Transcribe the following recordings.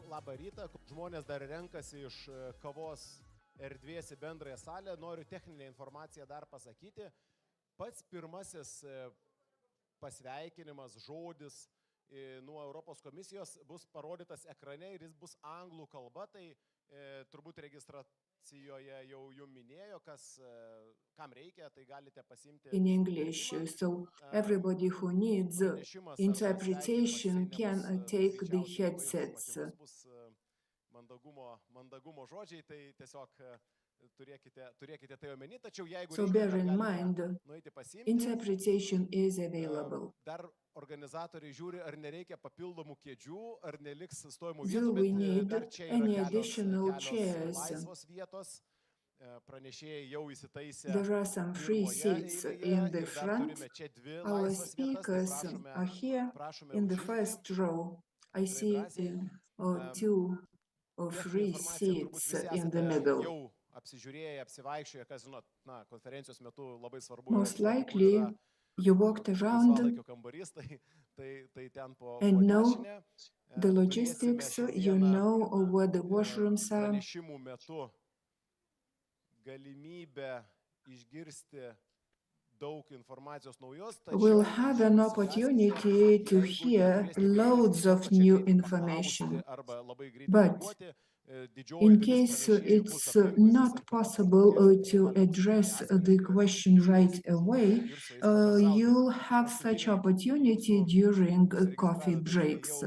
Labą rytą. Žmonės dar renkasi iš kavos erdvės į bendrąją salę. Noriu techninę informaciją dar pasakyti. Pats pirmasis pasveikinimas, žodis nuo Europos komisijos bus parodytas ekrane ir jis bus anglų kalba. Tai turbūt registracijoje jau jums minėjo, kam reikia, tai galite pasimti. In English, so everybody who needs interpretation can take the headsets. Mandagumo žodžiai, tai tiesiog turėkite tai omeny, tačiau jeigu so bear in mind, interpretation is available. Dar organizatoriai žiūri, ar nereikia papildomų kėdžių, ar neliks stojimų Do we vietų, need bet dar čia any yra additional kelios chairs? laisvos vietos. Pranešėjai jau įsitaisė. There are some free seats in the front. Our speakers are here in the first row. I see 2 free seats in the middle. Most likely, you walked around and know the logistics, you know where the washrooms are. We'll have an opportunity to hear loads of new information, but in case it's not possible to address the question right away, you'll have such opportunity during coffee breaks.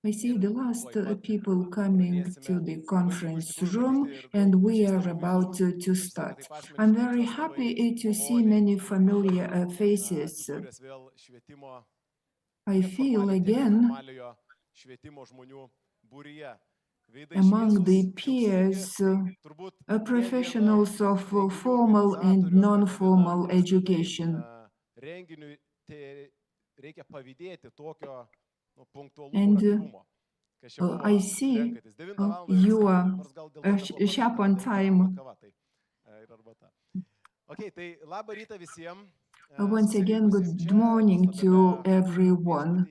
I see the last people coming to the conference room, and we are about to start. I'm very happy to see many familiar faces. I feel again among the peers, professionals of formal and non-formal education. And I see you are sharp on time. Once again, good morning to everyone.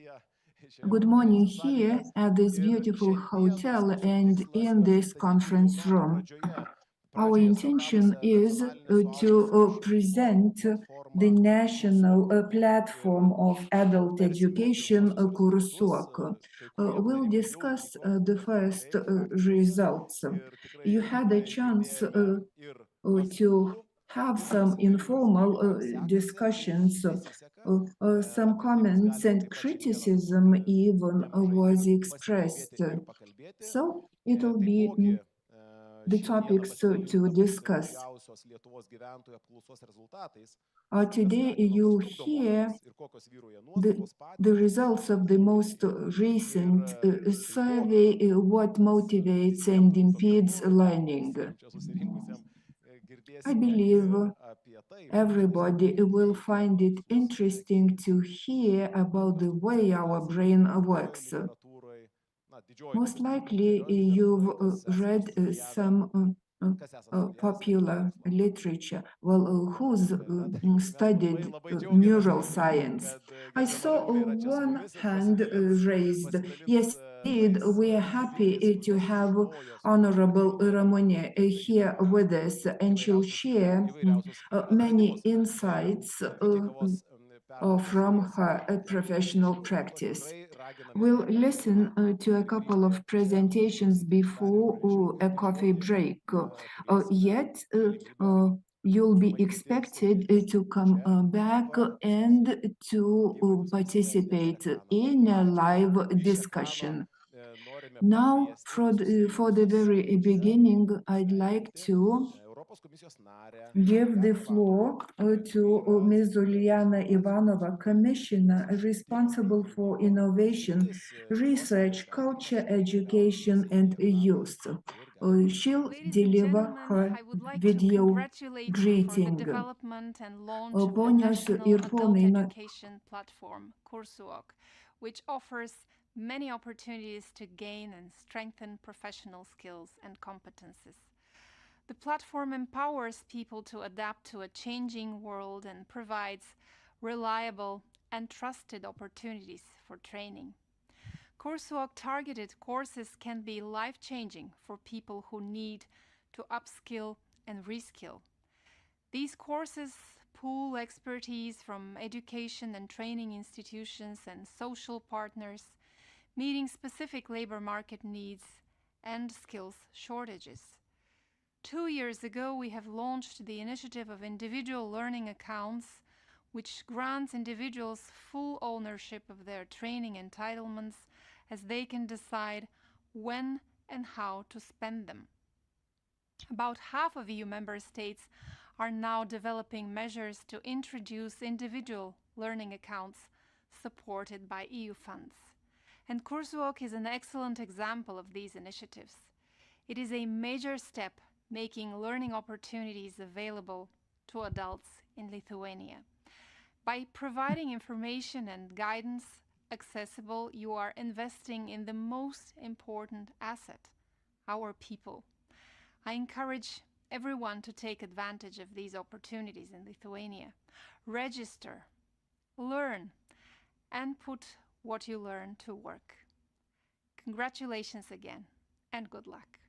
Good morning here at this beautiful hotel and in this conference room. Our intention is to present the national platform of adult education, KURSUOK. We'll discuss the first results. You had a chance to have some informal discussions. Some comments and criticism even was expressed. So it will be the topics to discuss. Today you'll hear the results of the most recent survey, what motivates and impedes learning. I believe everybody will find it interesting to hear about the way our brain works. Most likely you've read some popular literature, who's studied neuroscience. I saw one hand raised. Yes, indeed, we are happy to have Honorable Ramone here with us, and she'll share many insights from her professional practice. We'll listen to a couple of presentations before a coffee break. Yet, you'll be expected to come back and to participate in a live discussion. Now, for the very beginning, I'd like to give the floor to Ms. Uliana Ivanova, Commissioner responsible for innovation, research, culture, education, and youth. She'll deliver her video greeting. Ponios ir ponai, education platform, KURSUOK, which offers many opportunities to gain and strengthen professional skills and competences. The platform empowers people to adapt to a changing world and provides reliable and trusted opportunities for training. KURSUOK targeted courses can be life-changing for people who need to upskill and reskill. These courses pool expertise from education and training institutions and social partners, meeting specific labor market needs and skills shortages. 2 years ago, we have launched the initiative of individual learning accounts, which grants individuals full ownership of their training entitlements as they can decide when and how to spend them. About half of EU member states are now developing measures to introduce individual learning accounts supported by EU funds. And KURSUOK is an excellent example of these initiatives. It is a major step making learning opportunities available to adults in Lithuania. By providing information and guidance accessible, you are investing in the most important asset, our people. I encourage everyone to take advantage of these opportunities in Lithuania. Register, learn, and put what you learn to work. Congratulations again, and good luck.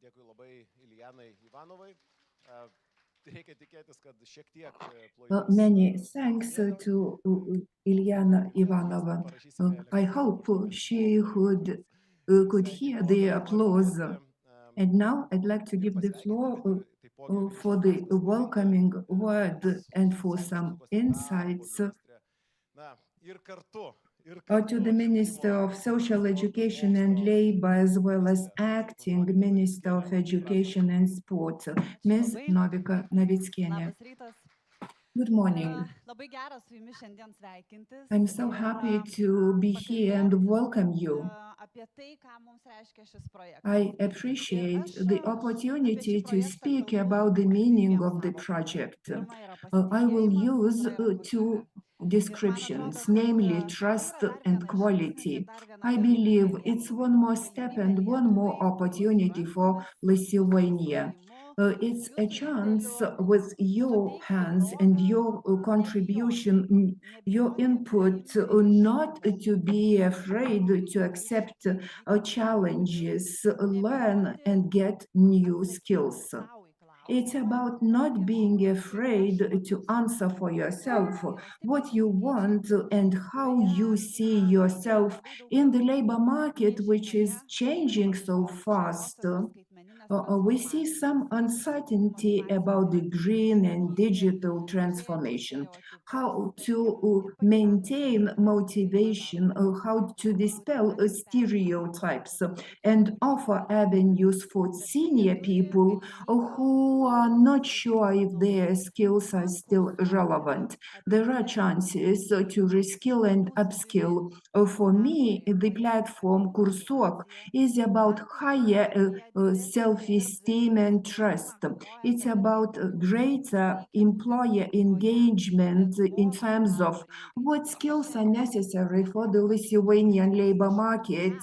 Dėkui labai Ilijanai Ivanovai. Reikia tikėtis, kad šiek tiek Many thanks to Ilyana Ivanova. I hope she could hear the applause. And now I'd like to give the floor for the welcoming word and for some insights to the Minister of Social Education and Labor, as well as Acting Minister of Education and Sport, Ms. Novika Navickienė. Good morning. I'm so happy to be here and welcome you. I appreciate the opportunity to speak about the meaning of the project. I will use two descriptions, namely trust and quality. I believe it's one more step and one more opportunity for Lithuania. It's a chance with your hands and your contribution, your input, not to be afraid to accept challenges, learn and get new skills. It's about not being afraid to answer for yourself what you want and how you see yourself in the labor market, which is changing so fast. We see some uncertainty about the green and digital transformation, how to maintain motivation, how to dispel stereotypes and offer avenues for senior people who are not sure if their skills are still relevant. There are chances to reskill and upskill. For me, the platform KURSUOK is about higher self-esteem and trust. It's about greater employer engagement in terms of what skills are necessary for the Lithuanian labor market,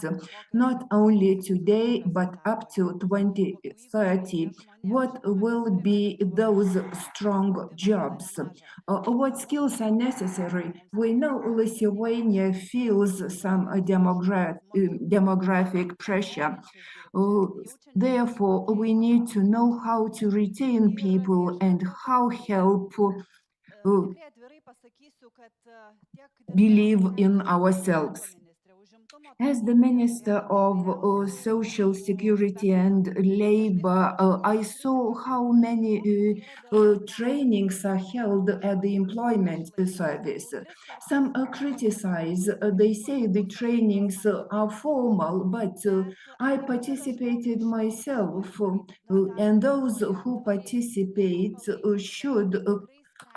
not only today, but up to 2030. What will be those strong jobs? What skills are necessary? We know Lithuania feels some demographic pressure. Therefore, we need to know how to retain people and how help believe in ourselves. As the Minister of Social Security and Labor, I saw how many trainings are held at the employment service. Some criticize, they say the trainings are formal, but I participated myself, and those who participate should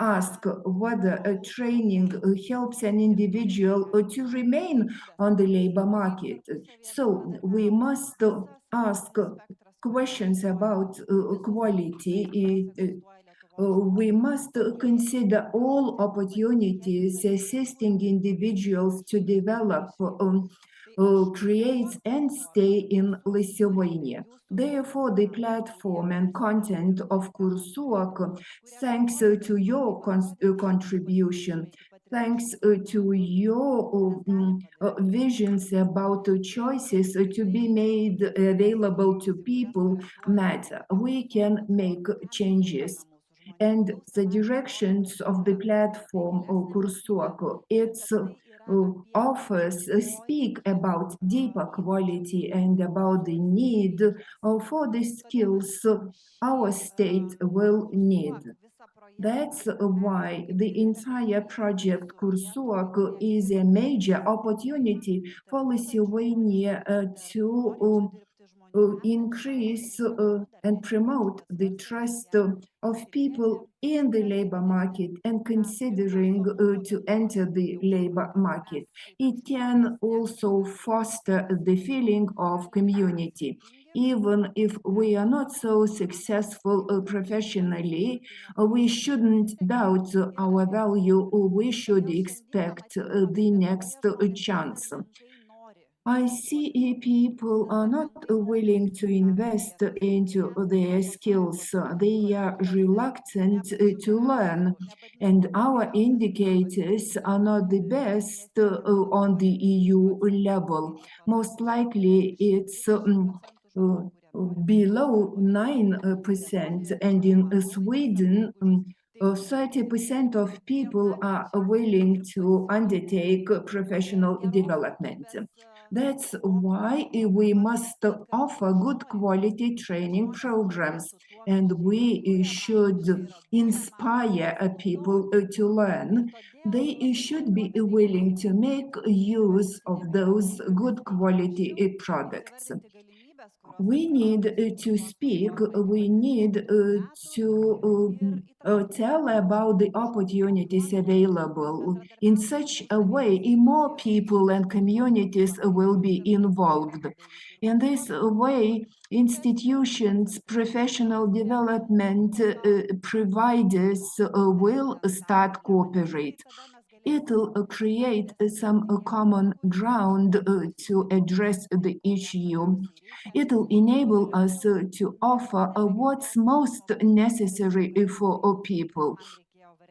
ask whether a training helps an individual to remain on the labor market. So we must ask questions about quality. We must consider all opportunities assisting individuals to develop, create and stay in Lithuania. Therefore, the platform and content of KURSUOK, thanks to your contribution, thanks to your visions about choices to be made available to people matter. We can make changes. And the directions of the platform KURSUOK, its offers speak about deeper quality and about the need for the skills our state will need. That's why the entire project KURSUOK is a major opportunity for Lithuania to increase and promote the trust of people in the labor market and considering to enter the labor market. It can also foster the feeling of community. Even if we are not so successful professionally, we shouldn't doubt our value. We should expect the next chance. I see people are not willing to invest into their skills. They are reluctant to learn, and our indicators are not the best on the EU level. Most likely, it's below 9%, and in Sweden, 30% of people are willing to undertake professional development. That's why we must offer good quality training programs, and we should inspire people to learn. They should be willing to make use of those good quality products. We need to speak, we need to tell about the opportunities available. In such a way, more people and communities will be involved. In this way, institutions, professional development providers will start cooperate. It will create some common ground to address the issue. It will enable us to offer what's most necessary for people.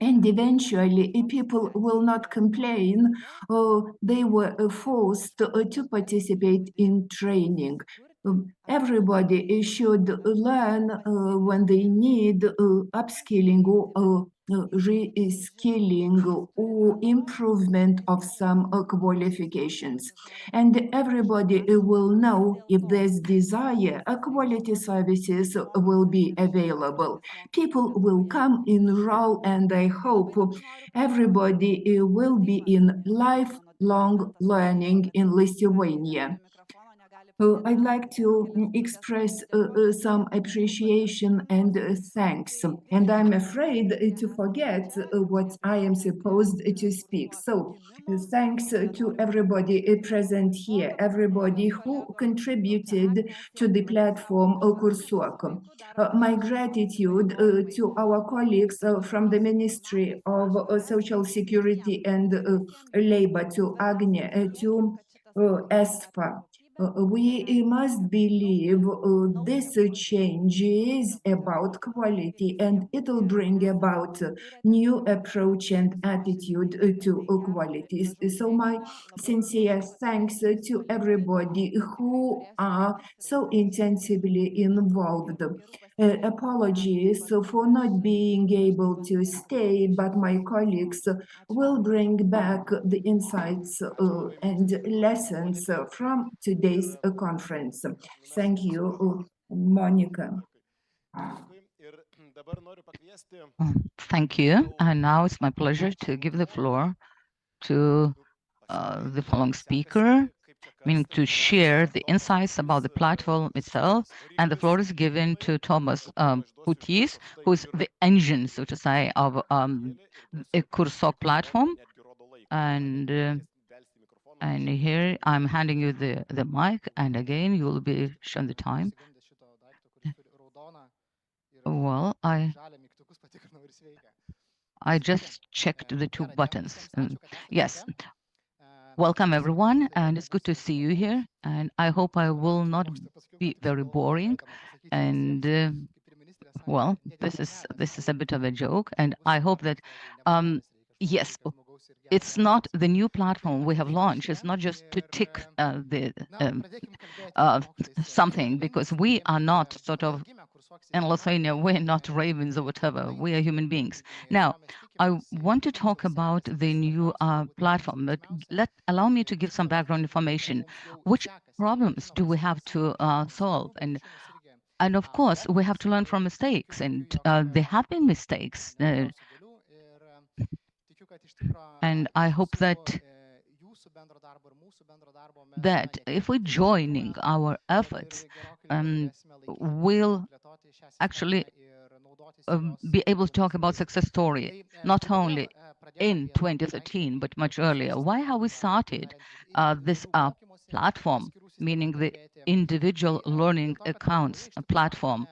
And eventually, people will not complain. They were forced to participate in training. Everybody should learn when they need upskilling or reskilling or improvement of some qualifications. And everybody will know if there's desire, quality services will be available. People will come, enroll, and I hope everybody will be in lifelong learning in Lithuania. I'd like to express some appreciation and thanks. And I'm afraid to forget what I am supposed to speak. So thanks to everybody present here, everybody who contributed to the platform KURSUOK. My gratitude to our colleagues from the Ministry of Social Security and Labor, to Agne, to ESFA. We must believe this change is about quality, and it will bring about new approach and attitude to qualities. So my sincere thanks to everybody who are so intensively involved. Apologies for not being able to stay, but my colleagues will bring back the insights and lessons from today's conference. Thank you, Monica. Thank you. And now it's my pleasure to give the floor to the following speaker, meaning to share the insights about the platform itself. And the floor is given to Thomas Putis, who is the engine, so to say, of a KURSUOK platform. And here I'm handing you the mic, and again, you will be shown the time. Well, I just checked the two buttons. Yes. Welcome, everyone, and it's good to see you here. And I hope I will not be very boring. And well, this is a bit of a joke, and I hope that yes, it's not the new platform we have launched. It's not just to tick something, because we are not sort of in Lithuania, we're not ravens or whatever. We are human beings. Now, I want to talk about the new platform, but allow me to give some background information. Which problems do we have to solve? And of course, we have to learn from mistakes, and there have been mistakes. And I hope that if we're joining our efforts, we'll actually be able to talk about success story, not only in 2013, but much earlier. Why have we started this platform, meaning the individual learning accounts platform?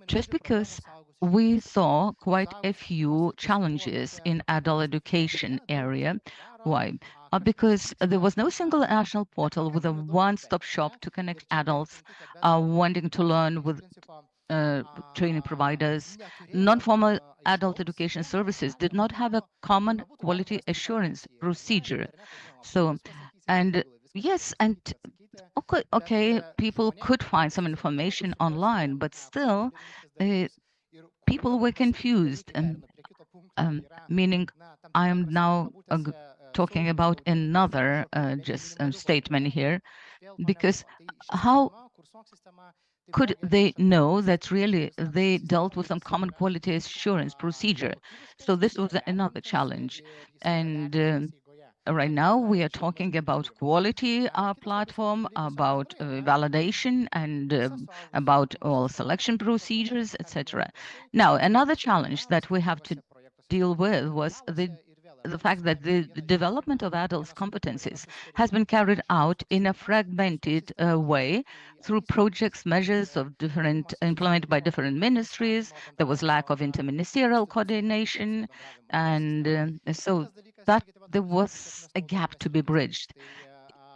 Just because we saw quite a few challenges in adult education area. Why? Because there was no single national portal with a one-stop shop to connect adults wanting to learn with training providers. Non-formal adult education services did not have a common quality assurance procedure. So, and yes, and okay, people could find some information online, but still, people were confused, meaning I am now talking about another statement here, because how could they know that really they dealt with some common quality assurance procedure? So this was another challenge. And right now we are talking about quality platform, about validation, and about all selection procedures, etc. Now, another challenge that we have to deal with was the fact that the development of adults' competencies has been carried out in a fragmented way through projects, measures of different implemented by different ministries. There was lack of interministerial coordination, and so that there was a gap to be bridged.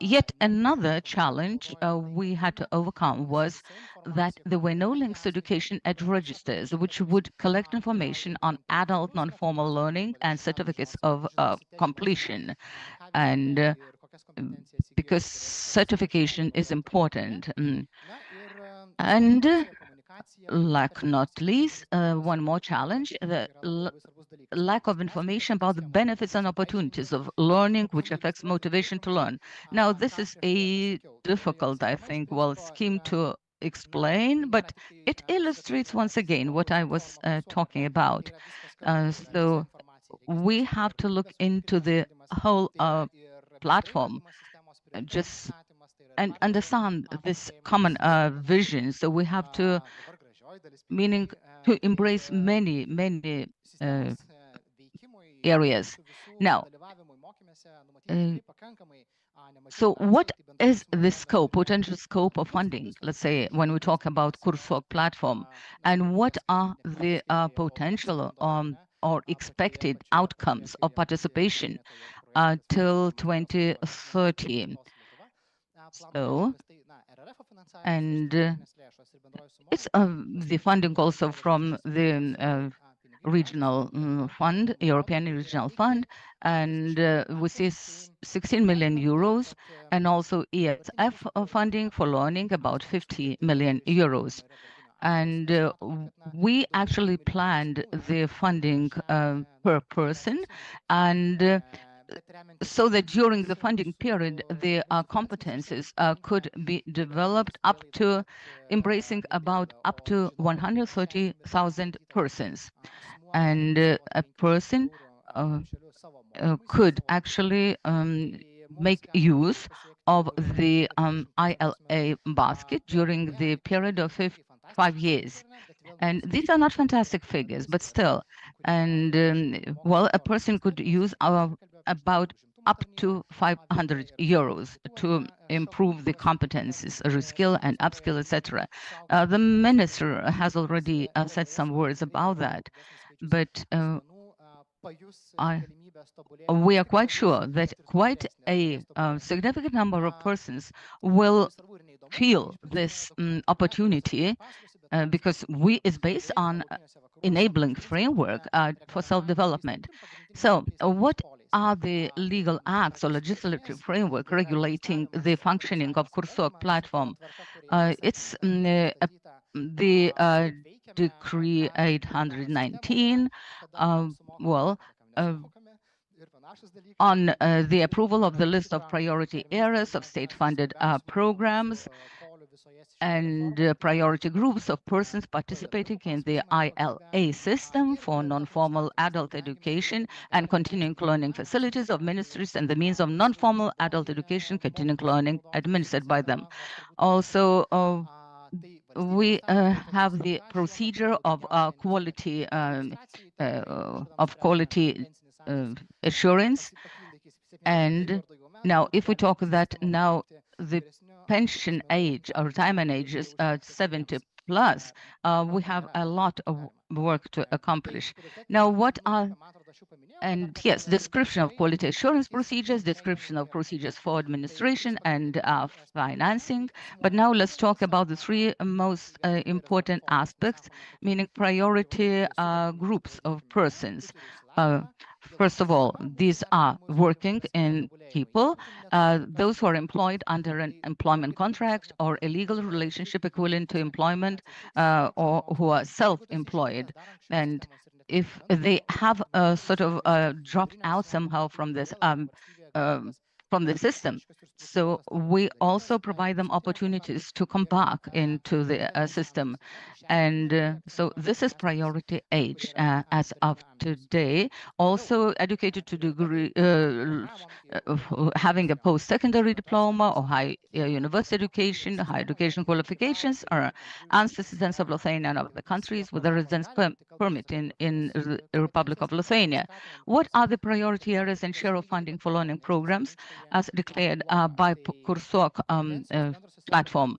Yet another challenge we had to overcome was that there were no links to education at registers, which would collect information on adult non-formal learning and certificates of completion. And because certification is important. And last not least, one more challenge, the lack of information about the benefits and opportunities of learning, which affects motivation to learn. Now, this is a difficult, I think, scheme to explain, but it illustrates once again what I was talking about. So we have to look into the whole platform and understand this common vision. So we have to, meaning to embrace many areas. Now, so what is the scope, potential scope of funding, let's say, when we talk about KURSUOK platform, and what are the potential or expected outcomes of participation till 2030? So, and it's the funding also from the regional fund, European Regional Fund, and we see 16 million euros, and also ESF funding for learning, about 50 million euros. And we actually planned the funding per person, and so that during the funding period, the competences could be developed up to embracing about up to 130,000 persons. And a person could actually make use of the ILA basket during the period of 5 years. And these are not fantastic figures, but still. And a person could use about up to 500 euros to improve the competencies, reskill and upskill, etc. The minister has already said some words about that, but we are quite sure that quite a significant number of persons will feel this opportunity because it's based on enabling framework for self-development. So what are the legal acts or legislative framework regulating the functioning of KURSUOK platform? It's the Decree 819, on the approval of the list of priority areas of state-funded programs and priority groups of persons participating in the ILA system for non-formal adult education and continuing learning facilities of ministries and the means of non-formal adult education continuing learning administered by them. Also, we have the procedure of quality assurance. And now, if we talk that now the pension age or retirement age is 70 plus, we have a lot of work to accomplish. Now, and yes, description of quality assurance procedures, description of procedures for administration and financing. But now let's talk about the three most important aspects, meaning priority groups of persons. First of all, these are working in people, those who are employed under an employment contract or a legal relationship equivalent to employment, or who are self-employed. And if they have sort of dropped out somehow from this from the system, so we also provide them opportunities to come back into the system. And so this is priority age as of today. Also educated to degree, having a post-secondary diploma or high university education, high education qualifications, or citizens of Lithuania and other countries with a residence permit in the Republic of Lithuania. What are the priority areas and share of funding for learning programs as declared by KURSUOK platform?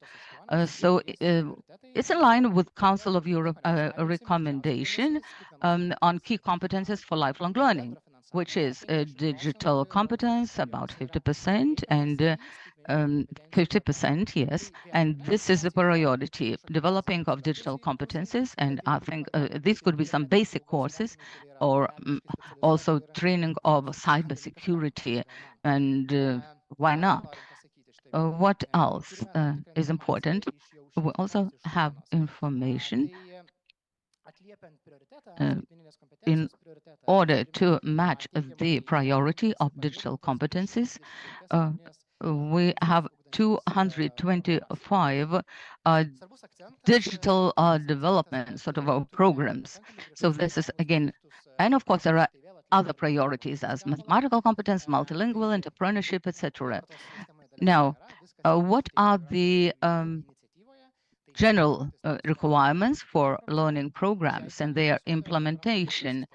So it's in line with Council of Europe recommendation on key competences for lifelong learning, which is digital competence, about 50%, and 50%, yes. And this is the priority, developing of digital competences. And I think these could be some basic courses, or also training of cybersecurity. And why not? What else is important? We also have information in order to match the priority of digital competencies. We have 225 digital development sort of programs. So this is again, and of course there are other priorities as mathematical competence, multilingual, entrepreneurship, etc. Now, what are the general requirements for learning programs and their implementation?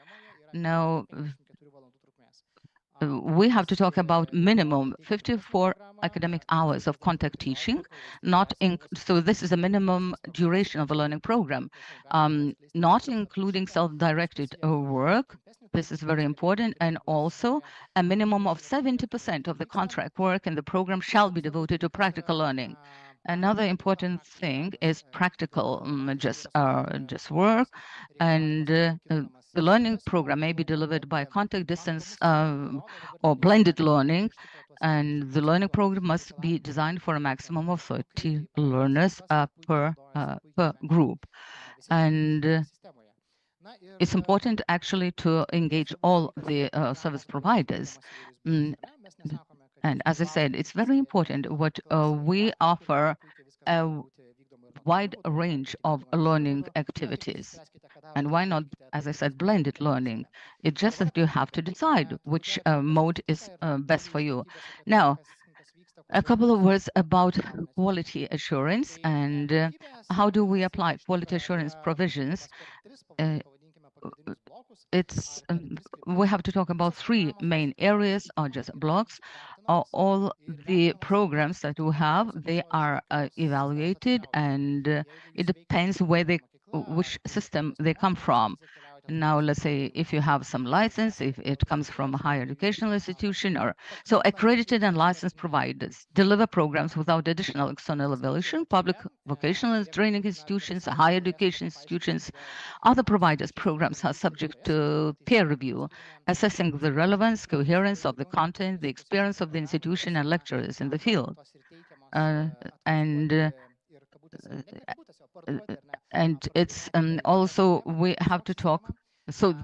Now, we have to talk about minimum 54 academic hours of contact teaching, so this is a minimum duration of a learning program, not including self-directed work. This is very important, and also a minimum of 70% of the contract work in the program shall be devoted to practical learning. Another important thing is practical, just work, and the learning program may be delivered by contact distance or blended learning, and the learning program must be designed for a maximum of 30 learners per group. And it's important actually to engage all the service providers. And as I said, it's very important what we offer a wide range of learning activities. And why not, as I said, blended learning? It's just that you have to decide which mode is best for you. Now, a couple of words about quality assurance and how do we apply quality assurance provisions. We have to talk about three main areas or just blocks. All the programs that we have, they are evaluated, and it depends which system they come from. Now, let's say if you have some license, if it comes from a higher educational institution, or so accredited and licensed providers deliver programs without additional external evaluation. Public vocational training institutions, higher education institutions, other providers' programs are subject to peer review, assessing the relevance, coherence of the content, the experience of the institution and lecturers in the field. And it's also we have to talk. So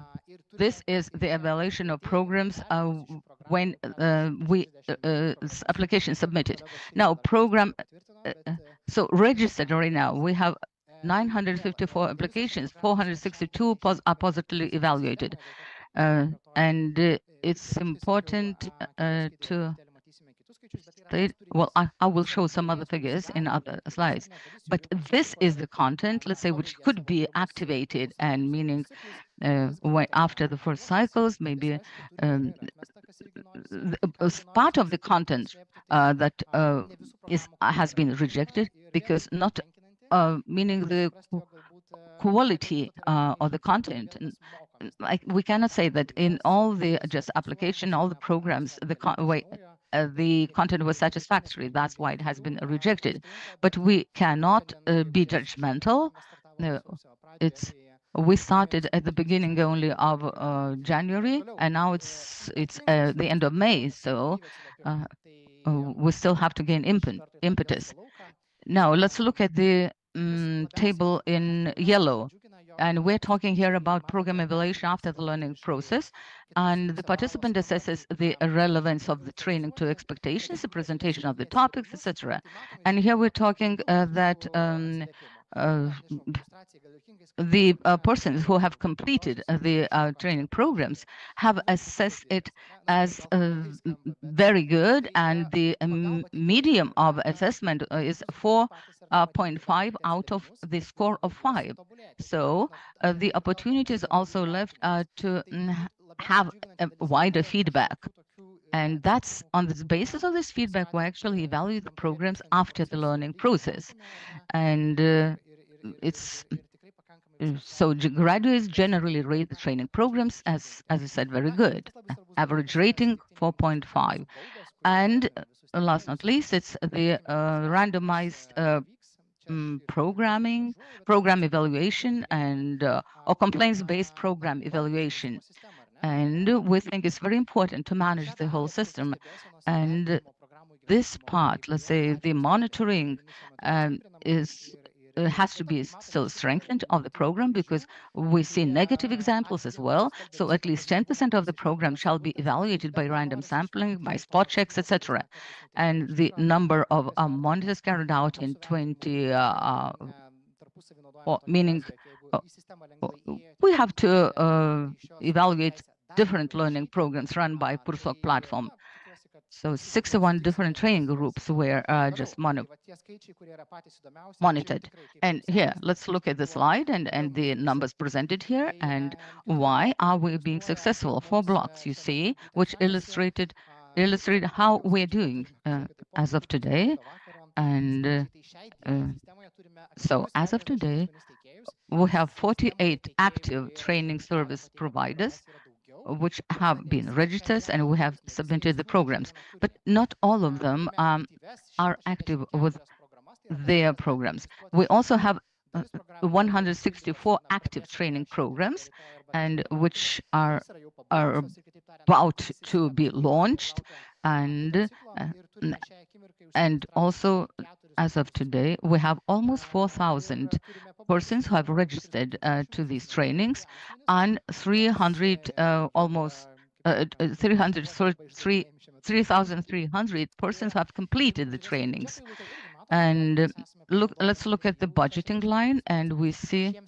this is the evaluation of programs when application submitted. Now program, so registered right now we have 954 applications, 462 are positively evaluated, and it's important to state. Well, I will show some other figures in other slides, but this is the content, let's say, which could be activated, and meaning after the first cycles, maybe part of the content that has been rejected because not meaning the quality of the content. Like we cannot say that in all the just application, all the programs, the content was satisfactory. That's why it has been rejected. But we cannot be judgmental. We started at the beginning only of January, and now it's the end of May. So we still have to gain impetus. Now let's look at the table in yellow. And we're talking here about program evaluation after the learning process. And the participant assesses the relevance of the training to expectations, the presentation of the topics, etc. And here we're talking that the persons who have completed the training programs have assessed it as very good, and the medium of assessment is 4.5 out of the score of 5. So the opportunity is also left to have a wider feedback. And that's on the basis of this feedback, we actually evaluate the programs after the learning process. And it's so graduates generally rate the training programs as I said, very good. Average rating 4.5. And last not least, it's the randomized program evaluation and or complaints-based program evaluation. And we think it's very important to manage the whole system. And this part, let's say the monitoring has to be still strengthened of the program, because we see negative examples as well. So at least 10% of the program shall be evaluated by random sampling, by spot checks, etc. And the number of monitors carried out in 20, meaning we have to evaluate different learning programs run by KURSUOK platform. So 61 different training groups were just monitored. And here, let's look at the slide and the numbers presented here, and why are we being successful. 4 blocks you see, which illustrate how we're doing as of today. And so as of today, we have 48 active training service providers which have been registered, and we have submitted the programs, but not all of them are active with their programs. We also have 164 active training programs, and which are about to be launched, and also as of today we have almost 4,000 persons who have registered to these trainings, and 3,300 persons have completed the trainings. And let's look at the budgeting line, and we see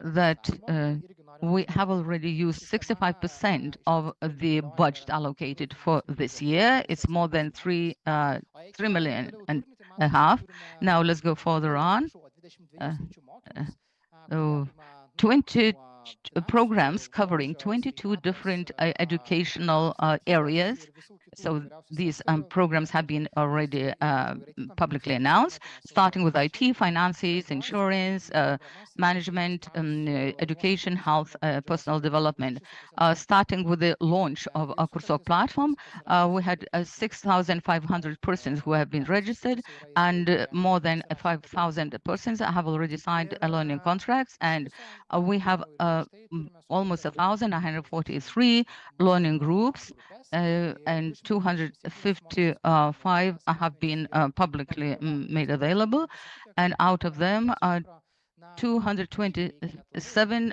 that we have already used 65% of the budget allocated for this year. It's more than 3.5 million. Now let's go further on. 22 programs covering 22 different educational areas. So these programs have been already publicly announced, starting with IT, finances, insurance, management, education, health, personal development. Starting with the launch of a KURSUOK platform, we had 6,500 persons who have been registered, and more than 5,000 persons have already signed learning contracts, and we have almost 1,143 learning groups, and 255 have been publicly made available, and out of them 227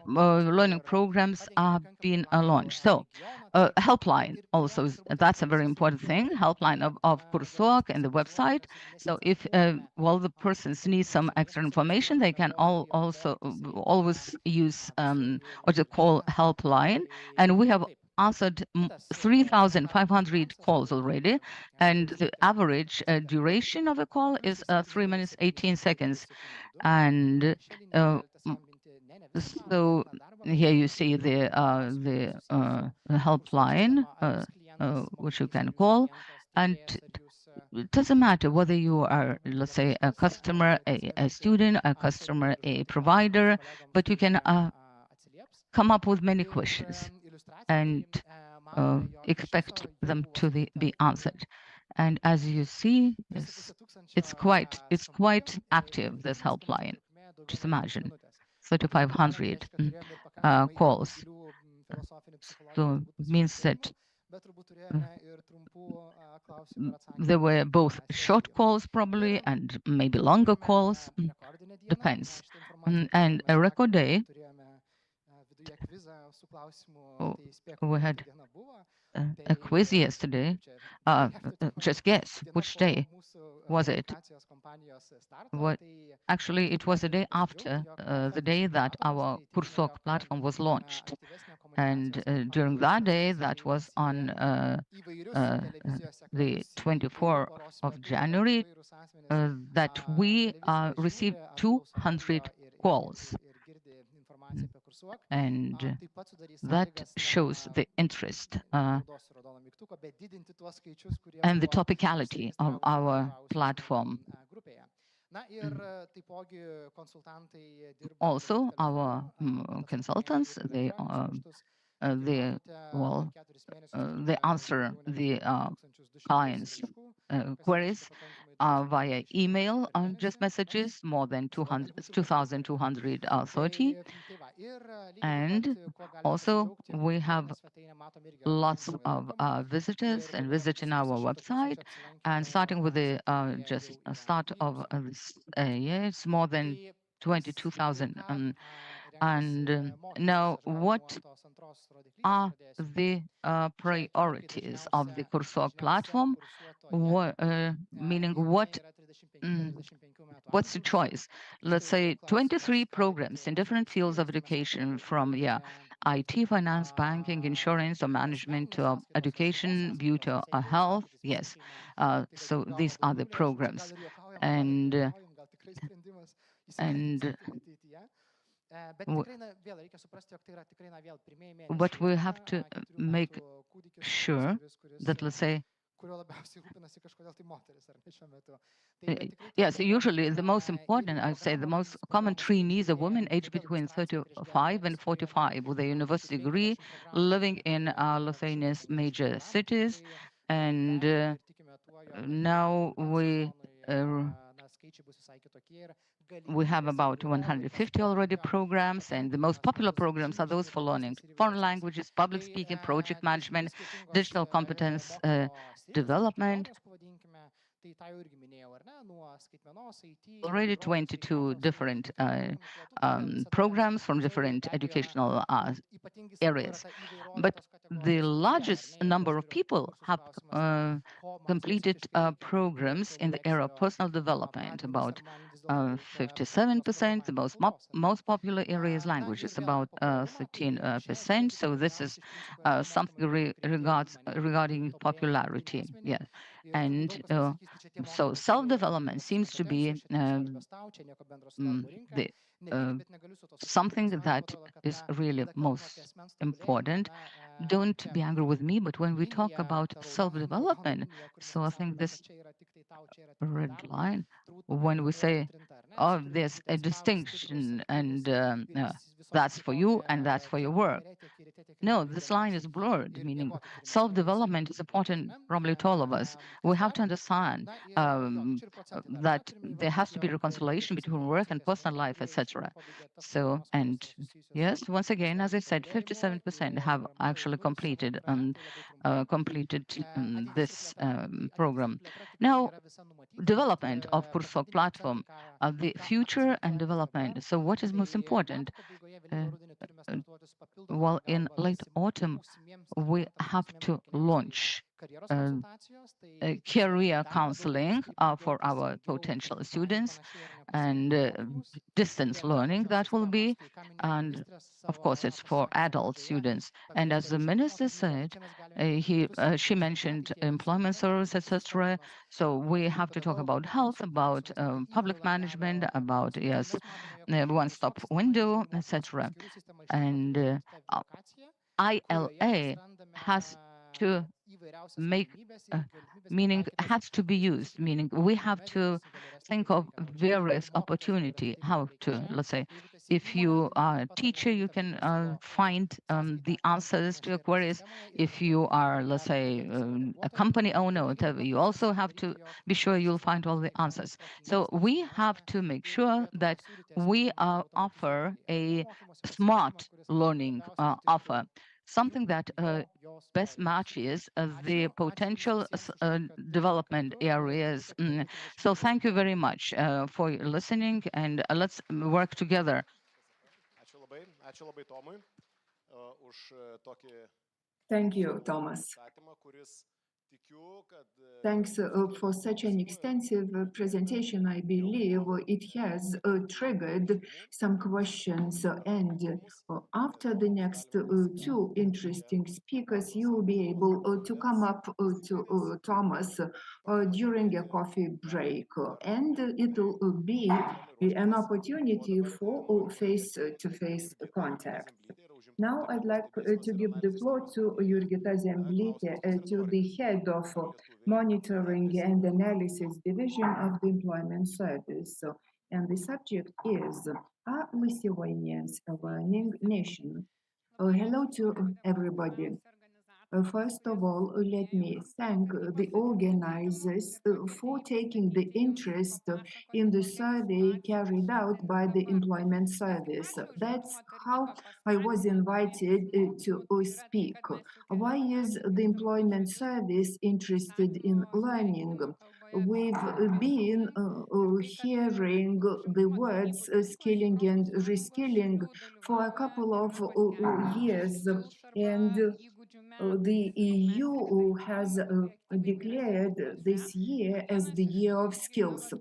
learning programs are being launched. So helpline also, that's a very important thing, helpline of KURSUOK and the website. So if the persons need some extra information, they can also always use or to call helpline. And we have answered 3,500 calls already, and the average duration of a call is 3 minutes 18 seconds. And so here you see the helpline which you can call, and it doesn't matter whether you are, let's say, a customer, a student, a customer, a provider, but you can come up with many questions and expect them to be answered. And as you see, it's quite active, this helpline. Just imagine 3,500 calls. So it means that there were both short calls probably and maybe longer calls, depends. And a record day, we had a quiz yesterday. Just guess, which day was it? Actually, it was the day after the day that our KURSUOK platform was launched. And during that day, that was on the 24th of January, that we received 200 calls. And that shows the interest and the topicality of our platform. Also, our consultants, they answer the clients' queries via email just messages, more than 2,230. And also we have lots of visitors and visiting our website. And starting with the just start of this year, it's more than 22,000. And now, what are the priorities of the KURSUOK platform? Meaning, what's the choice? Let's say 23 programs in different fields of education, from IT, finance, banking, insurance, or management, to education, beauty, or health. Yes, so these are the programs, and but we have to make sure that, let's say, yes, usually the most important, I'd say, the most common trainees are women aged between 35 and 45 with a university degree, living in Lithuania's major cities. And now we have about 150 already programs, and the most popular programs are those for learning foreign languages, public speaking, project management, digital competence development. Already 22 different programs from different educational areas. But the largest number of people have completed programs in the area of personal development, about 57%. The most popular area is languages, about 13%. So this is something regarding popularity. Yeah. And so self-development seems to be the something that is really most important. Don't be angry with me, but when we talk about self-development, so I think this red line, when we say, oh, there's a distinction and that's for you and that's for your work. No, this line is blurred, meaning self-development is important probably to all of us. We have to understand that there has to be reconciliation between work and personal life, etc. So, and yes, once again, as I said, 57% have actually completed this program. Now, development of KURSUOK platform, the future and development. So what is most important? Well, in late autumn, we have to launch career counseling for our potential students and distance learning that will be. And of course, it's for adult students. And as the minister said, she mentioned employment service, etc. So we have to talk about health, about public management, about, yes, one-stop window, etc. And ILA has to make, meaning has to be used, meaning we have to think of various opportunity, how to, let's say, if you are a teacher, you can find the answers to your queries. If you are, let's say, a company owner, whatever, you also have to be sure you'll find all the answers. So we have to make sure that we offer a smart learning offer, something that best matches the potential development areas. So thank you very much for listening, and let's work together. Thank you, Thomas. Thanks for such an extensive presentation. I believe it has triggered some questions, and after the next two interesting speakers, you will be able to come up to Thomas during a coffee break, and it will be an opportunity for face-to-face contact. Now I'd like to give the floor to Jurgita Zemblytė, to the head of Monitoring and Analysis Division of the Employment Service. And the subject is, are Lithuanians a learning nation? Hello to everybody. First of all, let me thank the organizers for taking the interest in the survey carried out by the Employment Service. That's how I was invited to speak. Why is the Employment Service interested in learning? We've been hearing the words skilling and reskilling for a couple of years, and the EU has declared this year as the year of skills.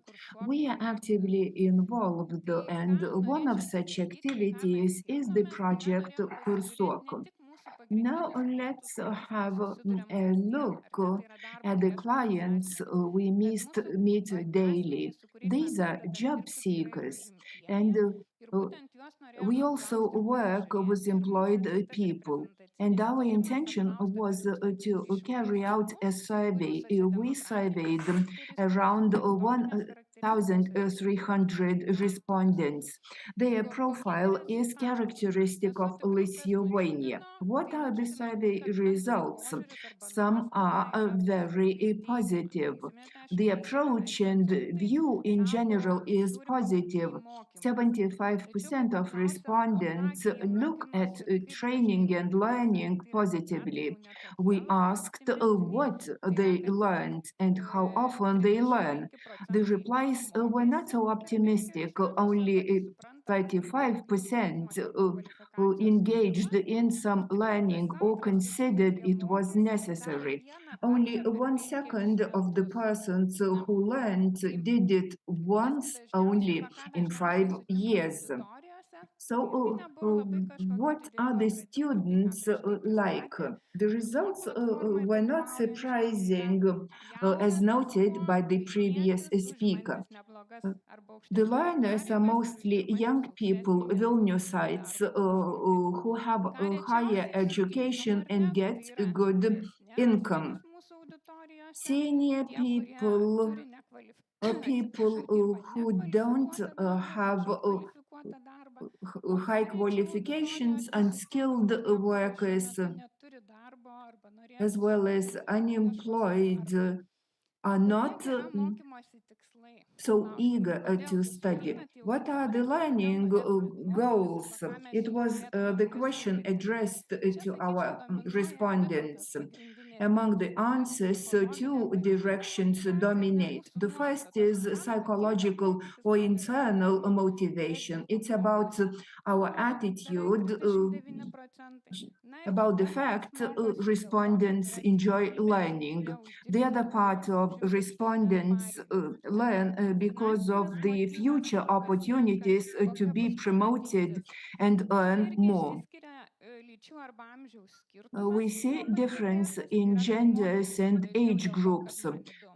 We are actively involved, and one of such activities is the project KURSUOK. Now let's have a look at the clients we meet daily. These are job seekers, and we also work with employed people. And our intention was to carry out a survey. We surveyed around 1,300 respondents. Their profile is characteristic of Lithuania. What are the survey results? Some are very positive. The approach and view in general is positive. 75% of respondents look at training and learning positively. We asked what they learned and how often they learn. The replies were not so optimistic. Only 35% engaged in some learning or considered it was necessary. Only 1/2 of the persons who learned did it once only in 5 years. So, what are the students like? The results were not surprising, as noted by the previous speaker. The learners are mostly young people, Vilniusites, who have a higher education and get a good income. Senior people, people who don't have high qualifications, unskilled workers, as well as unemployed, are not so eager to study. What are the learning goals? It was the question addressed to our respondents. Among the answers, two directions dominate. The first is psychological or internal motivation. It's about our attitude, about the fact respondents enjoy learning. The other part of respondents learn because of the future opportunities to be promoted and earn more. We see difference in genders and age groups.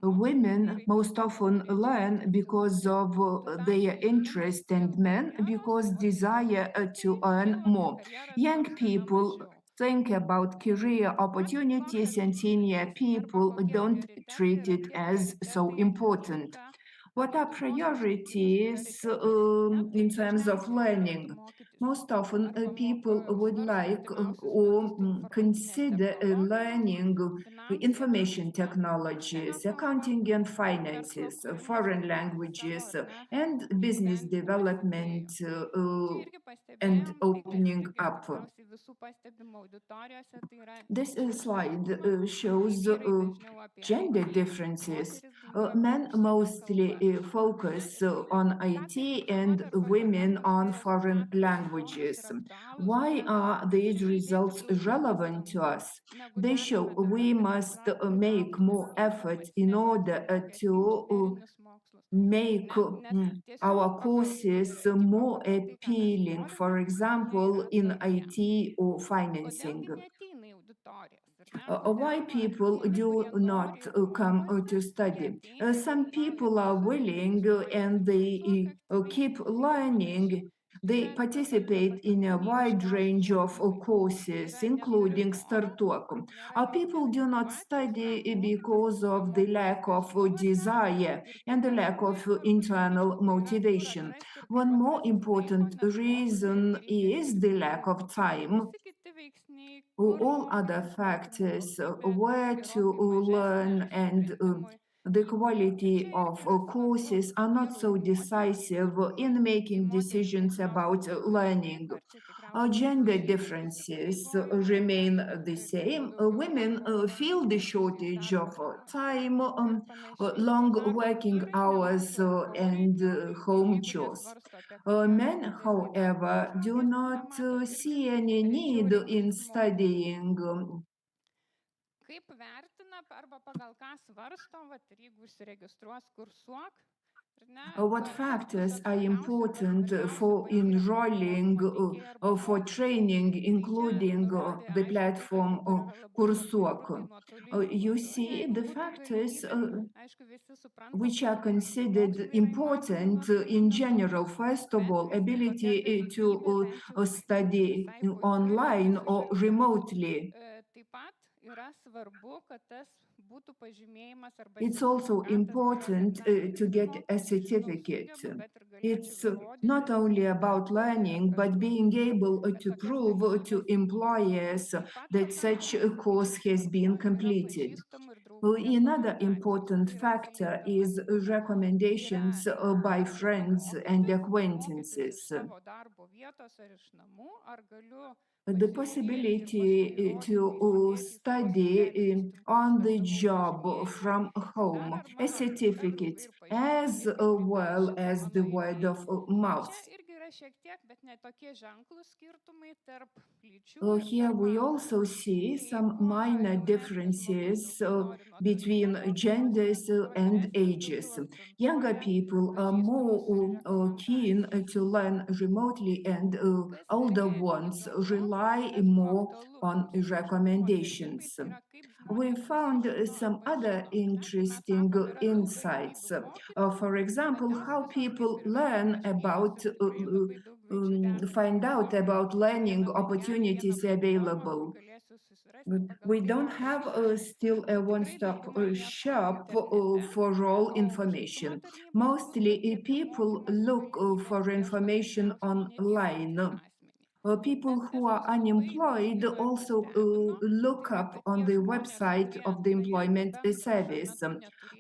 Women most often learn because of their interest, and men because desire to earn more. Young people think about career opportunities, and senior people don't treat it as so important. What are priorities in terms of learning? Most often, people would like or consider learning information technologies, accounting and finances, foreign languages, and business development and opening up. This slide shows gender differences. Men mostly focus on IT and women on foreign languages. Why are these results relevant to us? They show we must make more effort in order to make our courses more appealing, for example, in IT or financing. Why people do not come to study? Some people are willing and they keep learning. They participate in a wide range of courses, including StartUok. People do not study because of the lack of desire and the lack of internal motivation. One more important reason is the lack of time. All other factors, where to learn and the quality of courses are not so decisive in making decisions about learning. Gender differences remain the same. Women feel the shortage of time, long working hours, and home chores. Men, however, do not see any need in studying. Kaip vertina arba pagal ką svarsto, ir jeigu užsiregistruos kursuok? What factors are important for enrolling, for training, including the platform KURSUOK? You see the factors which are considered important in general. First of all, ability to study online or remotely. It's also important to get a certificate. It's not only about learning, but being able to prove to employers that such a course has been completed. Another important factor is recommendations by friends and acquaintances. The possibility to study on the job from home, a certificate, as well as the word of mouth. yra šiek tiek, bet ne tokie ženklūs skirtumai tarp lyčių. Here we also see some minor differences between genders and ages. Younger people are more keen to learn remotely, and older ones rely more on recommendations. We found some other interesting insights. For example, how people learn about find out about learning opportunities available. We don't have still a one-stop shop for all information. Mostly people look for information online. People who are unemployed also look up on the website of the employment service.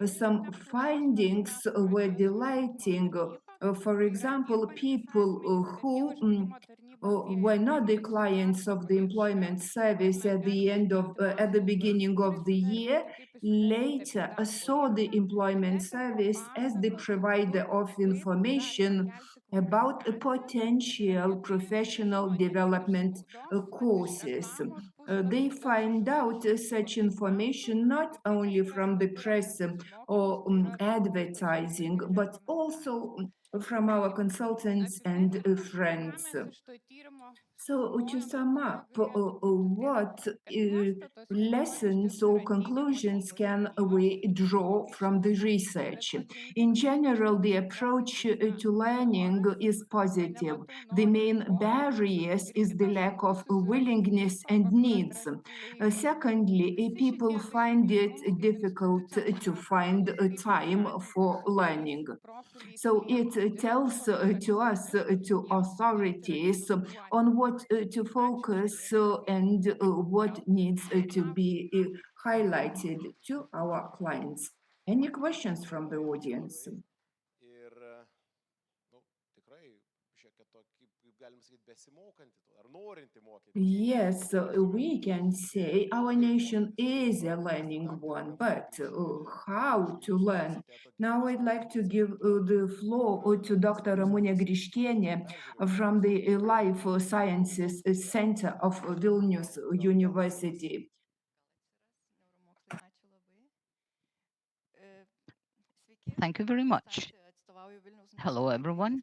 Some findings were delighting. For example, people who were not the clients of the employment service at the beginning of the year later saw the employment service as the provider of information about potential professional development courses. They find out such information not only from the press or advertising, but also from our consultants and friends. So to sum up, what lessons or conclusions can we draw from the research? In general, the approach to learning is positive. The main barriers is the lack of willingness and needs. Secondly, people find it difficult to find time for learning. So it tells to us, to authorities, on what to focus and what needs to be highlighted to our clients. Any questions from the audience? Yes, we can say our nation is a learning one, but how to learn? Now I'd like to give the floor to Dr. Ramunė Griškienė from the Life Sciences Center of Vilnius University. Thank you very much. Hello, everyone.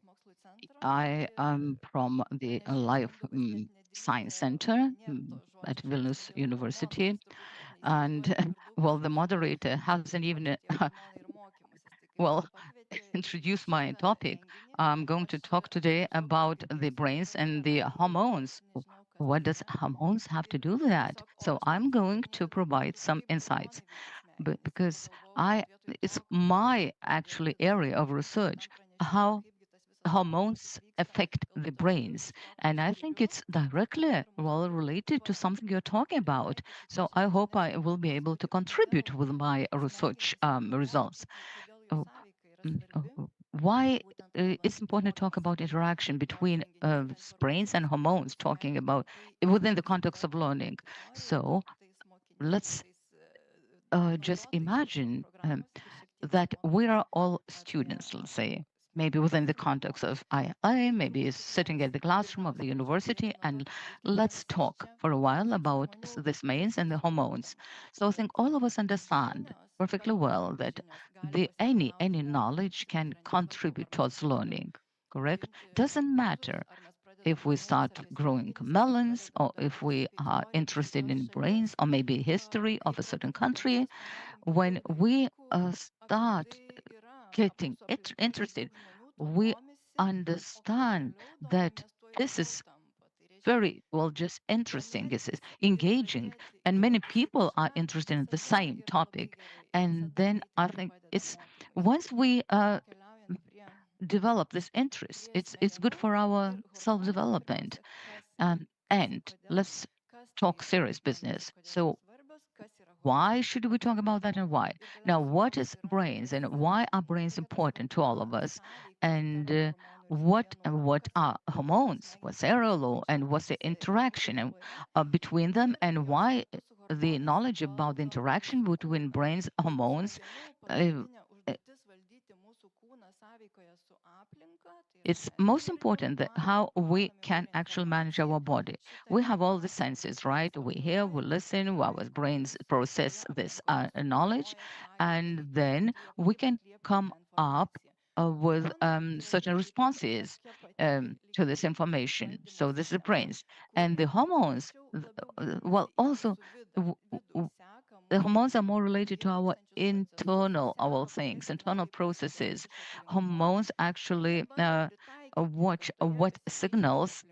I am from the Life Science Center at Vilnius University. And, well, the moderator hasn't even, well, introduced my topic. I'm going to talk today about the brains and the hormones. What does hormones have to do with that? So I'm going to provide some insights. But because it's my actually area of research, how hormones affect the brains. And I think it's directly related to something you're talking about. So I hope I will be able to contribute with my research results. Why it's important to talk about interaction between brains and hormones, talking about within the context of learning. So let's just imagine that we are all students, let's say, maybe within the context of IA, maybe sitting at the classroom of the university, and let's talk for a while about this mains and the hormones. So I think all of us understand perfectly well that any knowledge can contribute towards learning, correct? Doesn't matter if we start growing melons, or if we are interested in brains, or maybe history of a certain country. When we start getting interested, we understand that this is very just interesting, it's engaging, and many people are interested in the same topic. And then I think it's once we develop this interest, it's good for our self-development. And let's talk serious business. So why should we talk about that, and why? Now, what is brains, and why are brains important to all of us? And what are hormones? What's their role, and what's the interaction between them, and why the knowledge about the interaction between brains, hormones, it's most important that how we can actually manage our body. We have all the senses, right? We hear, we listen, our brains process this knowledge, and then we can come up with certain responses to this information. So this is the brains and the hormones. Well, also. The hormones are more related to our internal our things, internal processes. Hormones actually watch what signals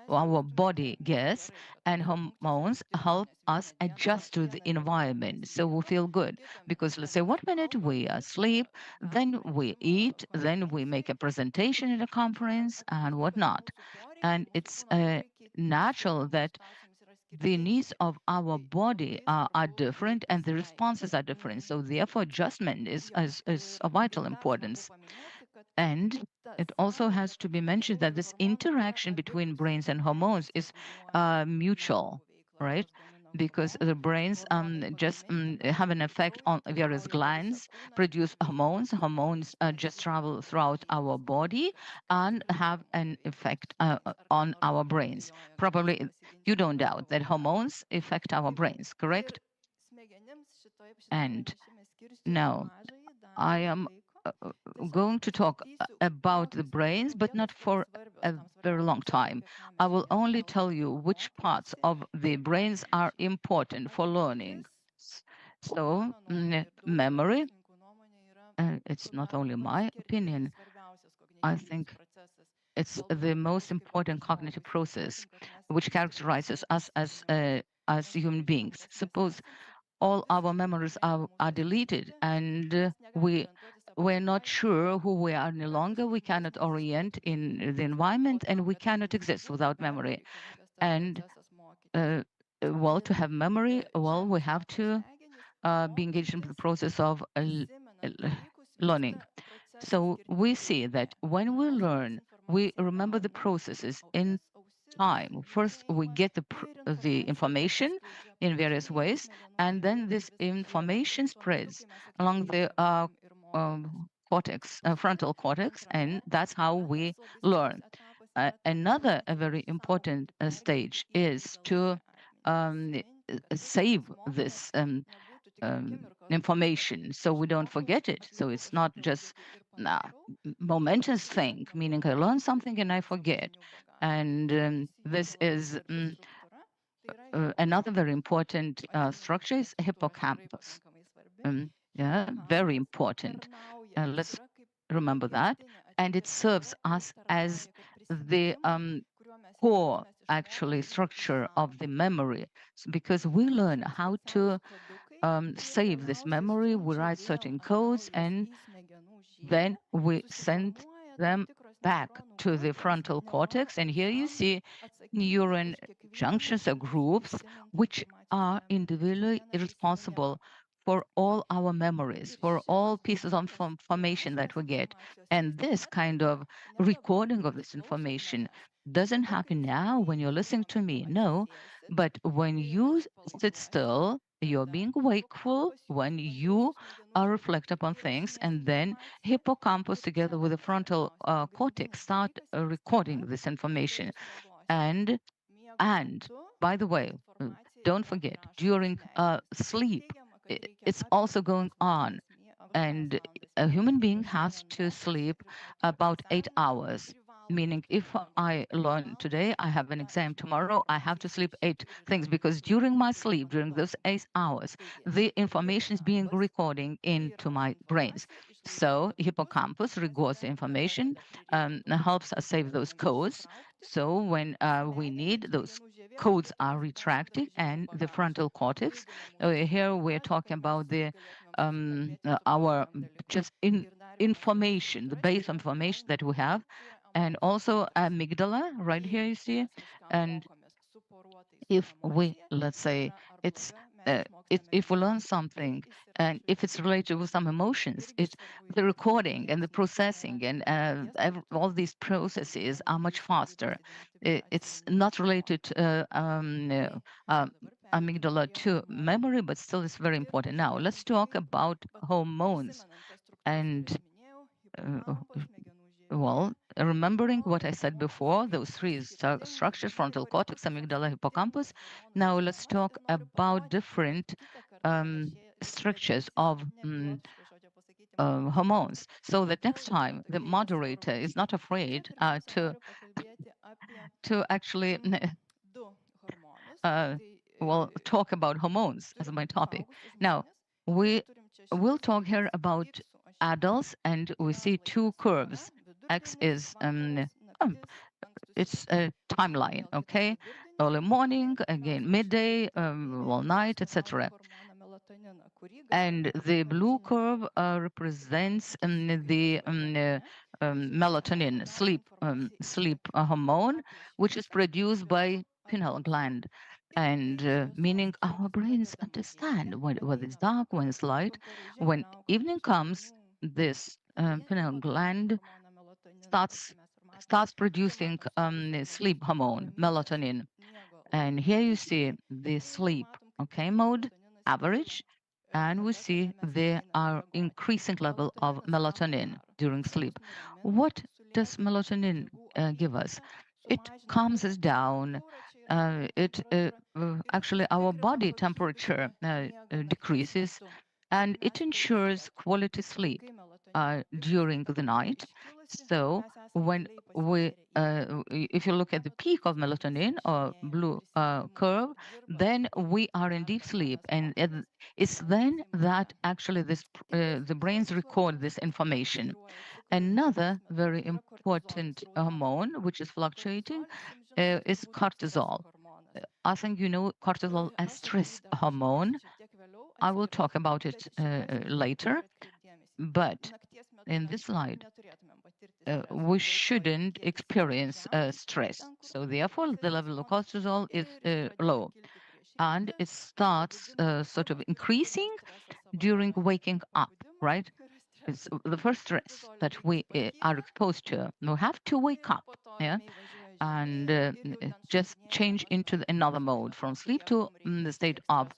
our body gets, and hormones help us adjust to the environment so we feel good. Because let's say 1 minute we are asleep, then we eat, then we make a presentation at a conference and whatnot. And it's natural that the needs of our body are different and the responses are different. So therefore adjustment is of vital importance. And it also has to be mentioned that this interaction between brains and hormones is mutual, right? Because the brains just have an effect on various glands, produce hormones. Hormones just travel throughout our body and have an effect on our brains. Probably you don't doubt that hormones affect our brains, correct? And now I am going to talk about the brains, but not for a very long time. I will only tell you which parts of the brains are important for learning. So, memory, it's not only my opinion, I think it's the most important cognitive process which characterizes us as human beings. Suppose all our memories are deleted and we're not sure who we are any longer. We cannot orient in the environment and we cannot exist without memory. And well, to have memory, well, we have to be engaged in the process of learning. So we see that when we learn, we remember the processes in time. First, we get the information in various ways, and then this information spreads along the cortex, frontal cortex, and that's how we learn. Another a very important stage is to um, save this information so we don't forget it. So it's not just momentous thing, meaning I learn something and I forget. And this is another very important structure is hippocampus. Yeah, very important. Let's remember that. And it serves us as the core actually structure of the memory because we learn how to save this memory, we write certain codes, and then we send them back to the frontal cortex. And here you see neuron junctions or groups, which are individually responsible for all our memories, for all pieces of information that we get. And this kind of recording of this information doesn't happen now when you're listening to me. No, but when you sit still, you're being wakeful, when you reflect upon things, and then hippocampus together with the frontal cortex start recording this information. And and by the way, don't forget during sleep, it's also going on. And a human being has to sleep about 8 hours. Meaning, if I learn today, I have an exam tomorrow, I have to sleep 8 things because during my sleep, during those 8 hours, the information is being recording into my brains. So hippocampus records the information, helps us save those codes. So when we need those codes are retracted and the frontal cortex. Here we're talking about the our just information, the base information that we have, and also amygdala right here you see. And if we, let's say, it's if we learn something and if it's related with some emotions, it's the recording and the processing and all these processes are much faster. It's not related amygdala to memory, but still it's very important. Now let's talk about hormones and uh, Well, remembering what I said before, those three structures, frontal cortex, amygdala, hippocampus. Now let's talk about different structures of hormones, so that next time the moderator is not afraid to actually talk about hormones as my topic. Now, we will talk here about adults, and we see two curves. X is it's a timeline, okay? Early morning, again midday, night, etc. And the blue curve represents the melatonin, sleep hormone, which is produced by pineal gland. And meaning our brains understand when it's dark, when it's light. When evening comes, this pineal gland starts producing sleep hormone, melatonin. And here you see the sleep, okay, mode, average, and we see there are increasing level of melatonin during sleep. What does melatonin give us? It calms us down. Actually our body temperature decreases, and it ensures quality sleep during the night. So when if you look at the peak of melatonin or blue curve, then we are in deep sleep, and it's then that actually the brains record this information. Another very important hormone which is fluctuating is cortisol. I think you know cortisol as stress hormone. I will talk about it later, but in this slide, we shouldn't experience stress. So therefore, the level of cortisol is low, and it starts sort of increasing during waking up, right? It's the first stress that we are exposed to. We have to wake up, yeah, and just change into another mode from sleep to the state of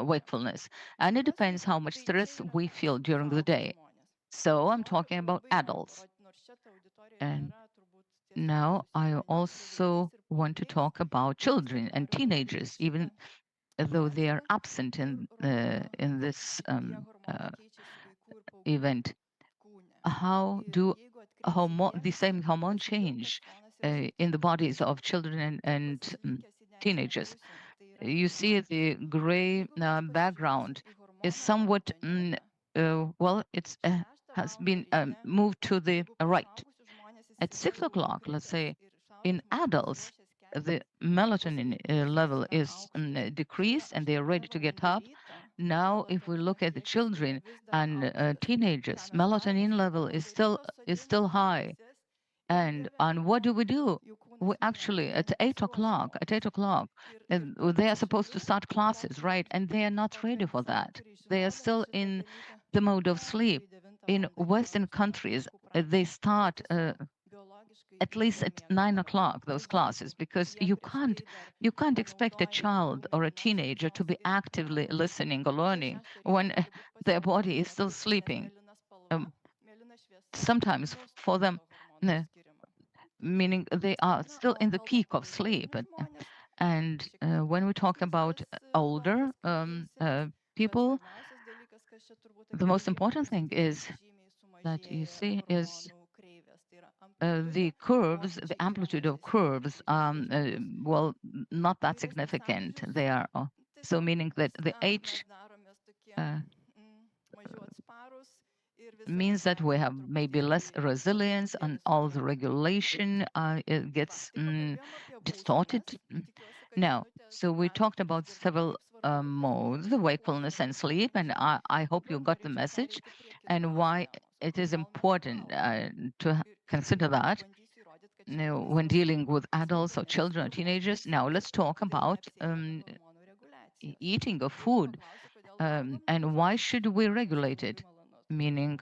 wakefulness. And it depends how much stress we feel during the day. So I'm talking about adults. And now I also want to talk about children and teenagers, even though they are absent in this event. How do the same hormone change in the bodies of children and teenagers? You see the gray background is somewhat it's has been moved to the right. At 6 o'clock, let's say, in adults, the melatonin level is decreased and they are ready to get up. Now, if we look at the children and teenagers, melatonin level is still high. And what do? We actually at 8 o'clock, they are supposed to start classes, right? And they are not ready for that. They are still in the mode of sleep. In Western countries, they start at least at 9 o'clock those classes, because you can't expect a child or a teenager to be actively listening or learning when their body is still sleeping. Sometimes for them, meaning they are still in the peak of sleep. And when we talk about older people, the most important thing is that you see is the curves, the amplitude of curves, not that significant. They are so meaning that the age means that we have maybe less resilience, and all the regulation it gets distorted. Now, so we talked about several modes, the wakefulness and sleep, and I hope you got the message and why it is important to consider that when dealing with adults or children or teenagers. Now, let's talk about eating of food, and why should we regulate it? Meaning,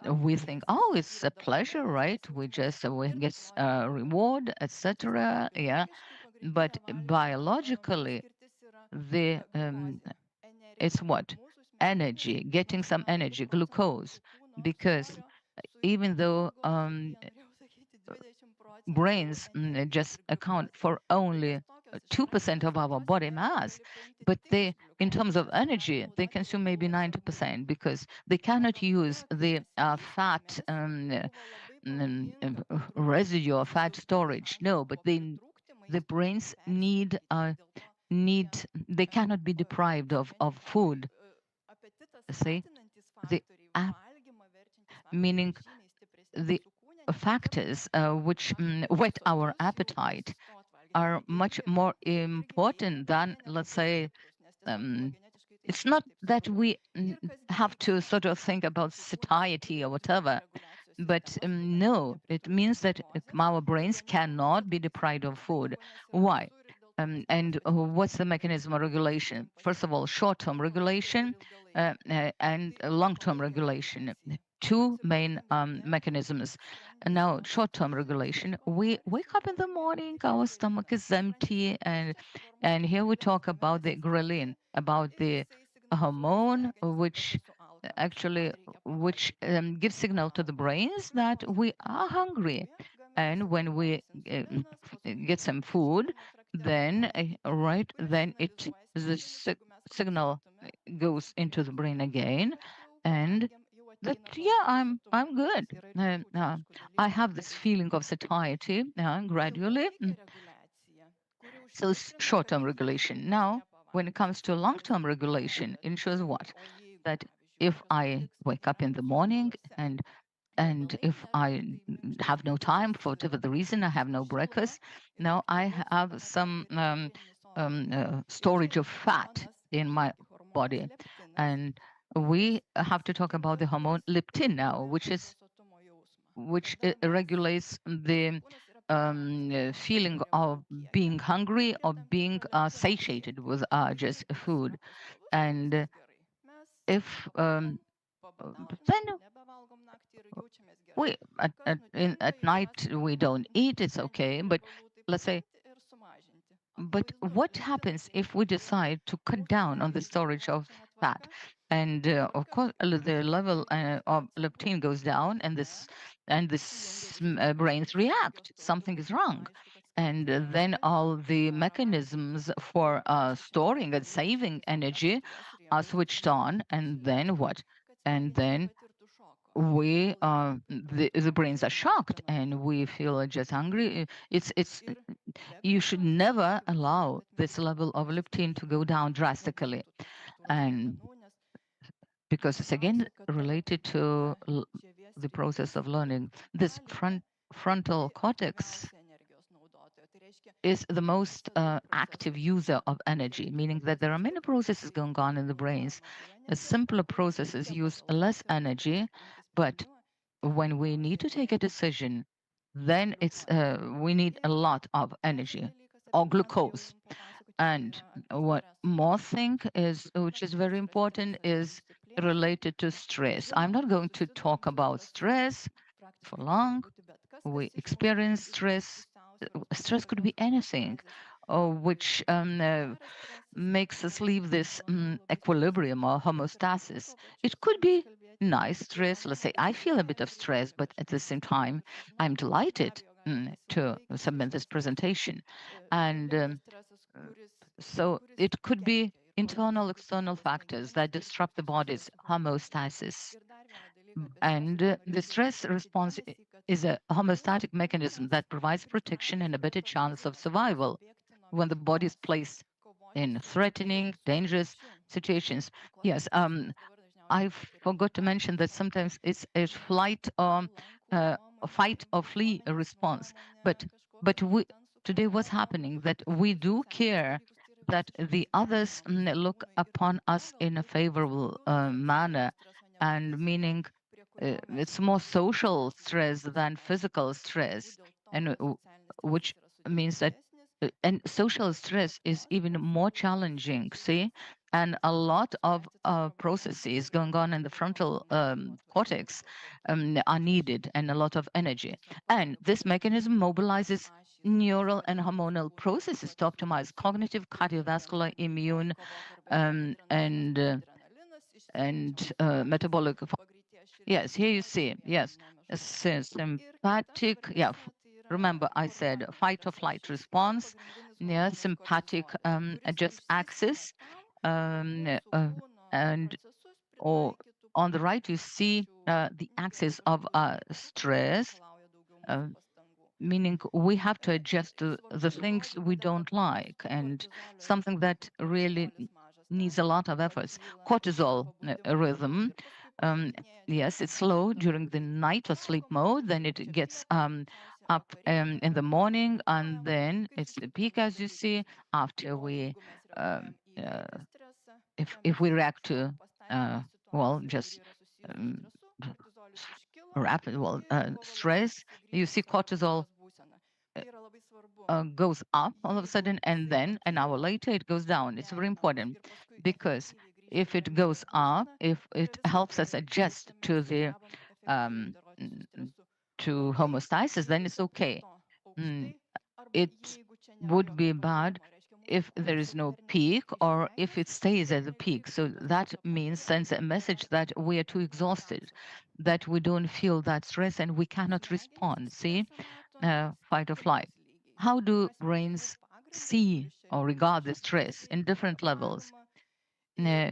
we think, oh, it's a pleasure, right? We get a reward, etc. Yeah, but biologically, it's what? Energy, getting some energy, glucose, because even though brains just account for only 2% of our body mass, but they, in terms of energy, they consume maybe 90% because they cannot use the fat residue or fat storage. No, but the brains need they cannot be deprived of food. See, the meaning the factors which whet our appetite are much more important than, let's say, it's not that we have to sort of think about satiety or whatever, but no, it means that our brains cannot be deprived of food. Why? And what's the mechanism of regulation? First of all, short-term regulation and long-term regulation. Two main mechanisms. And now, short-term regulation. We wake up in the morning, our stomach is empty, and here we talk about the ghrelin, about the hormone which actually gives signal to the brains that we are hungry. And when we get some food, then the signal goes into the brain again, and that I'm good. I have this feeling of satiety gradually. So it's short-term regulation. Now, when it comes to long-term regulation, it ensures what? That if I wake up in the morning and if I have no time for whatever the reason, I have no breakfast, now I have some storage of fat in my body. And we have to talk about the hormone leptin now, which regulates the feeling of being hungry or being satiated with just food. And if then we at night we don't eat, it's okay. But let's say, but what happens if we decide to cut down on the storage of fat? And of course, the level of leptin goes down, and this brains react. Something is wrong, and then all the mechanisms for storing and saving energy are switched on, and then what? And then the brains are shocked, and we feel just hungry. It's you should never allow this level of leptin to go down drastically, and because it's again related to the process of learning. This frontal cortex is the most active user of energy, meaning that there are many processes going on in the brains. Simpler processes use less energy, but when we need to take a decision, then we need a lot of energy or glucose. And what more thing is, which is very important, is related to stress. I'm not going to talk about stress for long. We experience stress. Stress could be anything, which makes us leave this equilibrium or homeostasis. It could be nice stress. Let's say I feel a bit of stress, but at the same time, I'm delighted to submit this presentation. And so it could be internal, external factors that disrupt the body's homeostasis. And the stress response is a homeostatic mechanism that provides protection and a better chance of survival when the body is placed in threatening, dangerous situations. Yes, I forgot to mention that sometimes it's a fight or flee response. But today what's happening that we do care that the others look upon us in a favorable manner, and meaning it's more social stress than physical stress, and which means that and social stress is even more challenging, see, and a lot of processes going on in the frontal cortex are needed, and a lot of energy, and this mechanism mobilizes neural and hormonal processes to optimize cognitive, cardiovascular, immune, and metabolic. Yes, here you see, yes, sympathetic, yeah, remember I said fight or flight response, yeah, sympathetic just axis, and or on the right you see the axis of stress, uh, meaning we have to adjust to the things we don't like and something that really needs a lot of efforts. Cortisol rhythm, um, yes, it's slow during the night or sleep mode, then it gets up in the morning, and then it's the peak, as you see, after we, if we react to, well, just um, rapid, well, stress, you see cortisol goes up all of a sudden, and then an hour later it goes down. It's very important because if it goes up, if it helps us adjust to the um, to homeostasis, then it's okay. Mm, It would be bad if there is no peak or if it stays at the peak. So that means sends a message that we are too exhausted, that we don't feel that stress and we cannot respond. See, fight or flight. How do brains see or regard the stress in different levels? Uh,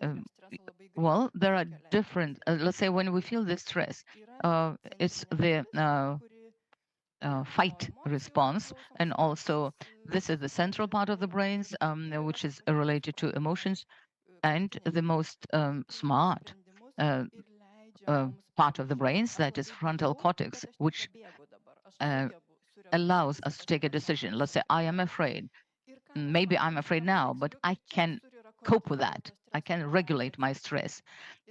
um, well, there are different, let's say when we feel the stress, it's the fight response. And also, this is the central part of the brains, which is related to emotions, and the most smart uh, part of the brains, that is frontal cortex, which uh, allows us to take a decision. Let's say I am afraid. Maybe I'm afraid now, but I can cope with that. I can regulate my stress.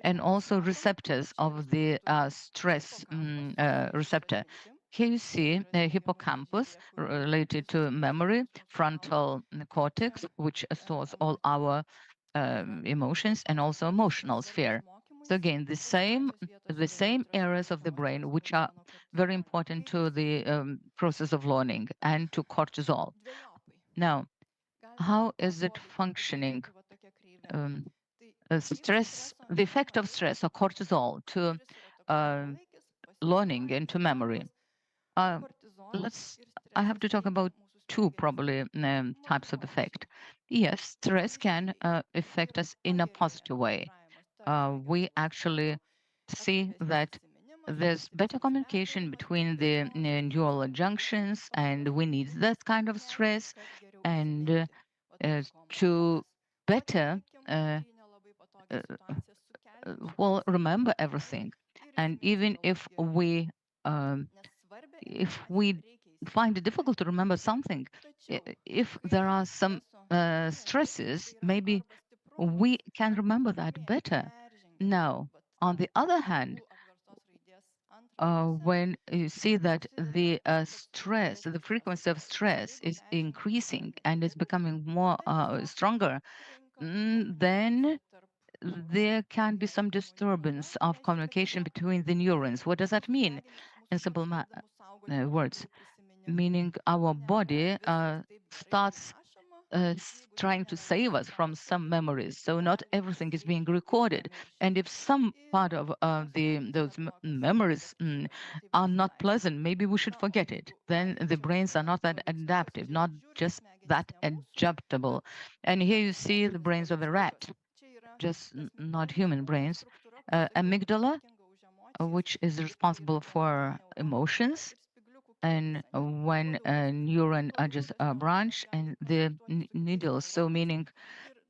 And also receptors of the stress receptor. Here you see a hippocampus related to memory, frontal cortex, which stores all our emotions, and also emotional sphere. So again, the same areas of the brain which are very important to the process of learning and to cortisol. Now, how is it functioning? Um, Stress, the effect of stress or cortisol to learning and to memory. Uh, let's. I have to talk about two probably types of effect. Yes, stress can affect us in a positive way. We actually see that there's better communication between the neural junctions, and we need that kind of stress, and to better uh, will remember everything. And even um, if we find it difficult to remember something, if there are some stresses, maybe we can remember that better. Now, on the other hand, when you see that the stress, the frequency of stress is increasing and is becoming more stronger, then there can be some disturbance of communication between the neurons. What does that mean in simple words? Meaning our body starts trying to save us from some memories. So not everything is being recorded. And if some part of those memories are not pleasant, maybe we should forget it. Then the brains are not that adaptive, not just that adaptable. And here you see the brains of a rat, just not human brains. Amygdala, which is responsible for emotions, and when a neuron just branch, and the needles. So meaning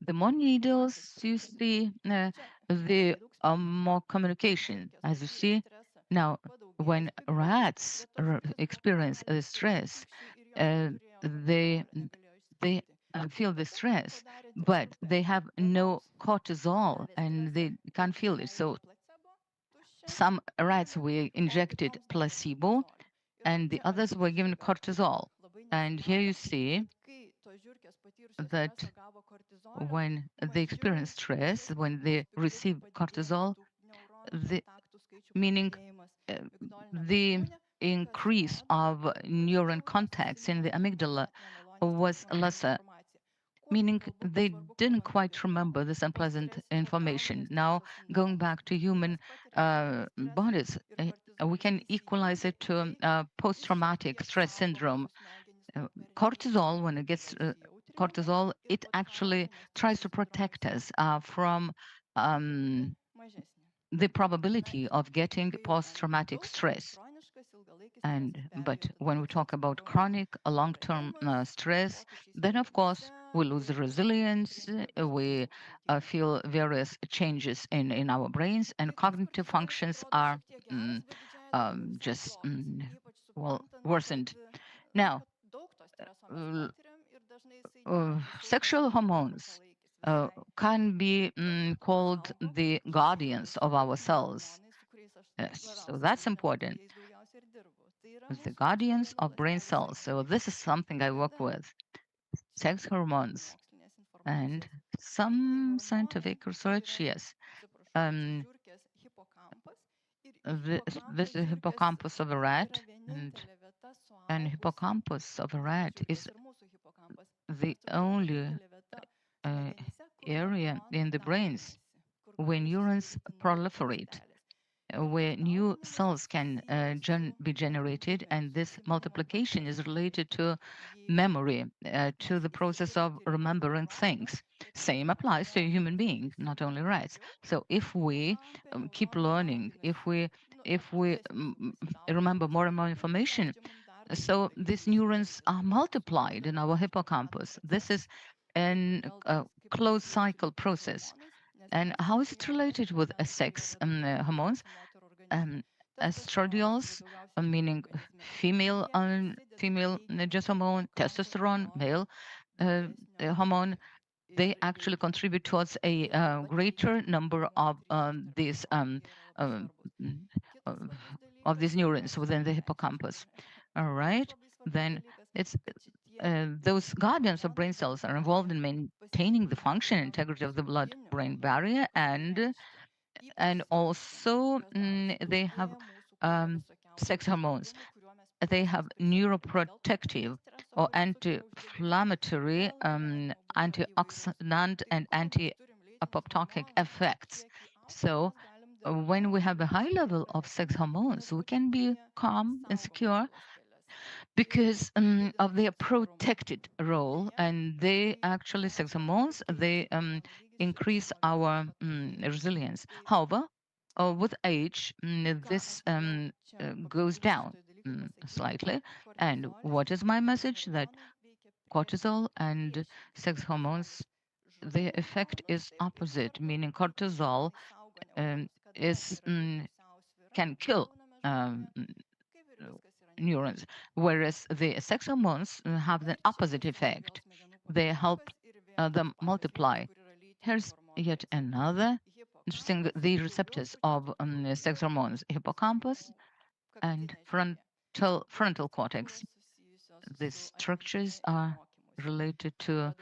the more needles you see, the more communication, as you see. Now, when rats experience stress, they feel the stress, but they have no cortisol and they can't feel it. So some rats were injected placebo and the others were given cortisol. And here you see that when they experience stress, when they receive cortisol, the meaning uh, the increase of neuron contacts in the amygdala was lesser, meaning they didn't quite remember this unpleasant information. Now, going back to human bodies, we can equalize it to post-traumatic stress syndrome. Cortisol, when it gets cortisol, it actually tries to protect us from the probability of getting post-traumatic stress. But when we talk about chronic long-term stress, then of course we lose the resilience, we feel various changes in our brains, and cognitive functions are just worsened. Now, sexual hormones can be called the guardians of our cells. Yes, so that's important. The guardians of brain cells. So this is something I work with. Sex hormones and some scientific research, yes. This is the hippocampus of a rat, and hippocampus of a rat is the only area in the brains where neurons proliferate, where new cells can be generated, and this multiplication is related to memory, to the process of remembering things. Same applies to a human being, not only rats. So if we keep learning, if we remember more and more information, so these neurons are multiplied in our hippocampus. This is a closed cycle process. And how is it related with sex hormones? Estradiols, meaning female gender hormone, testosterone, male hormone, they actually contribute towards a greater number of these neurons within the hippocampus. All right, then it's those guardians of brain cells are involved in maintaining the function and integrity of the blood-brain barrier, and also they have sex hormones. They have neuroprotective or anti-inflammatory, antioxidant, and anti-apoptotic effects. So when we have a high level of sex hormones, we can be calm and secure because of their protected role, and they actually, sex hormones, they increase our resilience. However, with age, this goes down slightly. And what is my message? That cortisol and sex hormones, the effect is opposite, meaning cortisol is can kill neurons, whereas the sex hormones have the opposite effect. They help them multiply. Here's yet another interesting, the receptors of sex hormones: hippocampus and frontal cortex. These structures are related to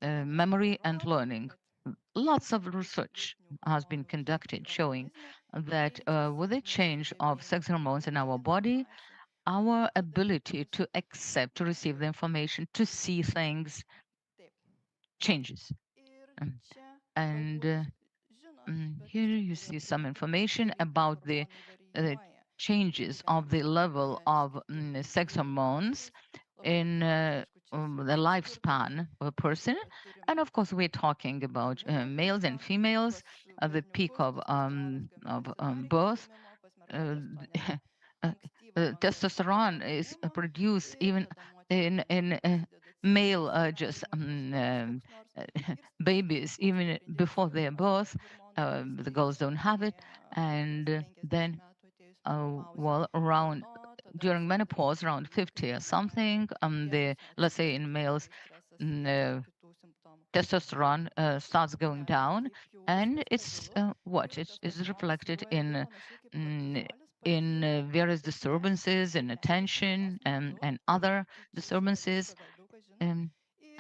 memory and learning. Lots of research has been conducted showing that with the change of sex hormones in our body, our ability to accept, to receive the information, to see things changes. And here you see some information about the changes of the level of sex hormones in the lifespan of a person. And of course, we're talking about males and females at the peak of birth. Testosterone is produced even in male just babies, even before their birth. The girls don't have it, and then around during menopause, around 50 or something, let's say in males, testosterone starts going down, and it's it is reflected in various disturbances in attention and other disturbances, and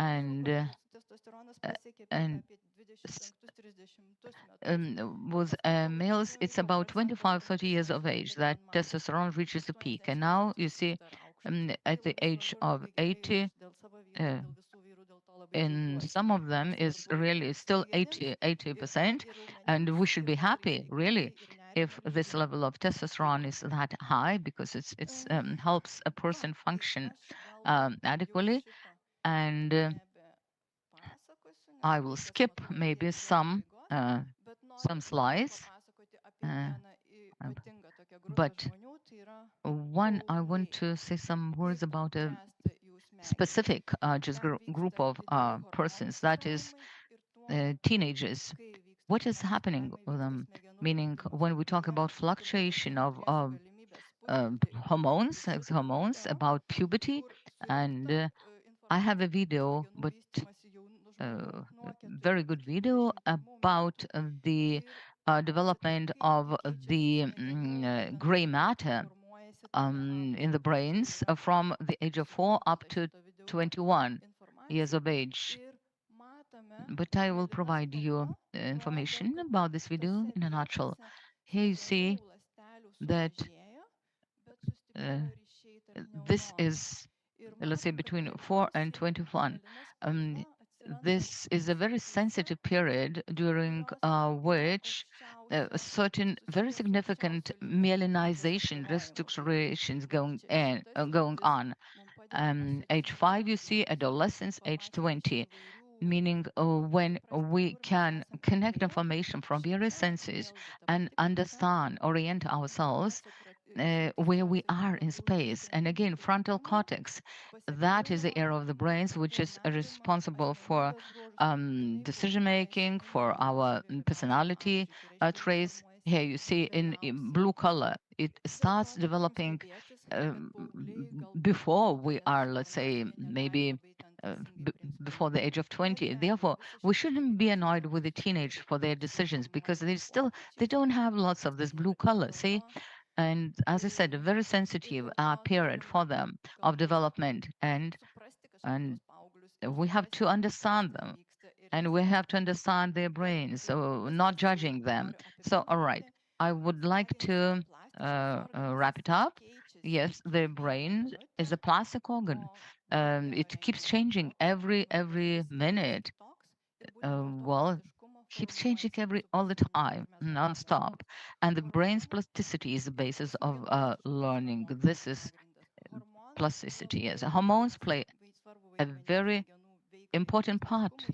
and with males, it's about 25-30 years of age that testosterone reaches the peak. And now you see at the age of 80, in some of them is really still 80%, and we should be happy, really, if this level of testosterone is that high, because it's helps a person function adequately. And I will skip maybe some slides, uh, but one, I want to say some words about a specific just group of persons, that is teenagers. What is happening with them? Meaning, when we talk about fluctuation of hormones, sex hormones, about puberty, and I have a video, but very good video about the development of the gray matter in the brains from the age of 4 up to 21 years of age. But I will provide you information about this video in a nutshell. Here you see that this is, let's say, between 4 and 21. This is a very sensitive period during which a certain very significant myelinization restructurations going on. Age 5, you see, adolescence, age 20, meaning when we can connect information from various senses and understand, orient ourselves where we are in space. And again, frontal cortex, that is the area of the brains which is responsible for decision making, for our personality traits. Here you see in blue color, it starts developing before we are, let's say, maybe before the age of 20. Therefore, we shouldn't be annoyed with the teenage for their decisions, because they don't have lots of this blue color. See, and as I said, a very sensitive period for them of development, and we have to understand them, and we have to understand their brains, so not judging them. So, all right, I would like to wrap it up. Yes, the brain is a plastic organ. It keeps changing every minute. Well, keeps changing all the time, non-stop. And the brain's plasticity is the basis of learning. This is plasticity. Yes, hormones play a very important part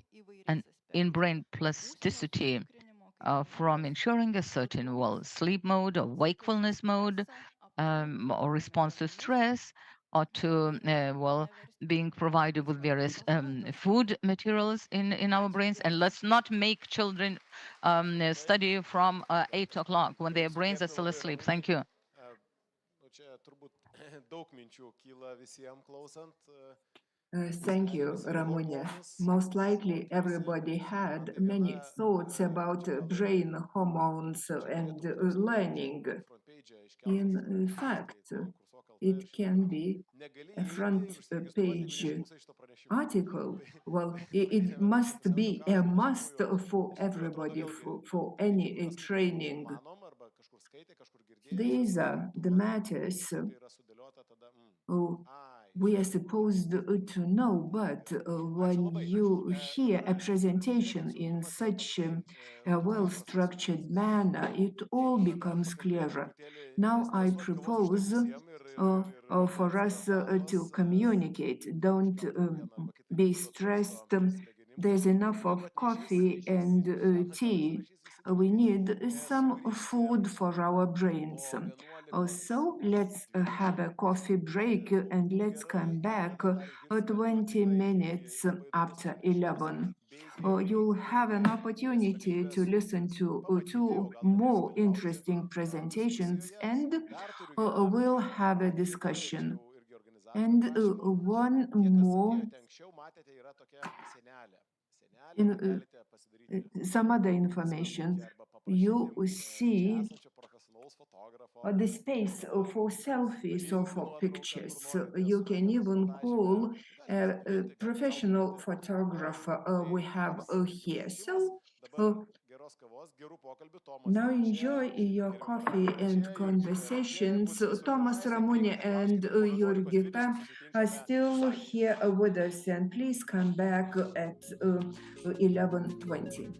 and in brain plasticity, from ensuring a certain, well, sleep mode or wakefulness mode, or response to stress, or to well, being provided with various food materials in our brains. And let's not make children study from 8 o'clock when their brains are still asleep. Thank you. Čia turbūt daug minčių kyla visiems klausant. Thank you, Ramune. Most likely everybody had many thoughts about brain hormones and learning. In fact, it can be a front page article. Well, it must be a must for everybody, for any training. These are the matters we are supposed to know, but when you hear a presentation in such a well-structured manner, it all becomes clearer. Now I propose for us to communicate. Don't be stressed. There's enough of coffee and tea. We need some food for our brains. So let's have a coffee break and let's come back 20 minutes after 11. You'll have an opportunity to listen to two more interesting presentations, and we'll have a discussion. And one more, some other information. You see the space for selfies or for pictures. You can even call a professional photographer we have here. So Now enjoy your coffee and conversations. Thomas, Ramunė, and Jurgita are still here with us, and please come back at 11:20.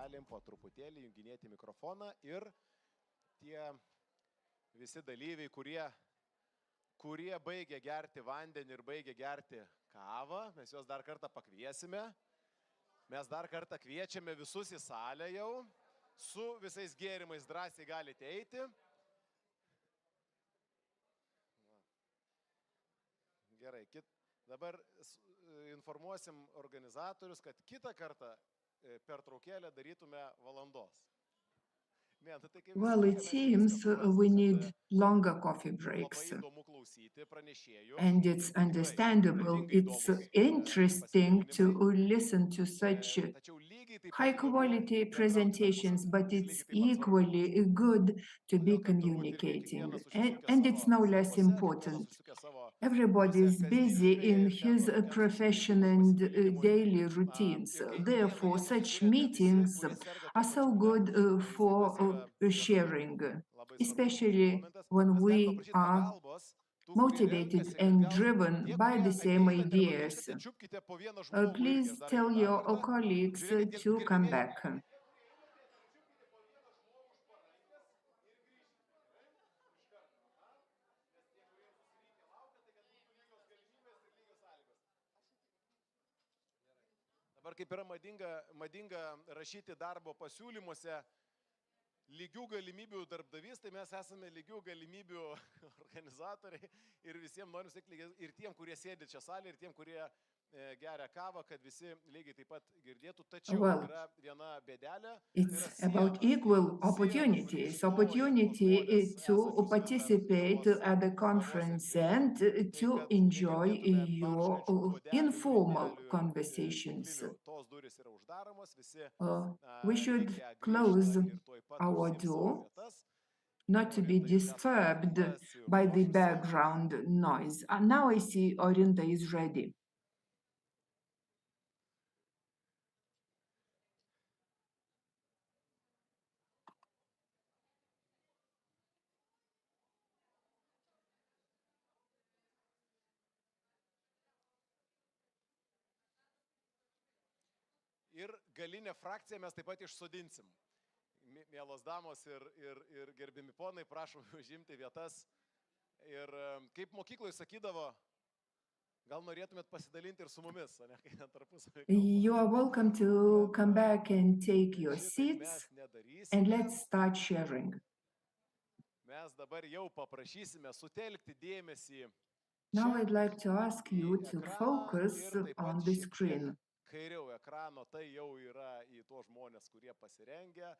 galim po truputėlį junginėti mikrofoną ir tie visi dalyviai, kurie baigė gerti vandenį ir baigė gerti kavą, mes juos dar kartą pakviesime. Mes dar kartą kviečiame visus į salę jau. Su visais gėrimais drąsiai galite eiti. Gerai, dabar informuosim organizatorius, kad kitą kartą pertraukėlę darytume valandos. Well, it seems we need longer coffee breaks. And it's understandable. It's interesting to listen to such high quality presentations, but it's equally good to be communicating. And it's no less important. Everybody is busy in his profession and daily routines. Therefore, such meetings are so good for sharing, especially when we are motivated and driven by the same ideas. Please tell your colleagues to come back. Dabar kaip yra madinga rašyti darbo pasiūlymuose lygių galimybių darbdavys, tai mes esame lygių galimybių organizatoriai ir visiems norim sakyti, ir tiem, kurie sėdi čia salėje, ir tiem, kurie geria kavą, kad visi lygiai taip pat girdėtų, tačiau yra viena bėdelė. It's about equal opportunities to participate at the conference and to enjoy your informal conversations. We should close our door, not to be disturbed by the background noise. And now I see Orinta is ready. Ir galinę frakciją mes taip pat išsodinsim. Mielos damos ir gerbimi ponai, prašom užimti vietas. Ir kaip mokykloje sakydavo, gal norėtumėt pasidalinti ir su mumis, o ne kai tarpusavy. You are welcome to come back and take your seats and let's start sharing. Mes dabar jau paprašysime sutelkti dėmesį. Now I'd like to ask you to focus on the screen. Kairiau ekrano tai jau yra į tuos žmonės, kurie pasirengę.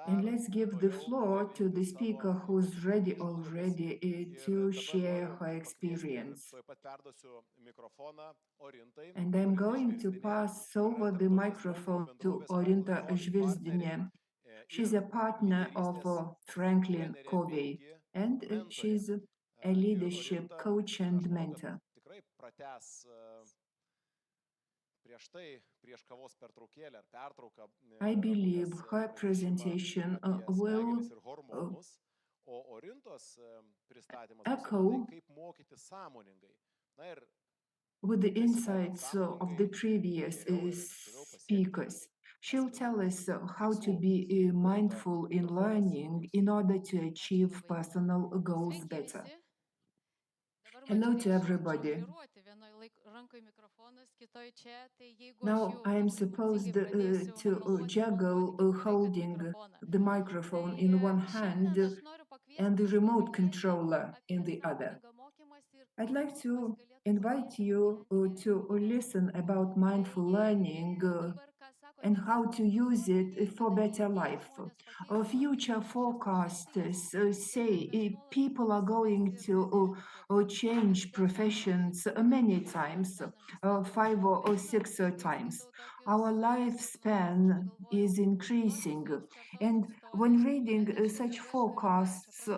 And let's give the floor to the speaker who's ready already to share her experience. And I'm going to pass over the microphone to Orinta Žvirzdinė. She's a partner of Franklin Covey, and she's a leadership coach and mentor. I believe her presentation will echo with the insights of the previous speakers. She'll tell us how to be mindful in learning in order to achieve personal goals better. Hello to everybody. Now I am supposed to juggle holding the microphone in one hand and the remote controller in the other. I'd like to invite you to listen about mindful learning and how to use it for better life. Future forecasters say people are going to change professions many times, 5 or 6 times. Our lifespan is increasing, and when reading such forecasts,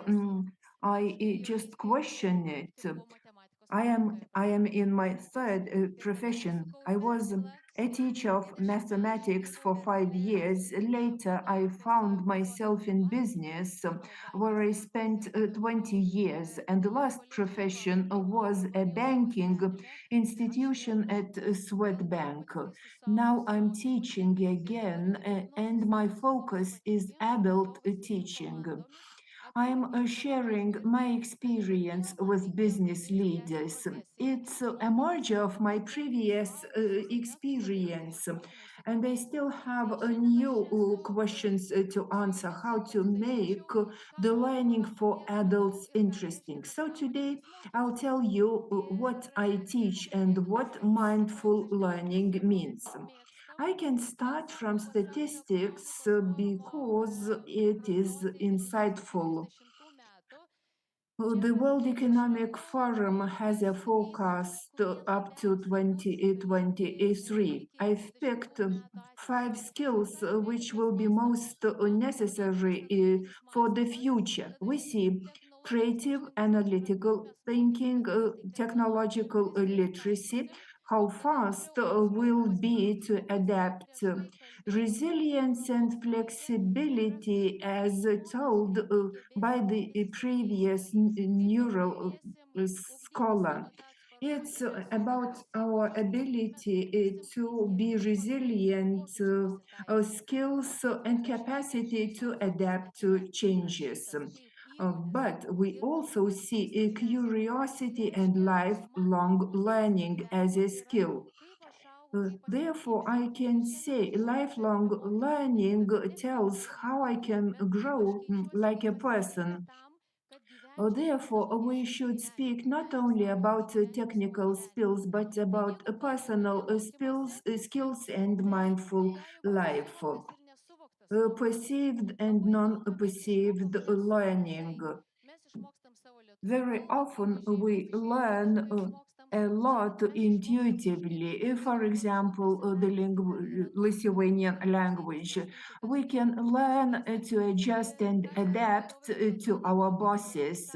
I just question it. I am in my third profession. I was a teacher of mathematics for 5 years. Later, I found myself in business, where I spent 20 years, and the last profession was a banking institution at Swedbank. Now I'm teaching again, and my focus is adult teaching. I'm sharing my experience with business leaders. It's a merger of my previous experience, and I still have new questions to answer, how to make the learning for adults interesting. So today I'll tell you what I teach and what mindful learning means. I can start from statistics because it is insightful. The World Economic Forum has a forecast up to 2023. I've picked 5 skills which will be most necessary for the future. We see creative, analytical thinking, technological literacy, how fast will be to adapt, resilience and flexibility, as told by the previous neural scholar. It's about our ability to be resilient, skills and capacity to adapt to changes. But we also see curiosity and lifelong learning as a skill. Therefore, I can say lifelong learning tells how I can grow like a person. Therefore, we should speak not only about technical skills, but about personal skills and mindful life. Perceived and non-perceived learning. Very often we learn a lot intuitively. For example, the Lithuanian language. We can learn to adjust and adapt to our bosses.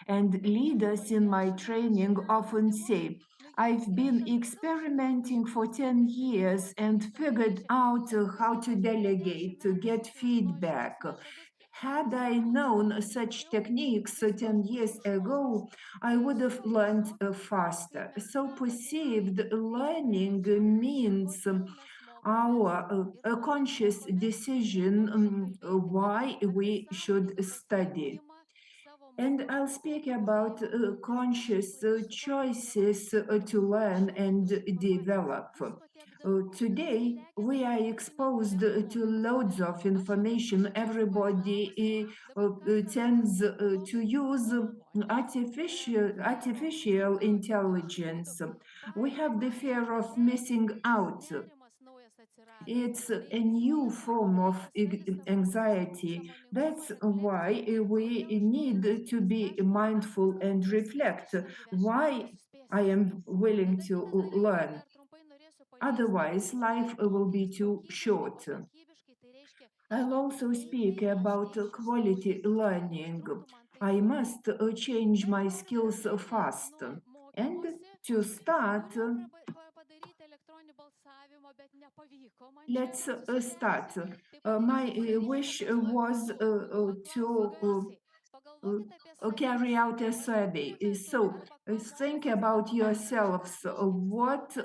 And leaders in my training often say, I've been experimenting for 10 years and figured out how to delegate, to get feedback. Had I known such techniques 10 years ago, I would have learned faster. So perceived learning means our conscious decision why we should study. And I'll speak about conscious choices to learn and develop. Today, we are exposed to loads of information. Everybody tends to use artificial intelligence. We have the fear of missing out. It's a new form of anxiety. That's why we need to be mindful and reflect why I am willing to learn. Otherwise, life will be too short. I'll also speak about quality learning. I must change my skills fast. And to start, let's start. My wish was to carry out a survey. So think about yourselves, what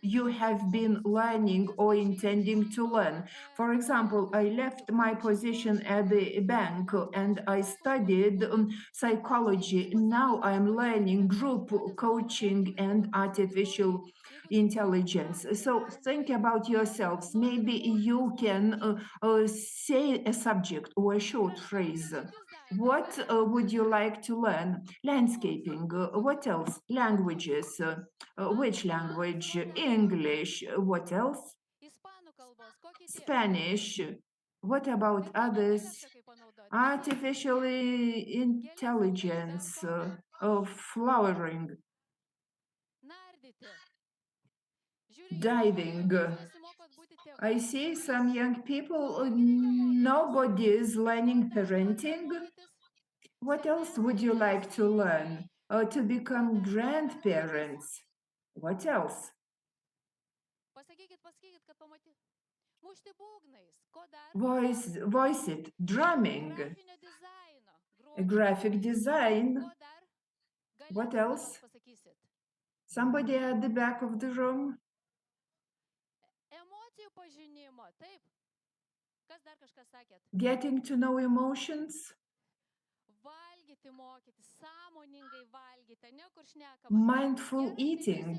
you have been learning or intending to learn. For example, I left my position at the bank and I studied psychology. Now I'm learning group coaching and artificial intelligence. So think about yourselves. Maybe you can say a subject or a short phrase. What would you like to learn? Landscaping. What else? Languages. Which language? English. What else? Spanish. What about others? Artificial intelligence. Flowering. Diving. I see some young people, nobody is learning parenting. What else would you like to learn? To become grandparents. What else? Voice it, drumming, graphic design. What else? Somebody at the back of the room? Getting to know emotions. Mindful eating.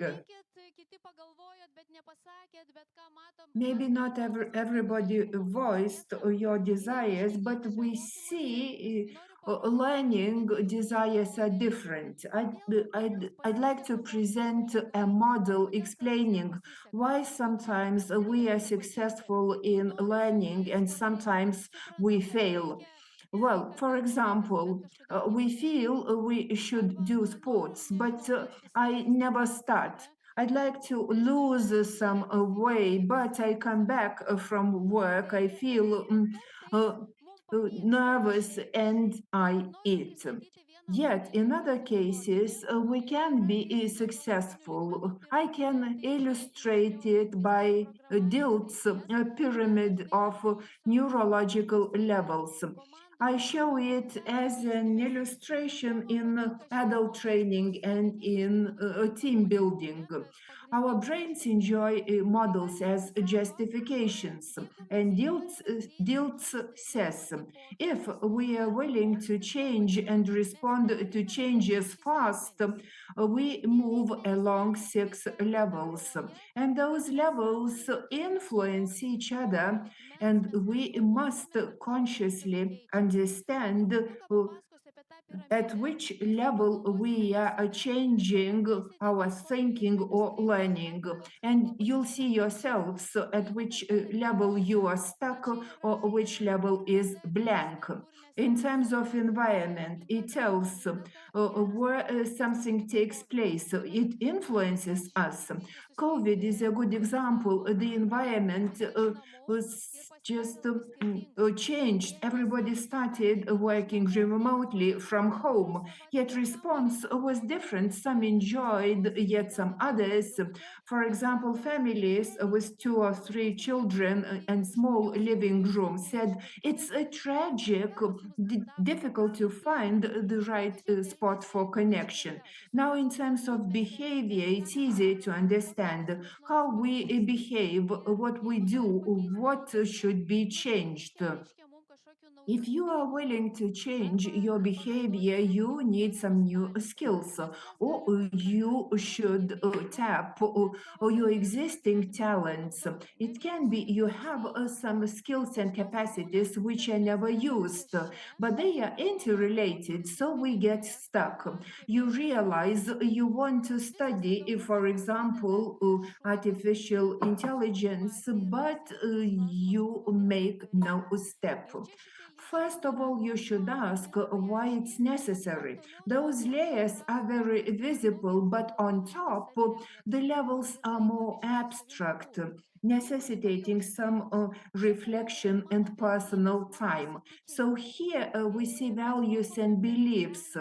Maybe not everybody voiced your desires, but we see learning desires are different. I'd like to present a model explaining why sometimes we are successful in learning and sometimes we fail. Well, for example, we feel we should do sports, but I never start. I'd like to lose some weight, but I come back from work. I feel nervous and I eat. Yet, in other cases, we can be successful. I can illustrate it by Dilt's pyramid of neurological levels. I show it as an illustration in adult training and in team building. Our brains enjoy models as justifications, and Dilts says, if we are willing to change and respond to changes fast, we move along 6 levels, and those levels influence each other, and we must consciously understand at which level we are changing our thinking or learning. And you'll see yourselves at which level you are stuck or which level is blank. In terms of environment, it tells where something takes place. It influences us. COVID is a good example. The environment was just changed. Everybody started working remotely from home, yet response was different. Some enjoyed, yet some others. For example, families with 2 or 3 children and small living room said it's a tragic, difficult to find the right spot for connection. Now, in terms of behavior, it's easy to understand how we behave, what we do, what should be changed. If you are willing to change your behavior, you need some new skills, or you should tap your existing talents. It can be you have some skills and capacities which are never used, but they are interrelated, so we get stuck. You realize you want to study, for example, artificial intelligence, but you make no step. First of all, you should ask why it's necessary. Those layers are very visible, but on top, the levels are more abstract, necessitating some reflection and personal time. So here we see values and beliefs.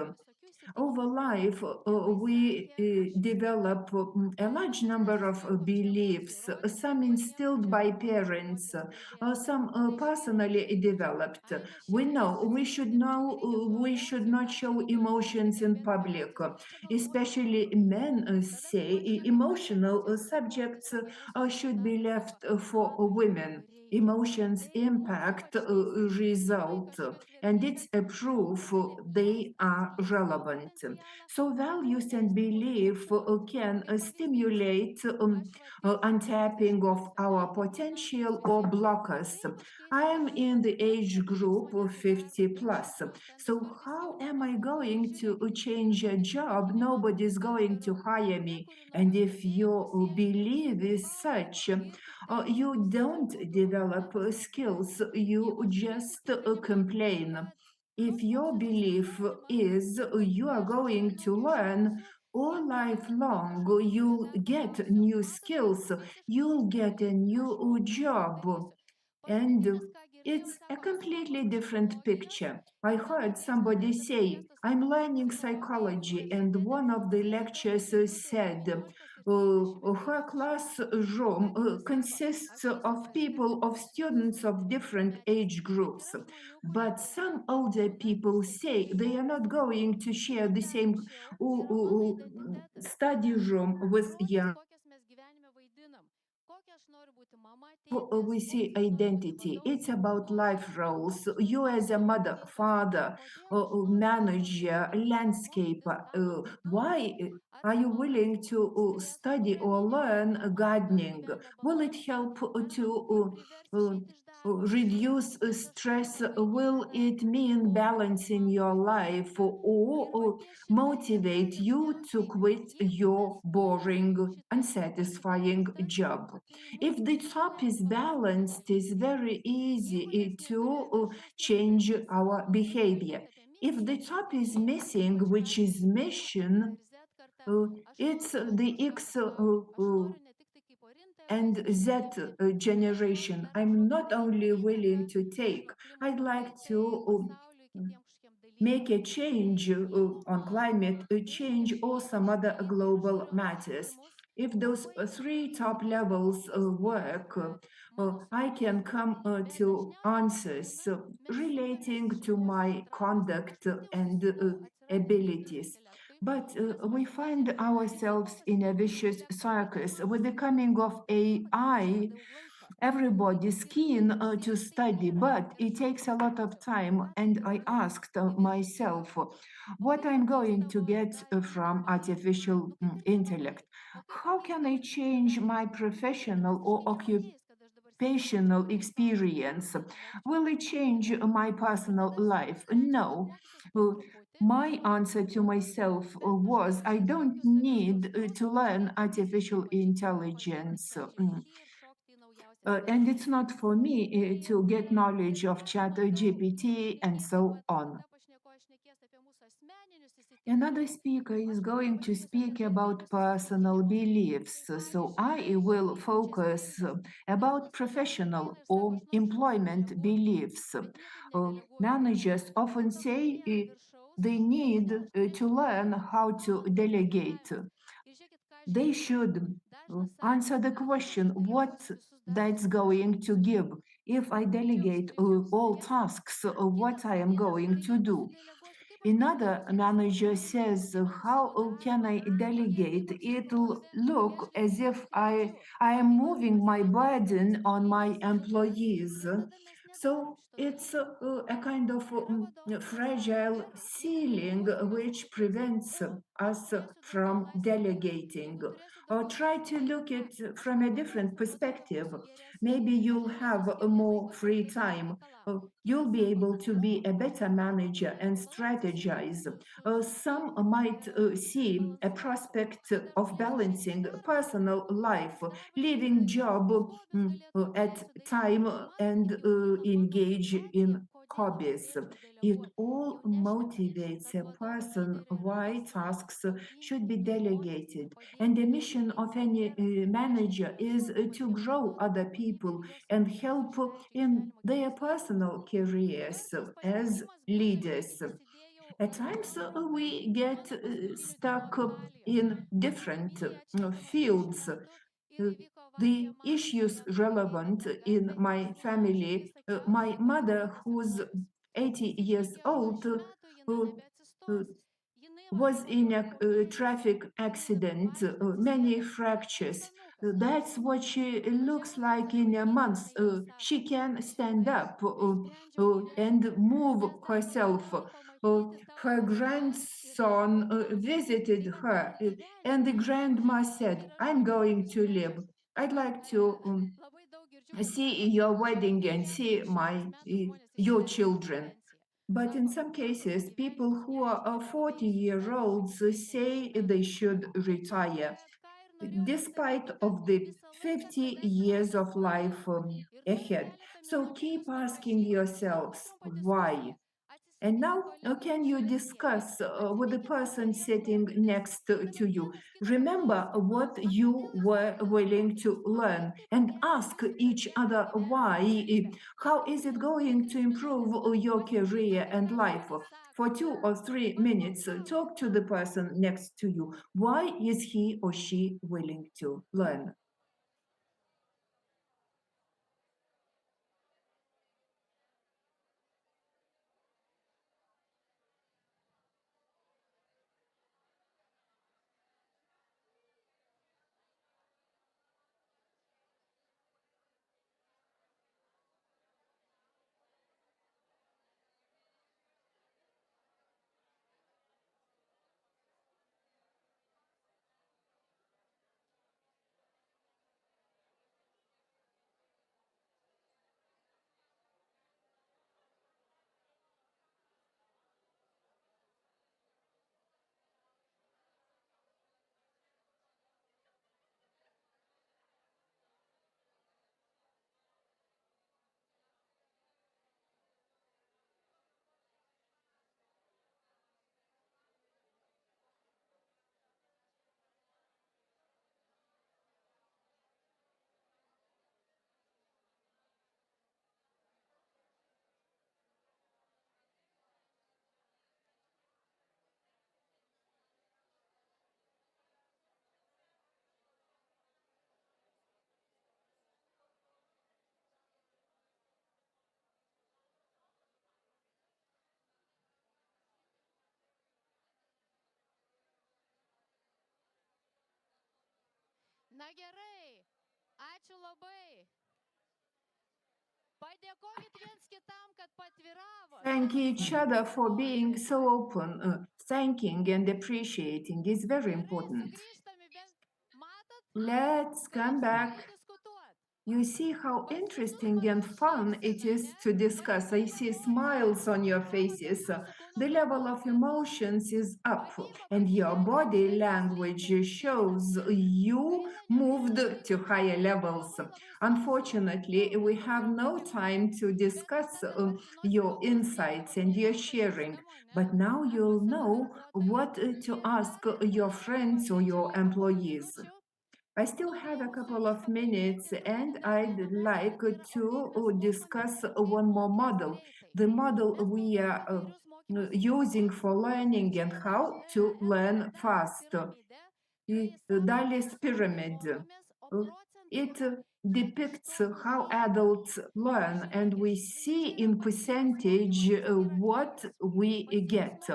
Over life, we develop a large number of beliefs, some instilled by parents, some personally developed. We know we should not show emotions in public. Especially men say emotional subjects should be left for women. Emotions impact result, and it's a proof they are relevant. So values and belief can stimulate untapping of our potential or block us. I am in the age group of 50 plus. So how am I going to change a job? Nobody's going to hire me. And if your belief is such, you don't develop skills, you just complain. If your belief is you are going to learn all life long, you'll get new skills, you'll get a new job, and it's a completely different picture. I heard somebody say, I'm learning psychology, and one of the lecturers said, Her classroom consists of people, of students of different age groups. But some older people say they are not going to share the same study room with young. We see identity. It's about life roles. You as a mother, father, manager, landscaper. Why are you willing to study or learn gardening? Will it help to reduce stress? Will it mean balance in your life or motivate you to quit your boring, unsatisfying job? If the top is balanced, it's very easy to change our behavior. If the top is missing, which is mission, it's the X and Z generation. I'm not only willing to take, I'd like to make a change on climate change or some other global matters. If those three top levels work, I can come to answers relating to my conduct and abilities. But we find ourselves in a vicious circus. With the coming of AI, everybody's keen to study, but it takes a lot of time. And I asked myself what I'm going to get from artificial intellect. How can I change my professional or occupational experience? Will it change my personal life? No. My answer to myself was I don't need to learn artificial intelligence. And it's not for me to get knowledge of chat GPT and so on. Another speaker is going to speak about personal beliefs. So I will focus about professional or employment beliefs. Managers often say they need to learn how to delegate. They should answer the question what that's going to give. If I delegate all tasks, what I am going to do. Another manager says, how can I delegate? It'll look as if I am moving my burden on my employees. So it's a kind of fragile ceiling which prevents us from delegating. Or try to look at it from a different perspective. Maybe you'll have more free time. You'll be able to be a better manager and strategize. Some might see a prospect of balancing personal life, leaving job at time and engage in hobbies. It all motivates a person why tasks should be delegated. And the mission of any manager is to grow other people and help in their personal careers as leaders. At times we get stuck in different fields. The issues relevant in my family, my mother, who's 80 years old, was in a traffic accident, many fractures. That's what she looks like in a month. She can stand up and move herself. Her grandson visited her, and the grandma said, I'm going to live. I'd like to see your wedding and see your children. But in some cases, people who are 40-year-olds say they should retire, despite of the 50 years of life ahead. So keep asking yourselves why. And now, can you discuss with the person sitting next to you? Remember what you were willing to learn and ask each other why. How is it going to improve your career and life? For 2 or 3 minutes, talk to the person next to you. Why is he or she willing to learn? Na gerai, ačiū labai. Padėkokit viens kitam, kad patviravo. Thank each other for being so open. Thanking and appreciating is very important. Let's come back. You see how interesting and fun it is to discuss. I see smiles on your faces. The level of emotions is up, and your body language shows you moved to higher levels. Unfortunately, we have no time to discuss your insights and your sharing, but now you'll know what to ask your friends or your employees. I still have a couple of minutes and I'd like to discuss one more model, the model we are using for learning and how to learn fast. Dalis pyramid. It depicts how adults learn, and we see in percentage what we get.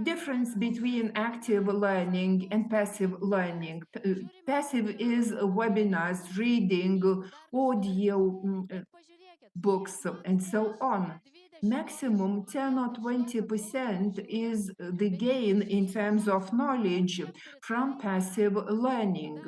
Difference between active learning and passive learning. Passive is webinars, reading, audio, books, and so on. Maximum 10 or 20% is the gain in terms of knowledge from passive learning.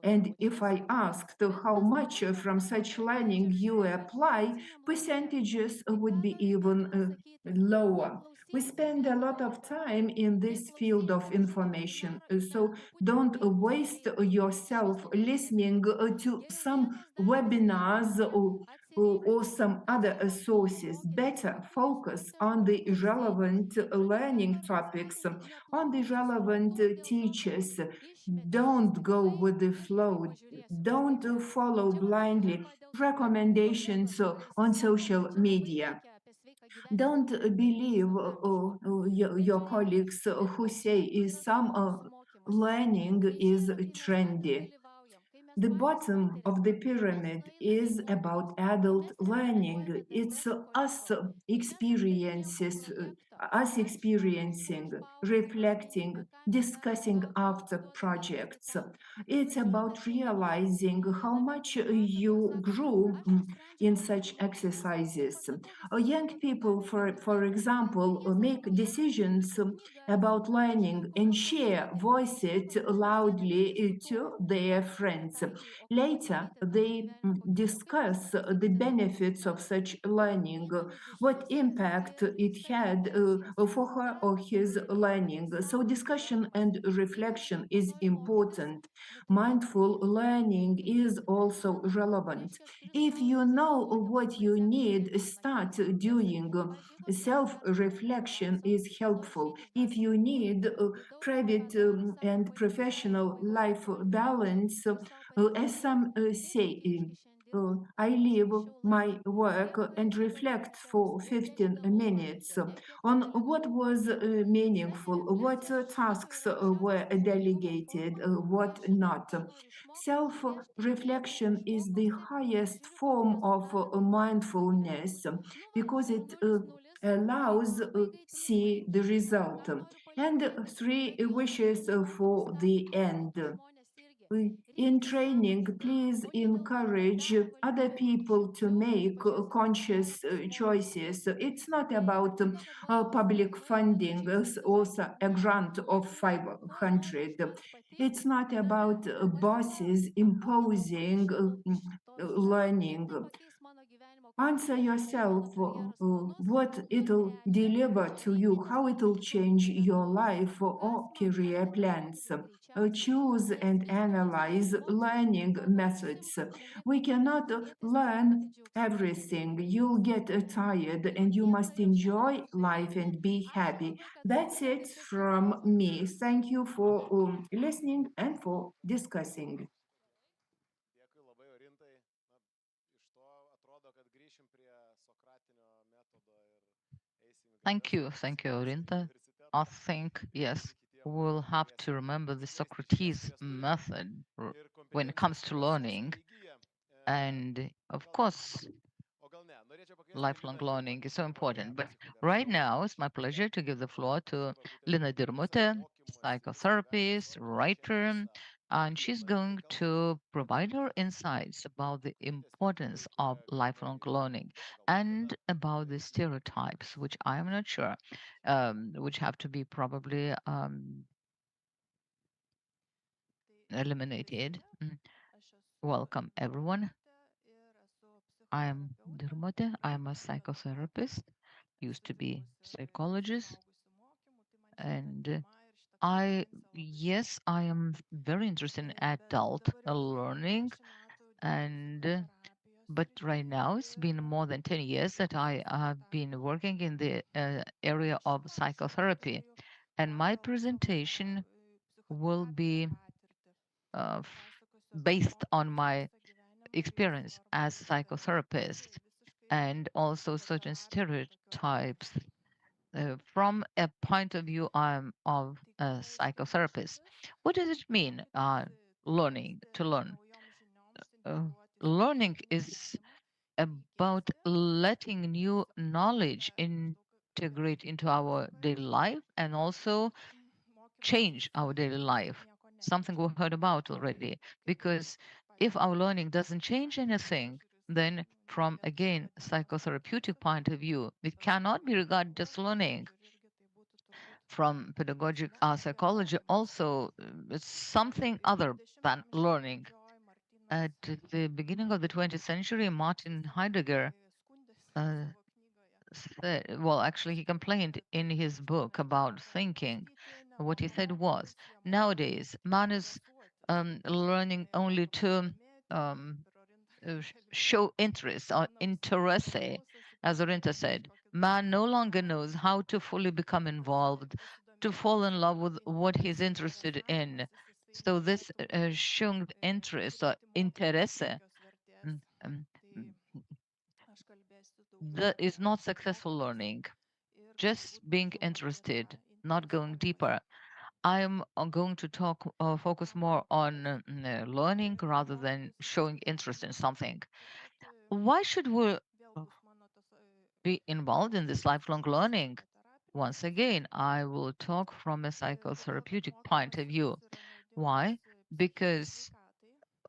And if I asked how much from such learning you apply, percentages would be even lower. We spend a lot of time in this field of information, so don't waste yourself listening to some webinars or some other sources. Better focus on the relevant learning topics, on the relevant teachers. Don't go with the flow. Don't follow blindly recommendations on social media. Don't believe your colleagues who say some learning is trendy. The bottom of the pyramid is about adult learning. It's us experiencing, reflecting, discussing after projects. It's about realizing how much you grew in such exercises. Young people, for example, make decisions about learning and voice it loudly to their friends. Later, they discuss the benefits of such learning, what impact it had for her or his learning. So discussion and reflection is important. Mindful learning is also relevant. If you know what you need, start doing. Self-reflection is helpful. If you need private and professional life balance, as some say, I leave my work and reflect for 15 minutes on what was meaningful, what tasks were delegated, what not. Self reflection is the highest form of mindfulness because it allows see the result. And three wishes for the end. In training, please encourage other people to make conscious choices. It's not about public funding or a grant of 500. It's not about bosses imposing learning. Answer yourself what it'll deliver to you, how it'll change your life or career plans. Choose and analyze learning methods. We cannot learn everything. You'll get tired and you must enjoy life and be happy. That's it from me. Thank you for listening and for discussing. Dėkui labai, Orintai. Iš to atrodo, kad grįšim prie Sokratinio metodo ir eisim į Thank you, Orinta. I think, yes, we'll have to remember the Socrates method when it comes to learning. And of course, lifelong learning is so important. But right now, it's my pleasure to give the floor to Lina Dirmute, psychotherapist, writer, and she's going to provide her insights about the importance of lifelong learning and about the stereotypes, which I am not sure, which have to be probably eliminated. Welcome, everyone. I am Dirmute. I am a psychotherapist, used to be psychologist, and yes, I am very interested in adult learning, and but right now it's been more than 10 years that I have been working in the area of psychotherapy, and my presentation will be based on my experience as a psychotherapist and also certain stereotypes from a point of view of a psychotherapist. What does it mean, learning, to learn? Learning is about letting new knowledge integrate into our daily life and also change our daily life, something we heard about already. Because if our learning doesn't change anything, then from again psychotherapeutic point of view, it cannot be regarded as learning. From pedagogic psychology, also it's something other than learning. At the beginning of the 20th century, Martin Heidegger said, well, actually, he complained in his book about thinking. What he said was, nowadays, man is learning only to show interest or interesse, as Orinta said. Man no longer knows how to fully become involved, to fall in love with what he's interested in. So this showing interest or interesse mm, um, that is not successful learning. Just being interested, not going deeper. I'm going to talk, focus more on learning rather than showing interest in something. Why should we be involved in this lifelong learning? Once again, I will talk from a psychotherapeutic point of view. Why? Because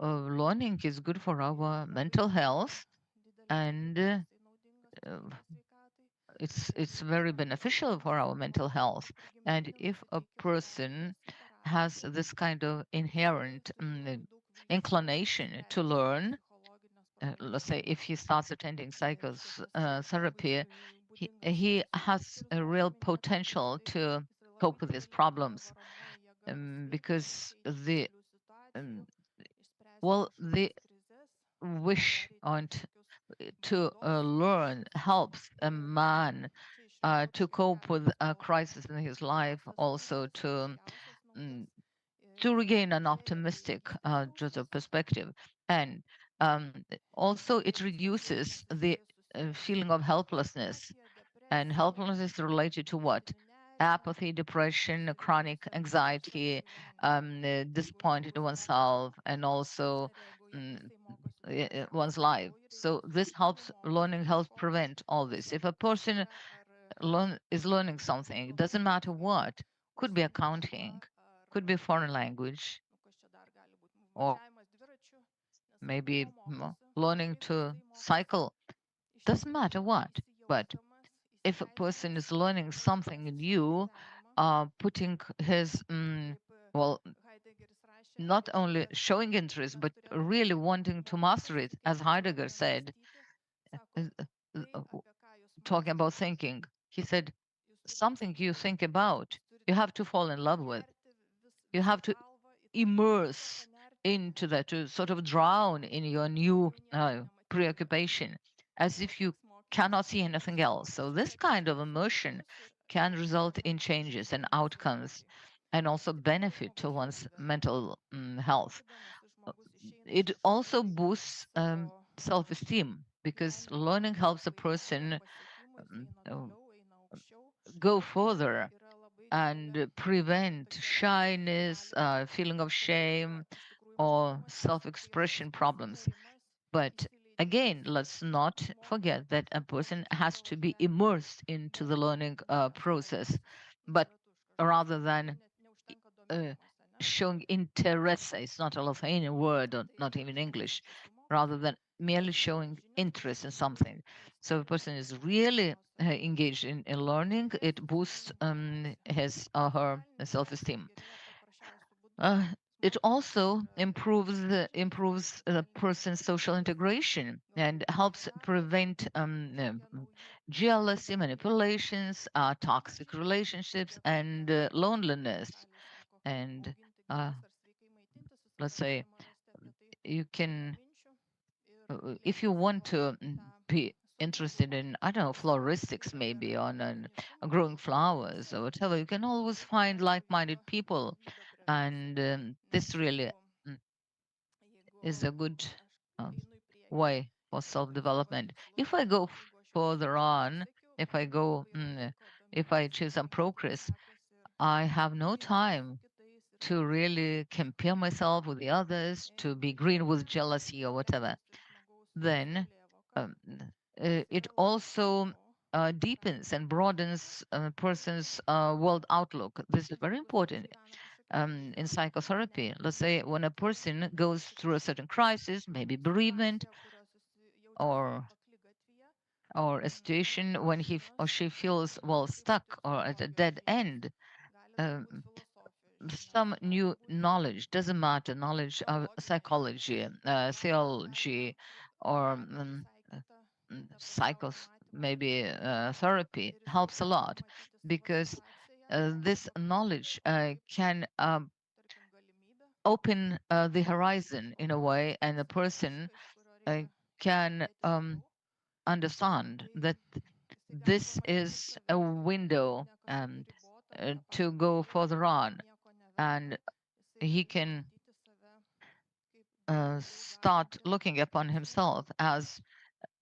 learning is good for our mental health, and it's very beneficial for our mental health. And if a person has this kind of inherent inclination to learn, let's say if he starts attending psychotherapy, he has a real potential to cope with these problems, because the the wish on to learn helps a man to cope with a crisis in his life, also mm, to regain an optimistic just a perspective, and also it reduces the feeling of helplessness. And helplessness is related to what? Apathy, depression, chronic anxiety, disappointed in oneself, and also mm, one's life. So this helps, learning helps prevent all this. If a person is learning something, it doesn't matter what, could be accounting, could be foreign language, or maybe learning to cycle, doesn't matter what. But if a person is learning something new, putting his, well, not only showing interest, but really wanting to master it, as Heidegger said, uh, uh, talking about thinking, he said, something you think about, you have to fall in love with. You have to immerse into that, to sort of drown in your new preoccupation, as if you cannot see anything else. So this kind of immersion can result in changes and outcomes, and also benefit to one's mental health. It also boosts self-esteem, because learning helps a person um, uh, go further and prevent shyness, feeling of shame, or self-expression problems. But again, let's not forget that a person has to be immersed into the learning process, but rather than uh, showing interest, it's not a Lithuanian word, or not even English, rather than merely showing interest in something. So if a person is really engaged in learning, it boosts his or her self-esteem. Uh, it also improves a person's social integration and helps prevent jealousy, manipulations, toxic relationships, and loneliness. And let's say you can, if you want to be interested in, I don't know, floristics, maybe on growing flowers or whatever, you can always find like-minded people, and this really is a good um, way for self-development. If I go further on, if I go, if I choose some progress, I have no time to really compare myself with the others, to be green with jealousy or whatever. Then um, it also deepens and broadens a person's world outlook. This is very important in psychotherapy. Let's say when a person goes through a certain crisis, maybe bereavement, or a situation when he or she feels stuck or at a dead end, um, some new knowledge, doesn't matter, knowledge of psychology, theology, or psychos, maybe therapy, helps a lot, because this knowledge can open the horizon in a way, and a person can understand that this is a window to go further on, and he can start looking upon himself as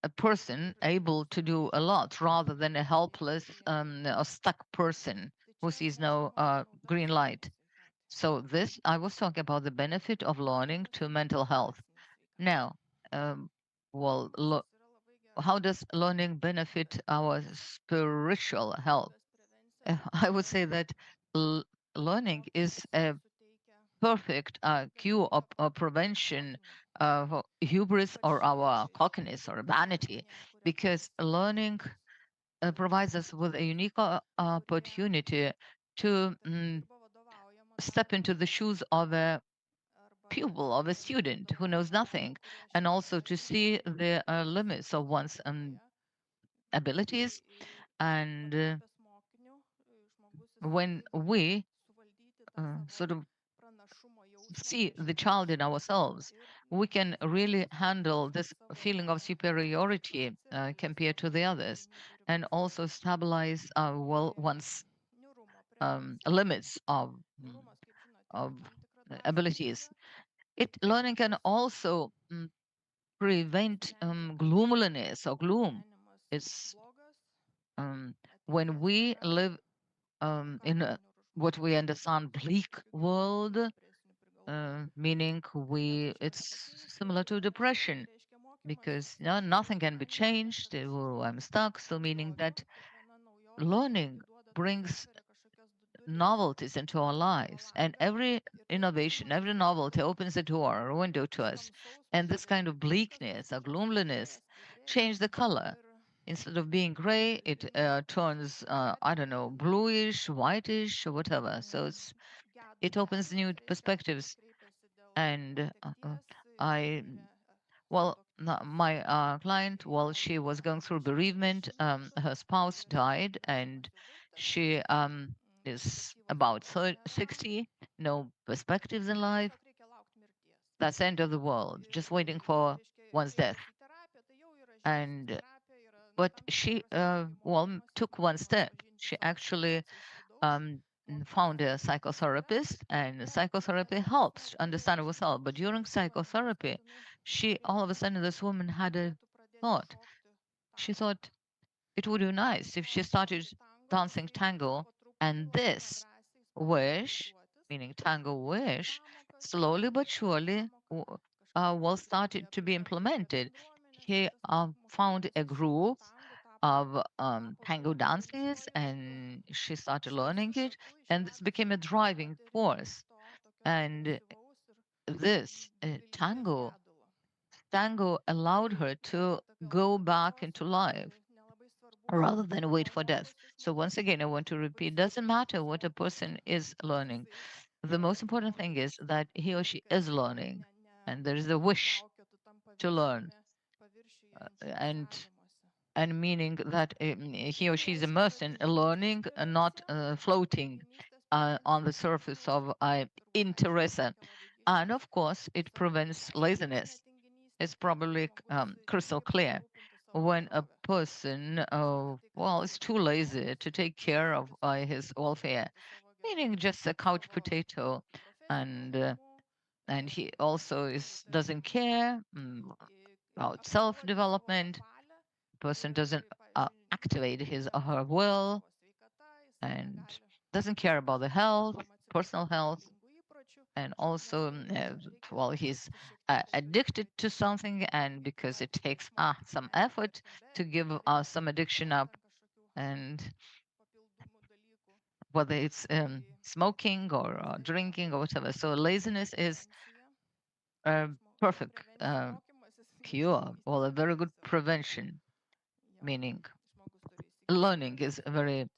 a person able to do a lot, rather than a helpless or stuck person who sees no green light. So this, I was talking about the benefit of learning to mental health. Now, well, how does learning benefit our spiritual health? I would say that learning is a perfect cure or prevention of hubris, or our cockiness or vanity, because learning provides us with a unique opportunity to step into the shoes of a pupil, of a student who knows nothing, and also to see the limits of one's abilities, And when we sort of see the child in ourselves, we can really handle this feeling of superiority compared to the others, and also stabilize one's limits of abilities. Learning can also prevent gloominess or gloom. It's when we live in what we understand bleak world, meaning it's similar to depression, because nothing can be changed. I'm stuck. So meaning that learning brings novelties into our lives, and every innovation, every novelty opens a door or a window to us. And this kind of bleakness or gloomliness change the color. Instead of being gray, it turns, I don't know, bluish, whitish, or whatever. So it opens new perspectives. And I, well, my client, while she was going through bereavement, her spouse died, and she is about 60, no perspectives in life. That's the end of the world, just waiting for one's death. And but she took one step. She actually found a psychotherapist, and psychotherapy helps understand ourselves. But during psychotherapy, she all of a sudden, this woman had a thought. She thought it would be nice if she started dancing tango, and this wish, meaning tango wish, slowly but surely will started to be implemented. He found a group of tango dances, and she started learning it, and this became a driving force. And this tango allowed her to go back into life rather than wait for death. So once again, I want to repeat, doesn't matter what a person is learning. The most important thing is that he or she is learning, and there is a wish to learn, and meaning that he or she is immersed in learning and not floating on the surface of interest. And of course, it prevents laziness. It's probably crystal clear. When a person, is too lazy to take care of his welfare, meaning just a couch potato, and he also doesn't care about self-development. Person doesn't activate his or her will, and doesn't care about the health, personal health, and also he's addicted to something, and because it takes some effort to give some addiction up, and whether it's smoking or drinking or whatever. So laziness is a perfect cure, or a very good prevention, meaning learning is very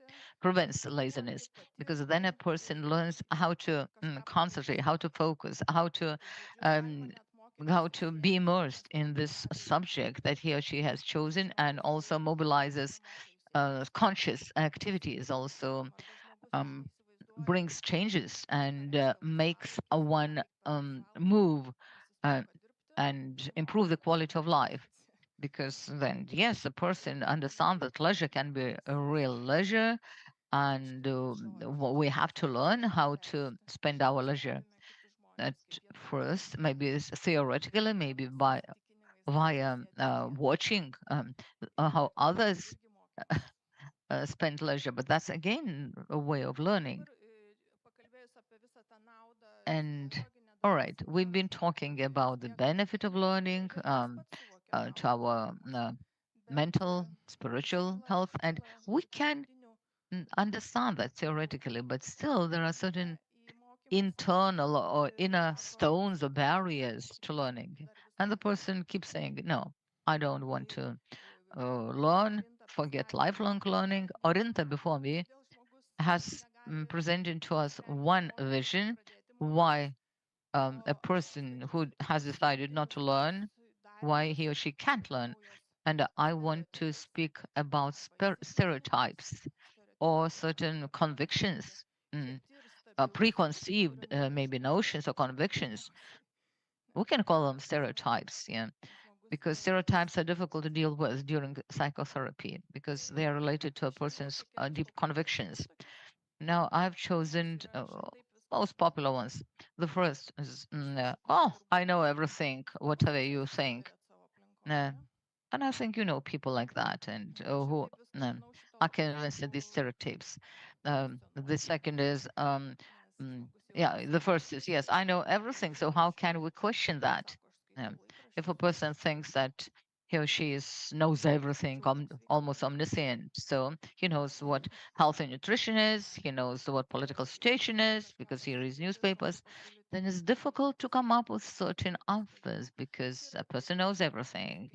prevents laziness, because then a person learns how to concentrate, how to focus, um, how to be immersed in this subject that he or she has chosen, and also mobilizes conscious activities, also um, brings changes, and makes one move uh, and improve the quality of life. Because then, yes, a person understands that leisure can be a real leisure, and we have to learn how to spend our leisure. At first, maybe it's theoretically, maybe via watching how others spend leisure, but that's again a way of learning. And all right, we've been talking about the benefit of learning to our mental, spiritual health, and we can understand that theoretically, but still there are certain internal or inner stones or barriers to learning. And the person keeps saying, no, I don't want to learn, forget lifelong learning. Orinta before me has presented to us one vision why a person who has decided not to learn, why he or she can't learn. And I want to speak about stereotypes or certain convictions, preconceived maybe notions or convictions. We can call them stereotypes, yeah, because stereotypes are difficult to deal with during psychotherapy because they are related to a person's deep convictions. Now, I've chosen most popular ones. The first is, oh, I know everything, whatever you think. Uh, and I think you know people like that, and who are convinced of these stereotypes. The second is, yeah, the first is, yes, I know everything, so how can we question that? If a person thinks that he or she knows everything, almost omniscient, so he knows what health and nutrition is, he knows what political situation is because he reads newspapers, then it's difficult to come up with certain answers because a person knows everything.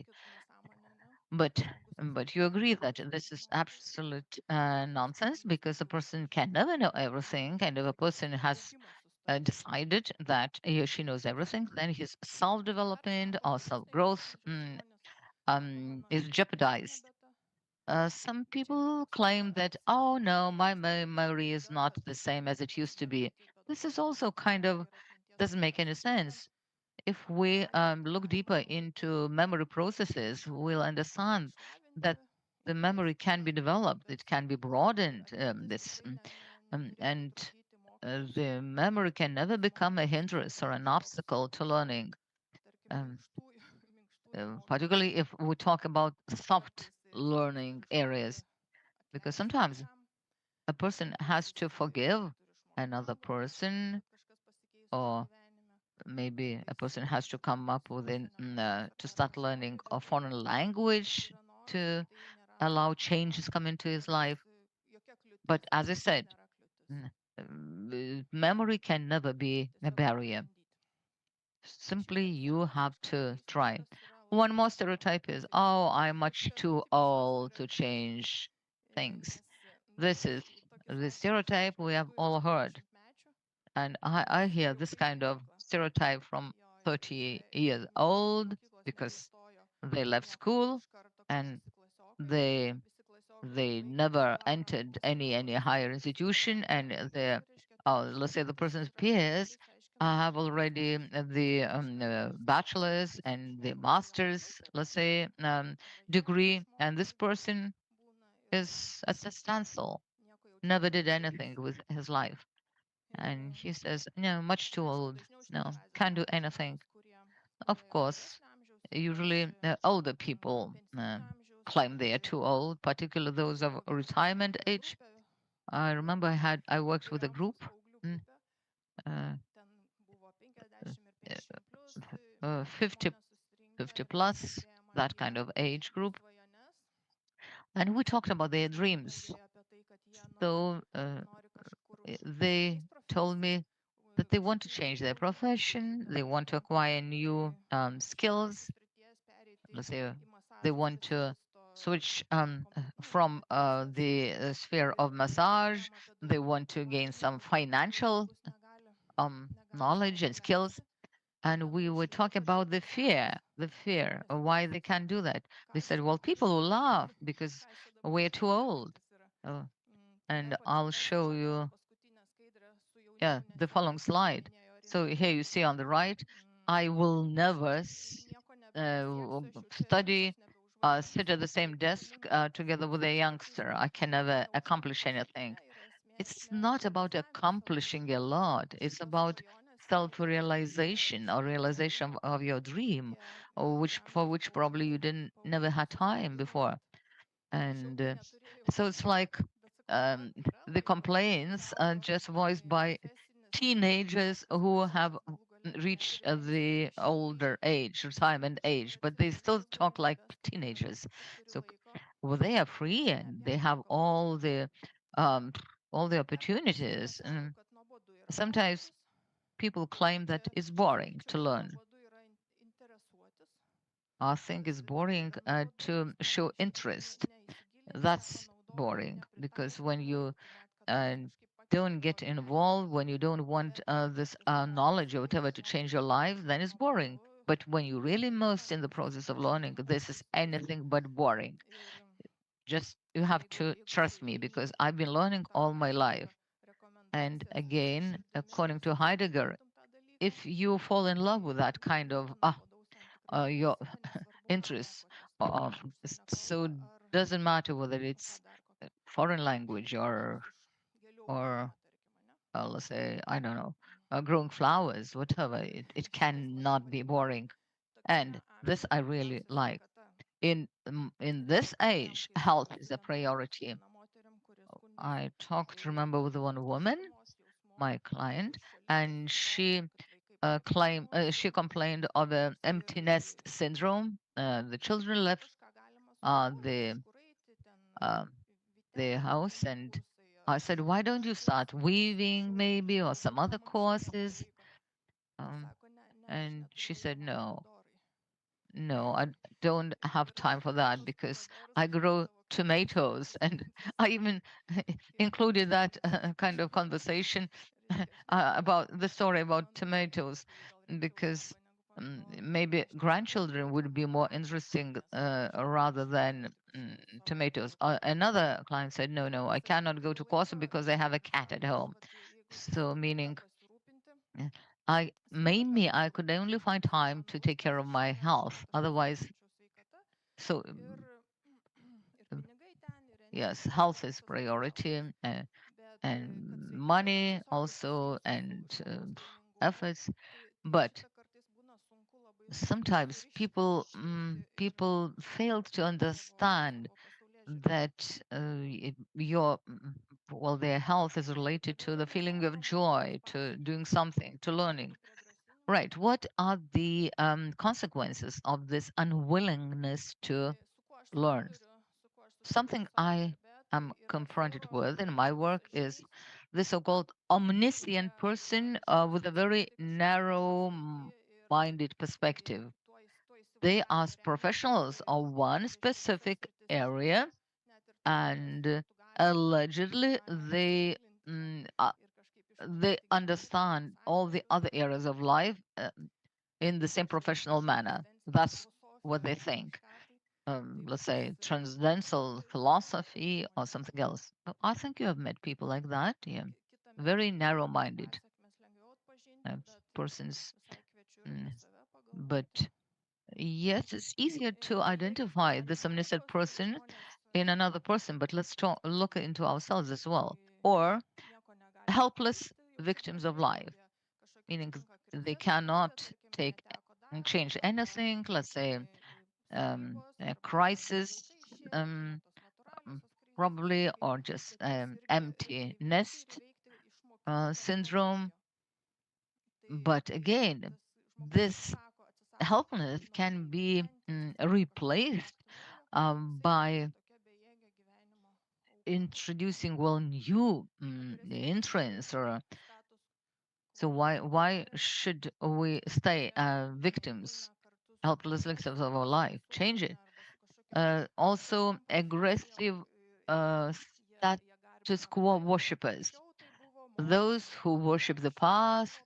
But you agree that this is absolute nonsense because a person can never know everything, and if a person has decided that he or she knows everything, then his self-development or self-growth is jeopardized. Some people claim that, oh no, my memory is not the same as it used to be. This is also kind of doesn't make any sense. If we look deeper into memory processes, we'll understand that the memory can be developed, it can be broadened, and the memory can never become a hindrance or an obstacle to learning, um, particularly if we talk about soft learning areas, because sometimes a person has to forgive another person, or maybe a person has to come up with to start learning a foreign language to allow changes come into his life. But as I said, memory can never be a barrier. Simply you have to try. One more stereotype is, oh, I'm much too old to change things. This is the stereotype we have all heard. And I hear this kind of stereotype from 30 years old because they left school and they never entered any higher institution, and the let's say the person's peers have already the bachelor's and the master's, let's say, degree, and this person is at a standstill, never did anything with his life. And he says, no, much too old, no, can't do anything. Of course, usually older people claim they are too old, particularly those of retirement age. I remember I worked with a group, mm, uh, uh, 50 plus, that kind of age group, and we talked about their dreams. So they told me that they want to change their profession, they want to acquire new skills. Let's say they want to switch from the sphere of massage, they want to gain some financial knowledge and skills. And we were talking about the fear of why they can't do that. They said, well, people will laugh because we're too old. Uh, and I'll show you, yeah, the following slide. So here you see on the right, I will never study, sit at the same desk together with a youngster. I can never accomplish anything. It's not about accomplishing a lot. It's about self-realization or realization of your dream, or for which probably you didn't never had time before. And so it's like the complaints are just voiced by teenagers who have reached the older age, retirement age, but they still talk like teenagers. So well, they are free and they have um, all the opportunities. And sometimes people claim that it's boring to learn. I think it's boring to show interest. That's boring because when you uh, don't get involved, when you don't want this knowledge or whatever to change your life, then it's boring. But when you really immersed in the process of learning, this is anything but boring. Just you have to trust me because I've been learning all my life. And again, according to Heidegger, if you fall in love with that kind of your interests, so doesn't matter whether it's foreign language or let's say I don't know, growing flowers, whatever. It cannot be boring, and this I really like. In this age, health is a priority. I talked, remember, with one woman, my client, and she complained of an empty nest syndrome. The children left the uh, the house, and I said, "Why don't you start weaving, maybe, or some other courses?" Um, and she said, "No, I don't have time for that because I grow tomatoes." And I even included that kind of conversation about the story about tomatoes because maybe grandchildren would be more interesting rather than tomatoes. Another client said, no, I cannot go to Corso because I have a cat at home. So meaning I could only find time to take care of my health. Otherwise, so yes, health is priority, and money also, and efforts. But sometimes people fail to understand that their health is related to the feeling of joy, to doing something, to learning. Right. What are the consequences of this unwillingness to learn? Something I am confronted with in my work is the so-called omniscient person with a very narrow-minded perspective. They are professionals of one specific area, and allegedly they understand all the other areas of life in the same professional manner. That's what they think. Let's say transcendental philosophy or something else. I think you have met people like that. Yeah, very narrow-minded persons. Mm, But yes, it's easier to identify this omniscient person in another person. But let's look into ourselves as well, or helpless victims of life, meaning they cannot take and change anything. Let's say a crisis, um, probably, or just empty nest syndrome. But again, this helplessness can be replaced by introducing new entrants. Or so why should we stay victims, helpless victims of our life? Change it. Also aggressive status quo worshippers, those who worship the past.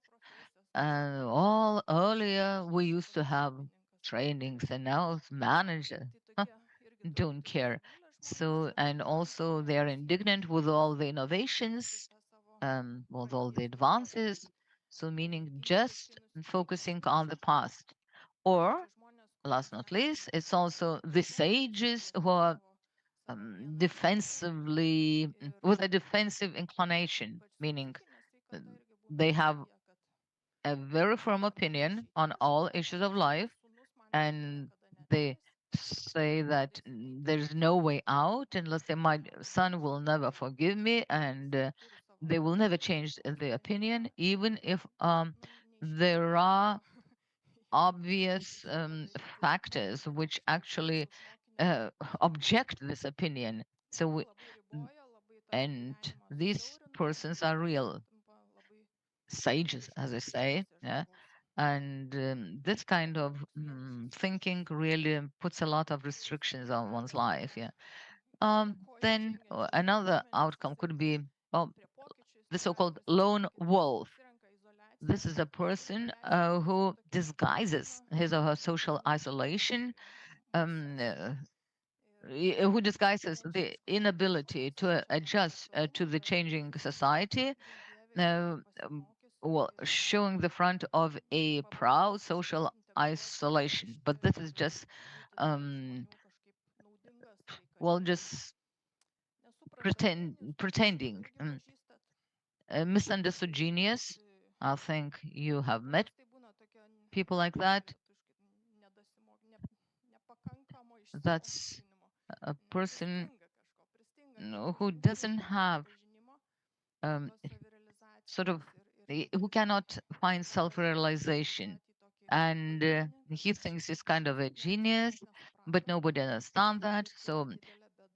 All earlier we used to have trainings, and now it's manager don't care. So, and also they are indignant with all the innovations, with all the advances. So meaning just focusing on the past. Or last not least, it's also the sages who are defensively with a defensive inclination, meaning uh, they have a very firm opinion on all issues of life, and they say that there's no way out, and let's say my son will never forgive me, and they will never change the opinion, even if there are obvious factors which actually object this opinion. So and these persons are real sages, as I say, yeah. And this kind of thinking really puts a lot of restrictions on one's life, yeah. Then another outcome could be the so-called lone wolf. This is a person who disguises his or her social isolation, who disguises the inability to adjust to the changing society, well, showing the front of a proud social isolation. But this is just, well, just pretending. Misunderstood genius. I think you have met people like that. That's a person who doesn't have sort of, who cannot find self-realization, and he thinks he's kind of a genius, but nobody understands that. So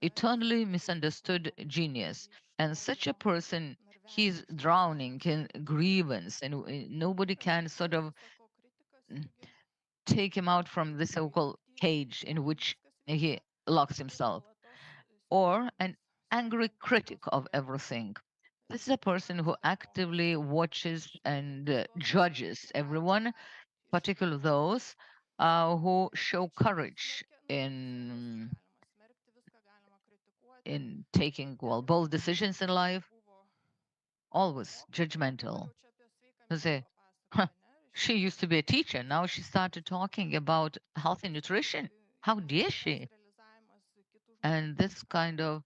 eternally misunderstood genius, and such a person, he's drowning in grievance, and nobody can sort of take him out from the so-called cage in which he locks himself, or an angry critic of everything. This is a person who actively watches and judges everyone, particularly those who show courage in taking, well, bold decisions in life, always judgmental. They say, "Huh, she used to be a teacher, now she started talking about healthy nutrition. How dare she?" And this kind of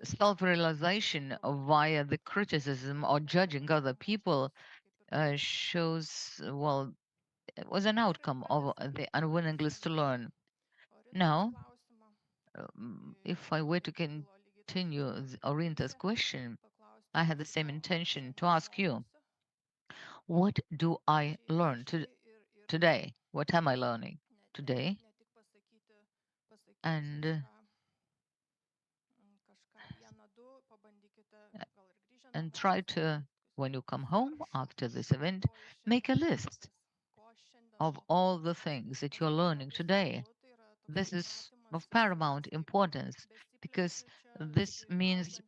self-realization via the criticism or judging other people shows, well, it was an outcome of the unwillingness to learn. Now, if I were to continue Orinta's question, I had the same intention to ask you, what do I learn today? What am I learning today? And try to, when you come home after this event, make a list of all the things that you're learning today. This is of paramount importance because this means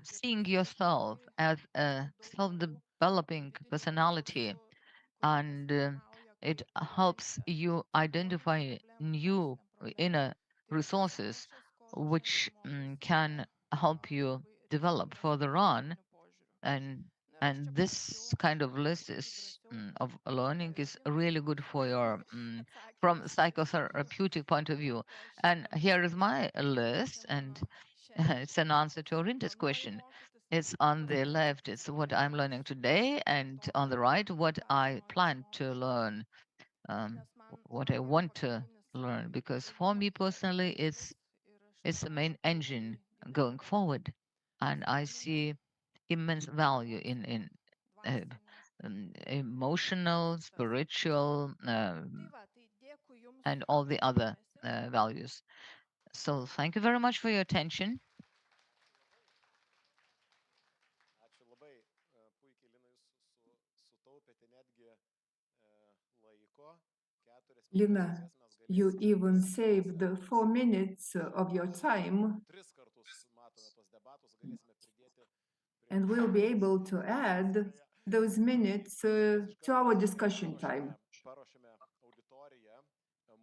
seeing yourself as a self-developing personality, and it helps you identify new inner resources which can help you develop further on. and this kind of list is of learning is really good for your from psychotherapeutic point of view. And here is my list, and it's an answer to Orinda's question. It's on the left, it's what I'm learning today, and on the right, what I plan to learn, um, what I want to learn, because for me personally, it's the main engine going forward, and I see immense value in uh, emotional, spiritual, and all the other values. So thank you very much for your attention. Ačiū labai. Puikiai, Lina, jūs sutaupėte netgi laiko. Lina, you even saved 4 minutes of your time, and we'll be able to add those minutes to our discussion time. Paruošėme auditoriją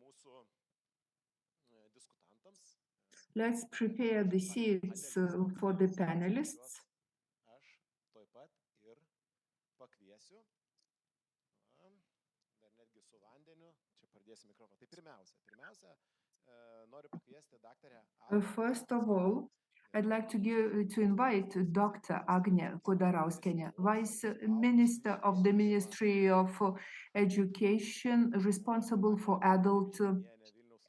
mūsų diskutantams. Let's prepare the seats for the panelists. Aš tuoj pat ir pakviesiu. Dar netgi su vandeniu. Čia pradėsiu mikrofoną. Tai pirmiausia, noriu pakviesti daktarę. First of all, I'd like to invite Dr. Agne Kudarauskienė, Vice Minister of the Ministry of Education, responsible for adult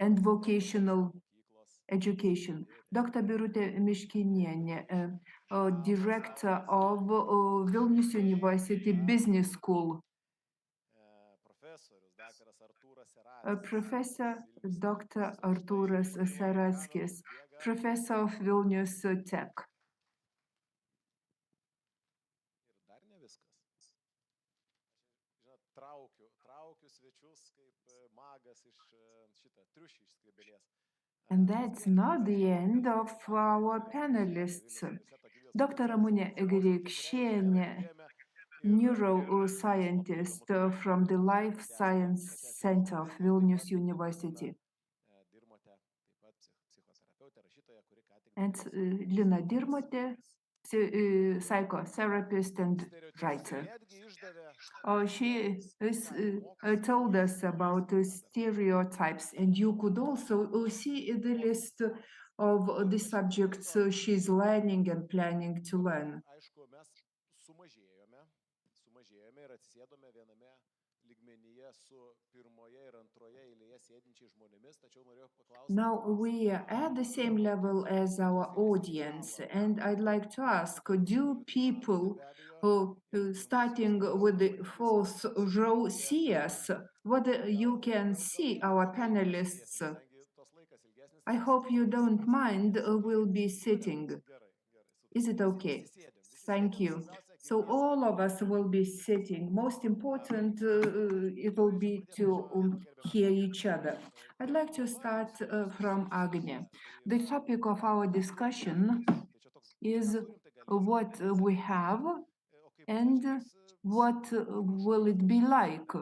and vocational education. Dr. Birutė Miškinienė, Director of Vilnius University Business School. Professor Dr. Artūras Sarackis, Professor of Vilnius Tech. Ir dar ne viskas. Žinot, traukiu svečius kaip magas iš šitą triušį iš skrybėlės. And that's not the end of our panelists. Dr. Ramunė Grikšienė, neuroscientist from the Life Science Center of Vilnius University. And Lina Dirmote, psychotherapist and writer. She told us about stereotypes, and you could also see the list of the subjects she's learning and planning to learn. Now we are at the same level as our audience, and I'd like to ask, do people starting with the fourth row see us? Whether you can see our panelists? I hope you don't mind, we'll be sitting. Is it okay? Thank you. So all of us will be sitting. Most important, it will be to hear each other. I'd like to start from Agne. The topic of our discussion is what we have and what will it be like.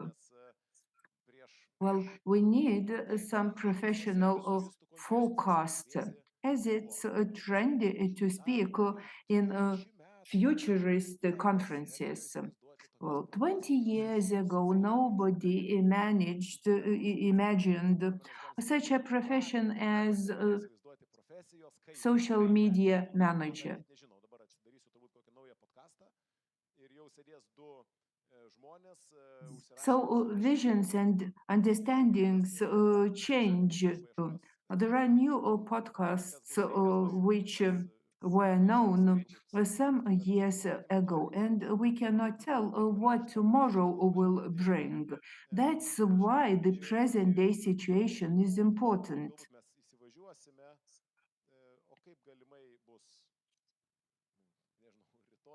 Well, we need some professional forecast, as it's trendy to speak in futurist conferences. Well, 20 years ago, nobody imagined such a profession as a social media manager. So visions and understandings change. There are new podcasts which were known some years ago, and we cannot tell what tomorrow will bring. That's why the present day situation is important.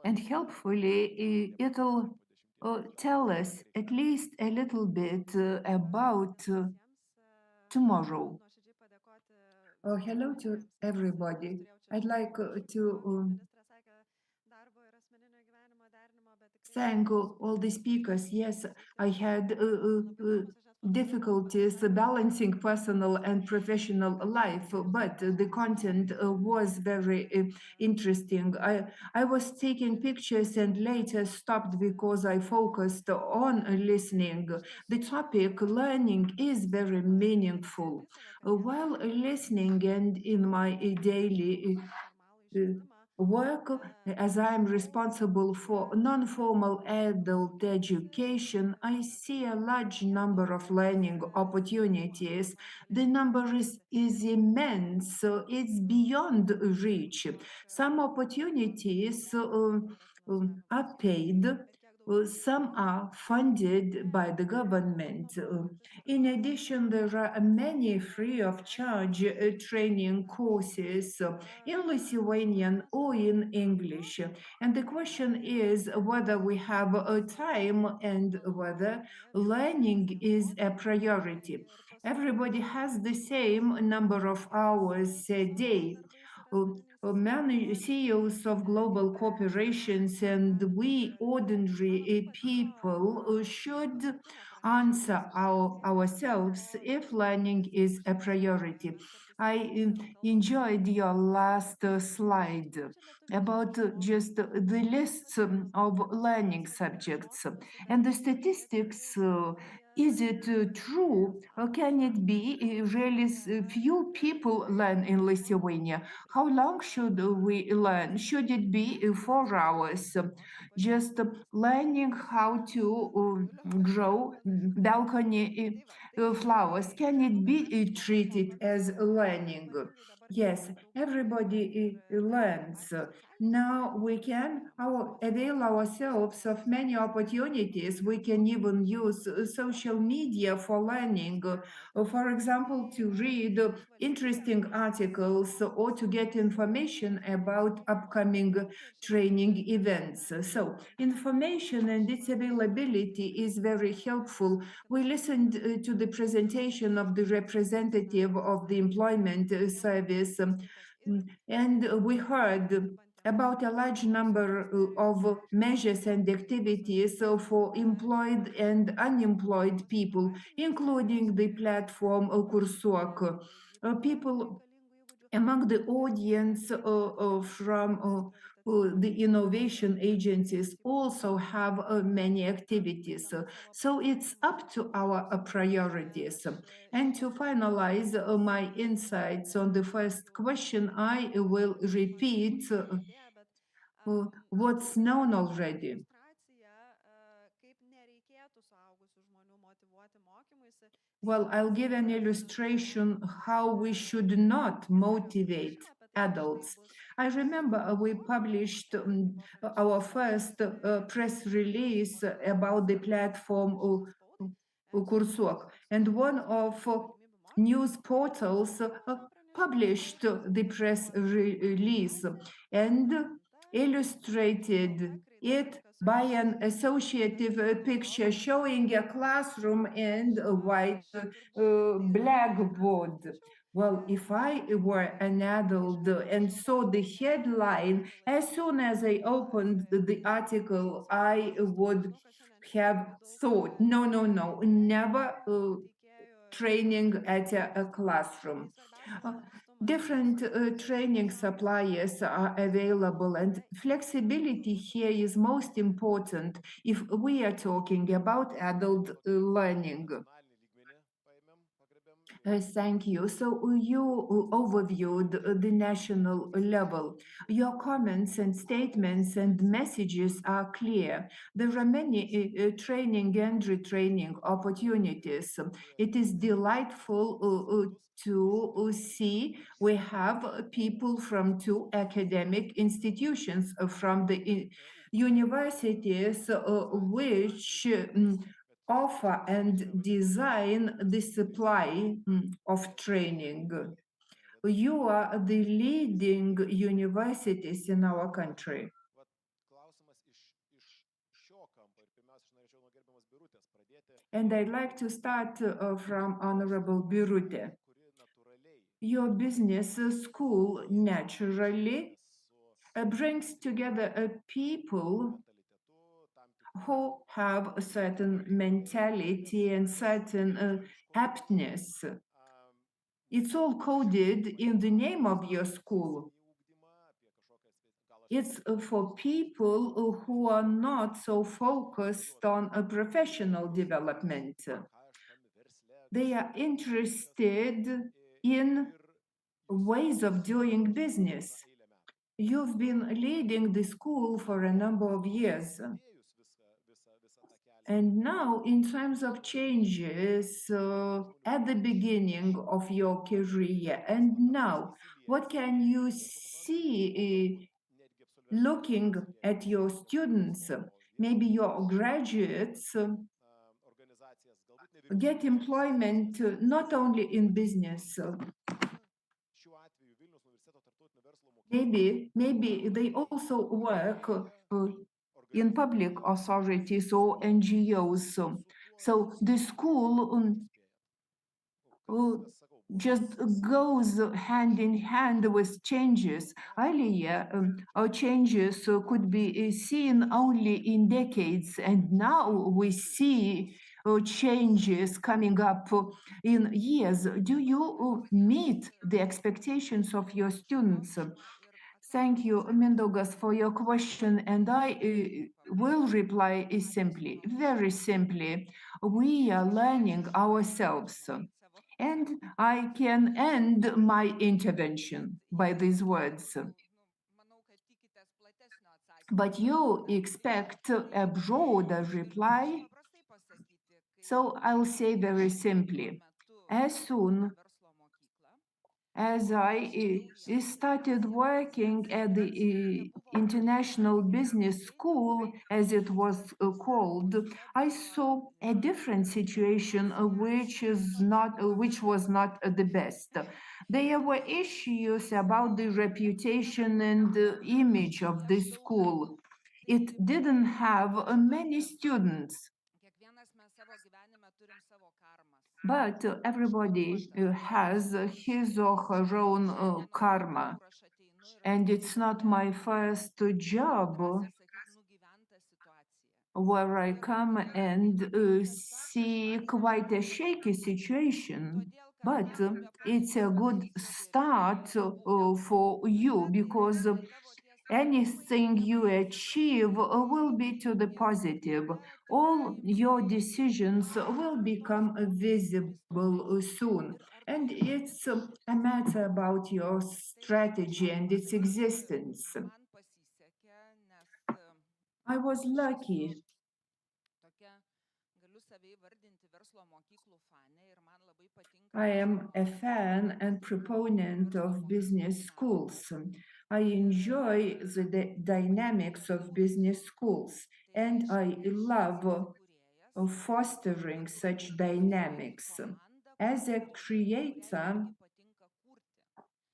And helpfully, it'll tell us at least a little bit about tomorrow. Hello to everybody. I'd like to thank all the speakers. Yes, I had difficulties balancing personal and professional life, but the content was very interesting. I was taking pictures and later stopped because I focused on listening. The topic learning is very meaningful. While listening and in my daily work, as I am responsible for non-formal adult education, I see a large number of learning opportunities. The number is immense, so it's beyond reach. Some opportunities are paid, some are funded by the government. In addition, there are many free of charge training courses in Lithuanian or in English. And the question is whether we have time and whether learning is a priority. Everybody has the same number of hours a day. Many CEOs of global corporations and we ordinary people should answer ourselves if learning is a priority. I enjoyed your last slide about just the lists of learning subjects and the statistics. Is it true? Or can it be really few people learn in Lithuania? How long should we learn? Should it be 4 hours? Just learning how to grow balcony flowers. Can it be treated as learning? Yes, everybody learns. Now we can avail ourselves of many opportunities. We can even use social media for learning. For example, to read interesting articles or to get information about upcoming training events. So information and its availability is very helpful. We listened to the presentation of the representative of the employment service and we heard about a large number of measures and activities for employed and unemployed people, including the platform KURSUOK. People among the audience from the innovation agencies also have many activities. So it's up to our priorities. And to finalize my insights on the first question, I will repeat what's known already. Well, I'll give an illustration how we should not motivate adults. I remember we published our first press release about the platform KURSUOK, and one of news portals published the press release and illustrated it by an associative picture showing a classroom and a white blackboard. Well, if I were an adult and saw the headline, as soon as I opened the article, I would have thought, no, no, no, never training at a classroom. Different training suppliers are available, and flexibility here is most important if we are talking about adult learning. Thank you. So you overviewed the national level. Your comments and statements and messages are clear. There are many training and retraining opportunities. It is delightful to see we have people from two academic institutions from the universities which offer and design the supply of training. You are the leading universities in our country. And I'd like to start from Honorable Birute. Your business school naturally brings together people who have a certain mentality and certain aptness. It's all coded in the name of your school. It's for people who are not so focused on a professional development. They are interested in ways of doing business. You've been leading the school for a number of years. And now, in terms of changes at the beginning of your career, and now, what can you see looking at your students? Maybe your graduates get employment not only in business. Maybe they also work in public authorities or NGOs. So the school just goes hand in hand with changes. Earlier, our changes could be seen only in decades, and now we see changes coming up in years. Do you meet the expectations of your students? Thank you, Mindaugas, for your question, and I will reply simply, very simply. We are learning ourselves, and I can end my intervention by these words. But you expect a broader reply, so I'll say very simply, as soon as I started working at the International Business School, as it was called, I saw a different situation, which was not the best. There were issues about the reputation and the image of the school. It didn't have many students. But everybody has his or her own karma. and it's not my first job where I come and see quite a shaky situation. But it's a good start for you because anything you achieve will be to the positive. All your decisions will become visible soon. And it's a matter about your strategy and its existence. I was lucky. I am a fan and proponent of business schools. I enjoy the dynamics of business schools, and I love fostering such dynamics. As a creator,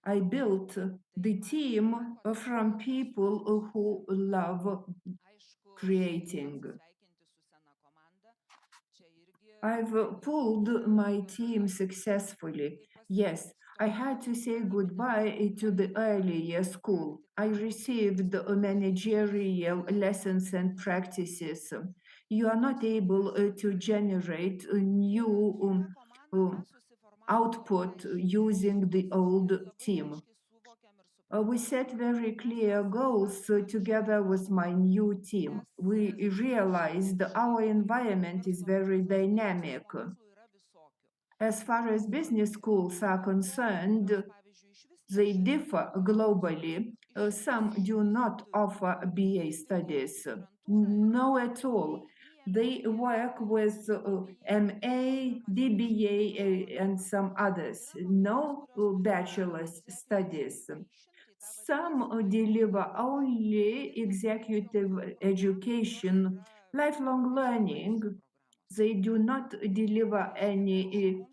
I built the team from people who love creating. I've pulled my team successfully. Yes, I had to say goodbye to the early year school. I received managerial lessons and practices. You are not able to generate a new output using the old team. We set very clear goals together with my new team. We realized our environment is very dynamic. As far as business schools are concerned, they differ globally. Some do not offer BA studies. No, at all. They work with MA, DBA, and some others. No bachelor's studies. Some deliver only executive education, lifelong learning. They do not deliver any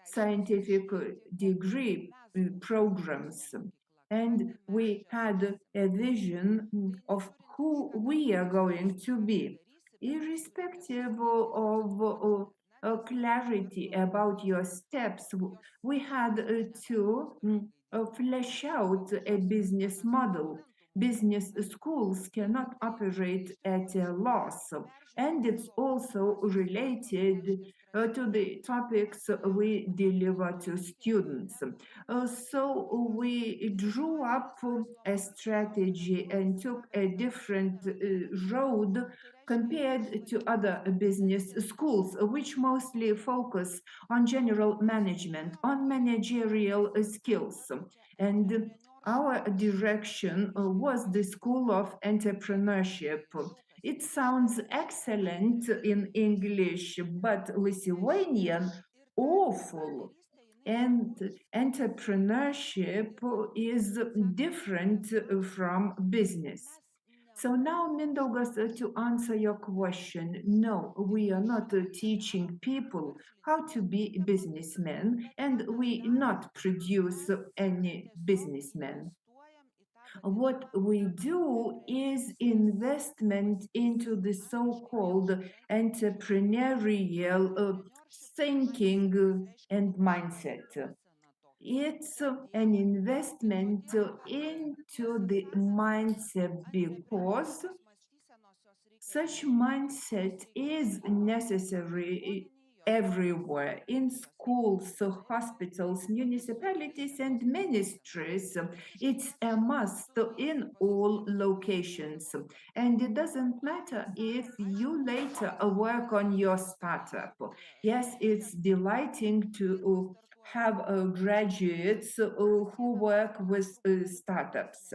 scientific degree programs. And we had a vision of who we are going to be, irrespective of clarity about your steps. We had to flesh out a business model. Business schools cannot operate at a loss, and it's also related to the topics we deliver to students. So we drew up a strategy and took a different road compared to other business schools, which mostly focus on general management, on managerial skills. And our direction was the School of Entrepreneurship. It sounds excellent in English, but Lithuanian, awful. And entrepreneurship is different from business. So now, Mindaugas, to answer your question, no, we are not teaching people how to be businessmen, and we not produce any businessmen. What we do is investment into the so-called entrepreneurial thinking and mindset. It's an investment into the mindset because such mindset is necessary everywhere in schools, hospitals, municipalities, and ministries. It's a must in all locations. And it doesn't matter if you later work on your startup. Yes, it's delighting to have graduates who work with startups.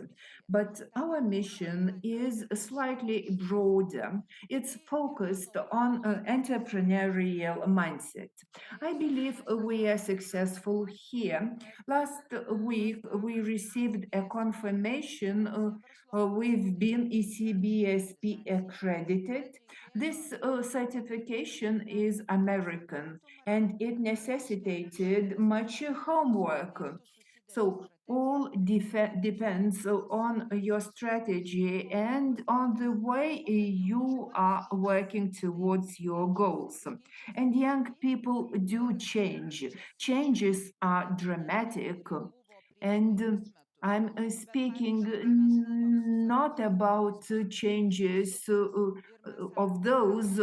But our mission is slightly broader. It's focused on an entrepreneurial mindset. I believe we are successful here. Last week, we received a confirmation we've been ECBSP accredited. This certification is American and it necessitated much homework. So all depends on your strategy and on the way you are working towards your goals. And young people do change. Changes are dramatic. And I'm speaking not about changes of those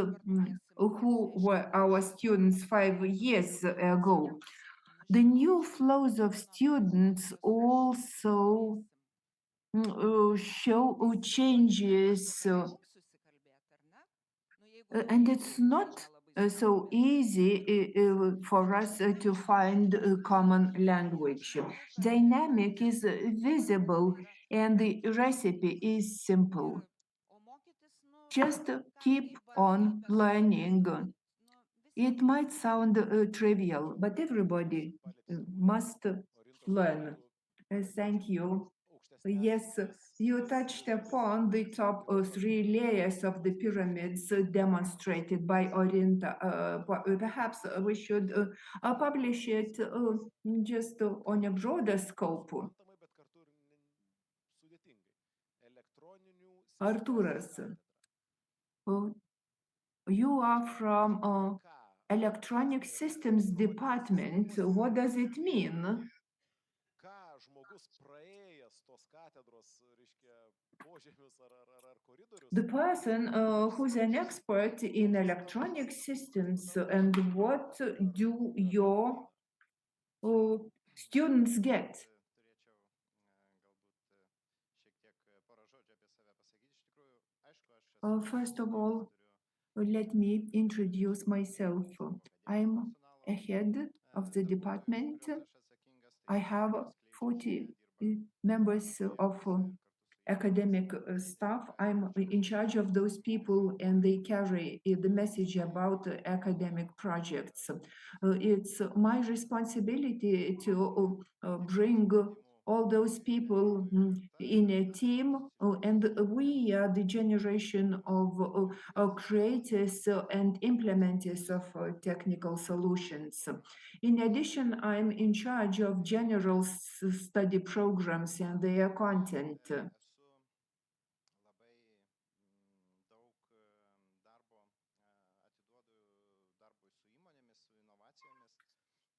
who were our students 5 years ago. The new flows of students also show changes, and it's not so easy for us to find a common language. Dynamic is visible, and the recipe is simple. Just keep on learning. It might sound trivial, but everybody must learn. Thank you. Yes, you touched upon the top three layers of the pyramids demonstrated by Orinta. Perhaps we should publish it just on a broader scope. Arturas, you are from Electronic Systems Department. What does it mean? The person who's an expert in electronic systems, and what do your students get? First of all, let me introduce myself. I'm a head of the department. I have 40 members of academic staff. I'm in charge of those people, and they carry the message about academic projects. It's my responsibility to bring all those people in a team, and we are the generation of creators and implementers of technical solutions. In addition, I'm in charge of general study programs and their content.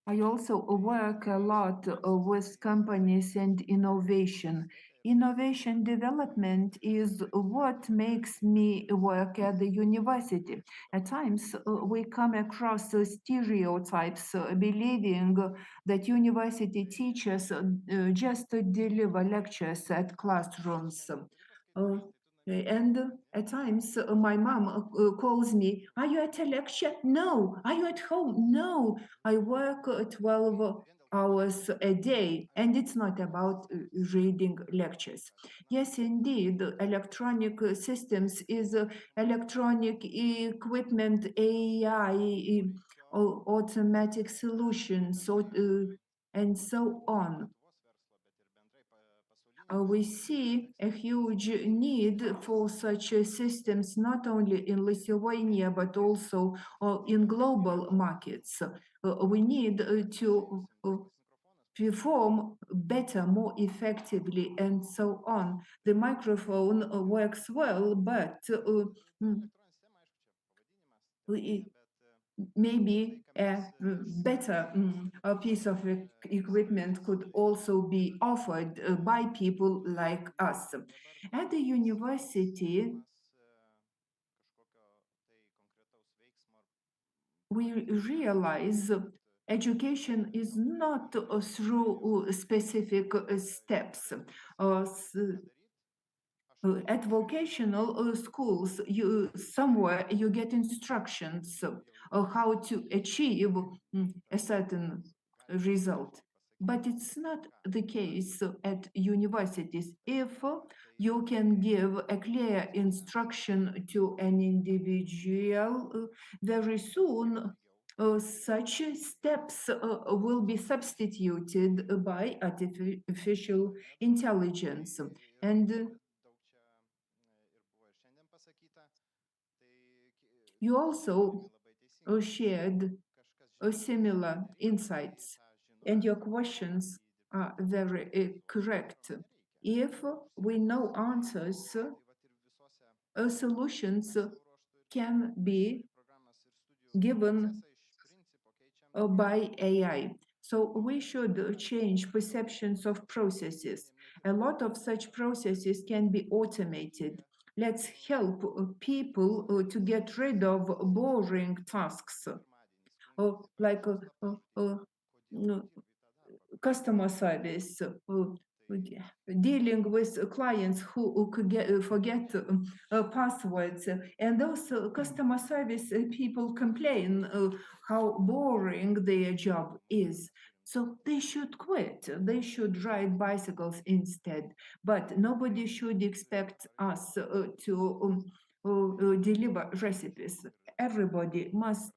I also work a lot with companies and innovation. Innovation development is what makes me work at the university. At times, we come across stereotypes, believing that university teachers just deliver lectures at classrooms. And at times, my mom calls me, "Are you at a lecture? No. Are you at home? No. I work 12 hours a day, and it's not about reading lectures." Yes, indeed, electronic systems is electronic equipment, AI, automatic solutions, and so on. We see a huge need for such systems not only in Lithuania but also in global markets. We need to perform better, more effectively, and so on. The microphone works well, but maybe a better a piece of equipment could also be offered by people like us. At the university, we realize education is not through specific steps. At vocational schools, somewhere you get instructions how to achieve a certain result. But it's not the case at universities. If you can give a clear instruction to an individual, very soon such steps will be substituted by artificial intelligence. And you also shared similar insights, and your questions are very correct. If we know answers, solutions can be given by AI. So we should change perceptions of processes. A lot of such processes can be automated. Let's help people to get rid of boring tasks, like customer service, dealing with clients who could forget passwords. And those customer service people complain how boring their job is. So they should quit. They should ride bicycles instead. But nobody should expect us to deliver recipes. Everybody must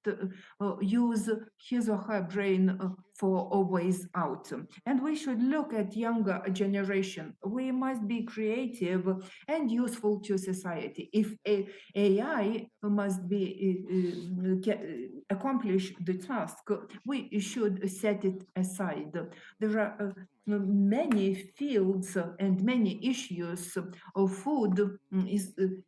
use his or her brain for a ways out. And we should look at younger generation. We must be creative and useful to society. If AI must be accomplish the task, we should set it aside. There are many fields and many issues of food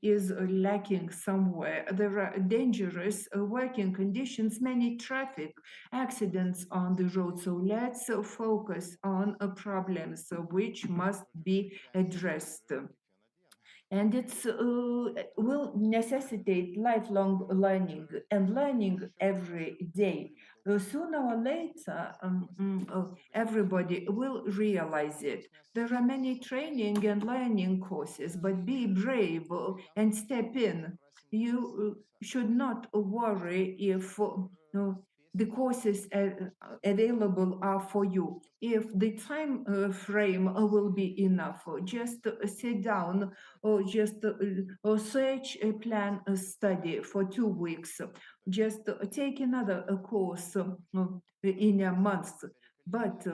is lacking somewhere. There are dangerous working conditions, many traffic accidents on the road. So let's focus on problems which must be addressed. And it will necessitate lifelong learning and learning every day. Sooner or later, everybody will realize it. There are many training and learning courses, but be brave and step in. You should not worry if the courses available are for you. If the time frame will be enough, just sit down or just search a plan a study for 2 weeks. Just take another course in a month. But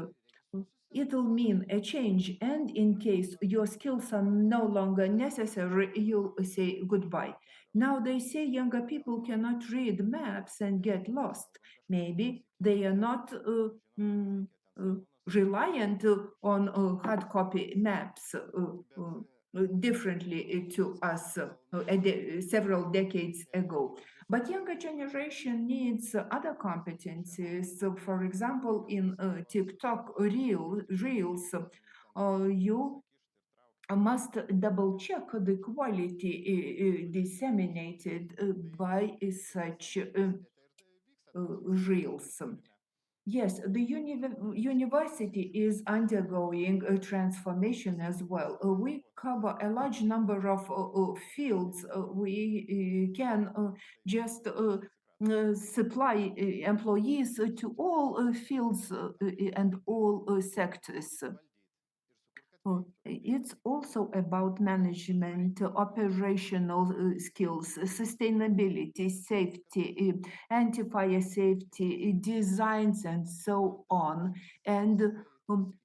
it'll mean a change. And in case your skills are no longer necessary, you'll say goodbye. Now they say younger people cannot read maps and get lost. Maybe they are not reliant on hard copy maps differently to us several decades ago. But younger generation needs other competencies. So, for example, in TikTok Reels, you must double check the quality disseminated by such Reels. Yes, the university is undergoing a transformation as well. We cover a large number of fields. We can just supply employees to all fields and all sectors. It's also about management, operational skills, sustainability, safety, anti-fire safety, designs, and so on. And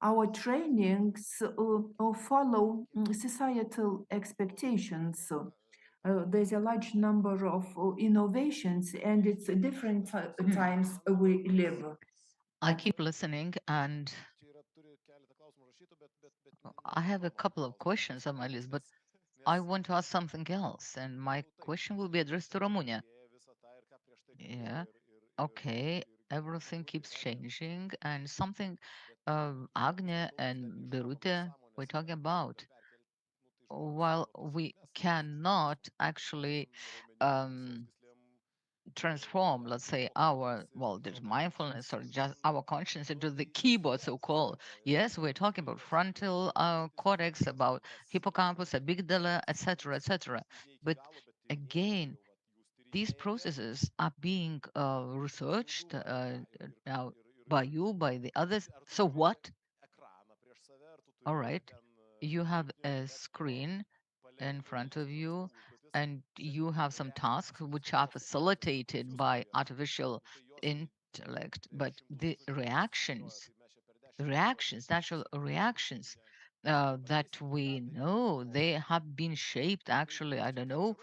our trainings follow societal expectations. There's a large number of innovations, and it's different times we live. I keep listening, and I have a couple of questions on my list, but I want to ask something else, and my question will be addressed to Ramunia. Yeah, okay, everything keeps changing, and something Agne and Birute were talking about. While we cannot actually um, transform, let's say, our, well, there's mindfulness or just our conscience into the keyboard, so-called. Yes, we're talking about frontal cortex, about hippocampus, amygdala, etc., etc. But again, these processes are being researched now by you, by the others. So what? All right, you have a screen in front of you, and you have some tasks which are facilitated by artificial intellect, but the reactions, natural reactions that we know, they have been shaped actually, I don't know,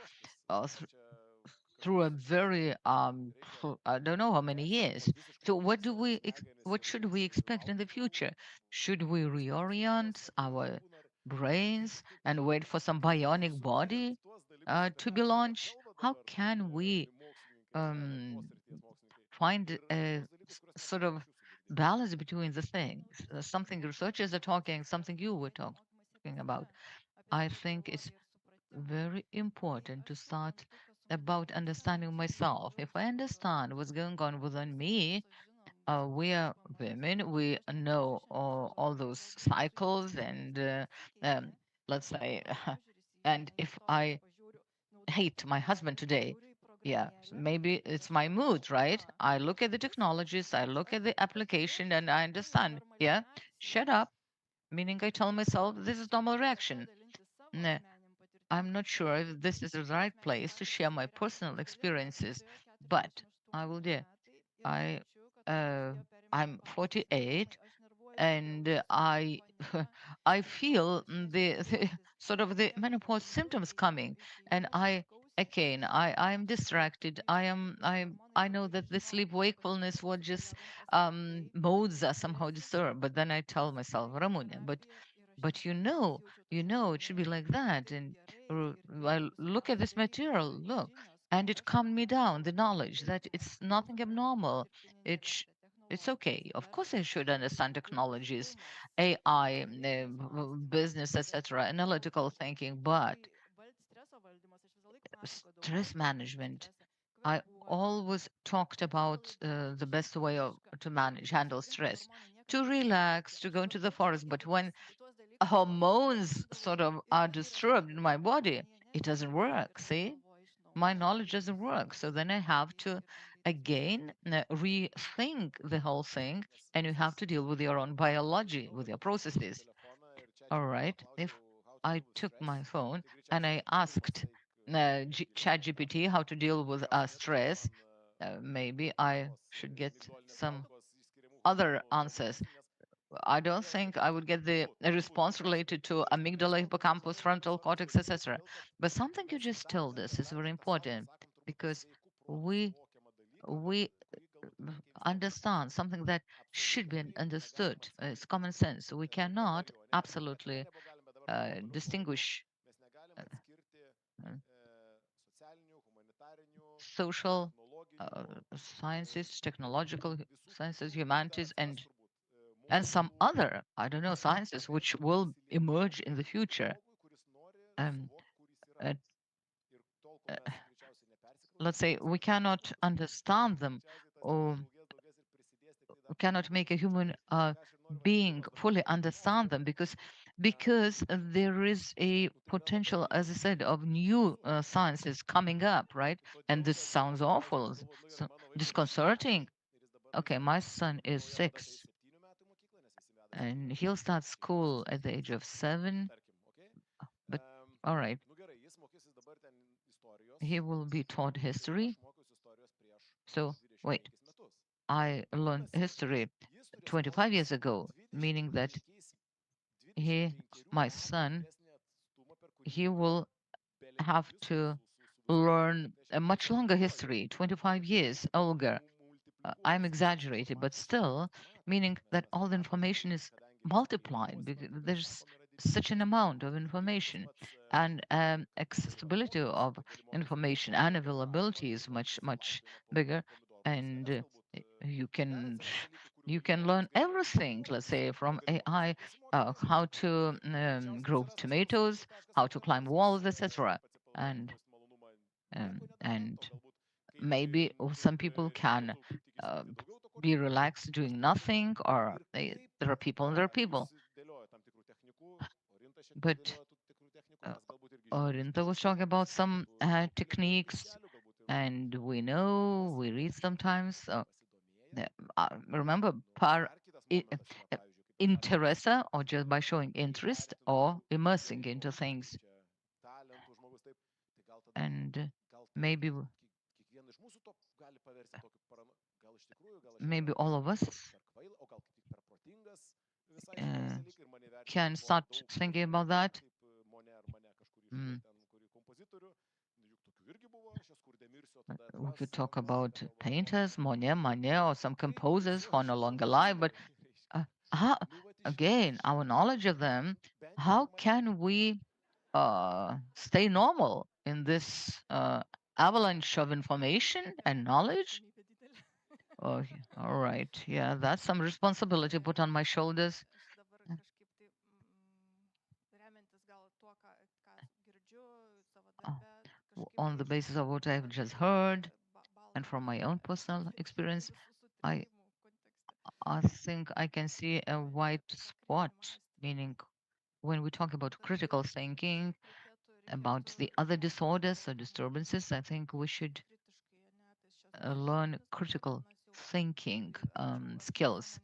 through a very I don't know how many years. So what should we expect in the future? Should we reorient our brains and wait for some bionic body to be launched? How can we um, find a sort of balance between the things. Something researchers are talking, something you were talking about. I think it's very important to start about understanding myself. If I understand what's going on within me, we are women, we know all those cycles, and um, let's say, and if I hate my husband today, yeah, maybe it's my mood, right? I look at the technologies, I look at the application, and I understand, yeah, shut up, meaning I tell myself this is normal reaction. Nah, I'm not sure if this is the right place to share my personal experiences, but I will do. I uh, I'm 48, and I feel the sort of the menopause symptoms coming, and I'm distracted. I know that the sleep wakefulness was just modes are somehow disturbed, but then I tell myself, Ramunya, but it should be like that. And I look at this material, look, and it calmed me down. The knowledge that it's nothing abnormal. It's okay. Of course, I should understand technologies, AI, business, etc., analytical thinking, but stress management. I always talked about the best way to handle stress, to relax, to go into the forest. But when hormones sort of are disturbed in my body, it doesn't work. See, my knowledge doesn't work. So then I have to again rethink the whole thing, and you have to deal with your own biology, with your processes. All right. If I took my phone and I asked ChatGPT how to deal with stress, maybe I should get some other answers. I don't think I would get the response related to amygdala, hippocampus, frontal cortex, etc. But something you just told us is very important because we we understand something that should be understood. It's common sense. We cannot absolutely distinguish uh, uh, social sciences, technological sciences, humanities, and some other, I don't know, sciences which will emerge in the future. Um, uh, uh, let's say we cannot understand them, or we cannot make a human being fully understand them because there is a potential, as I said, of new sciences coming up, right? And this sounds awful, so disconcerting. Okay, my son is 6, and he'll start school at the age of 7. But all right, he will be taught history. So wait, I learned history 25 years ago, meaning that he, my son, he will have to learn a much longer history, 25 years older. I'm exaggerating, but still, meaning that all the information is multiplied because there's such an amount of information, and accessibility of information and availability is much much bigger, and you can you can learn everything. Let's say from AI, how to grow tomatoes, how to climb walls, etc. And maybe some people can uh, be relaxed doing nothing, or there are people and there are people. But uh, Orinta was talking about some techniques, and we read sometimes. Remember, i- uh, interesa, or just by showing interest or immersing into things, and maybe maybe all of us uh, can start thinking about that. Mm. We could talk about painters, Monet, Manet, or some composers who are no longer alive. But uh, how, again, our knowledge of them, how can we stay normal in this avalanche of information and knowledge? Oh, all right. Yeah, that's some responsibility put on my shoulders. On the basis of what I've just heard and from my own personal experience, I I think I can see a white spot, meaning when we talk about critical thinking, about the other disorders or disturbances, I think we should learn critical thinking skills.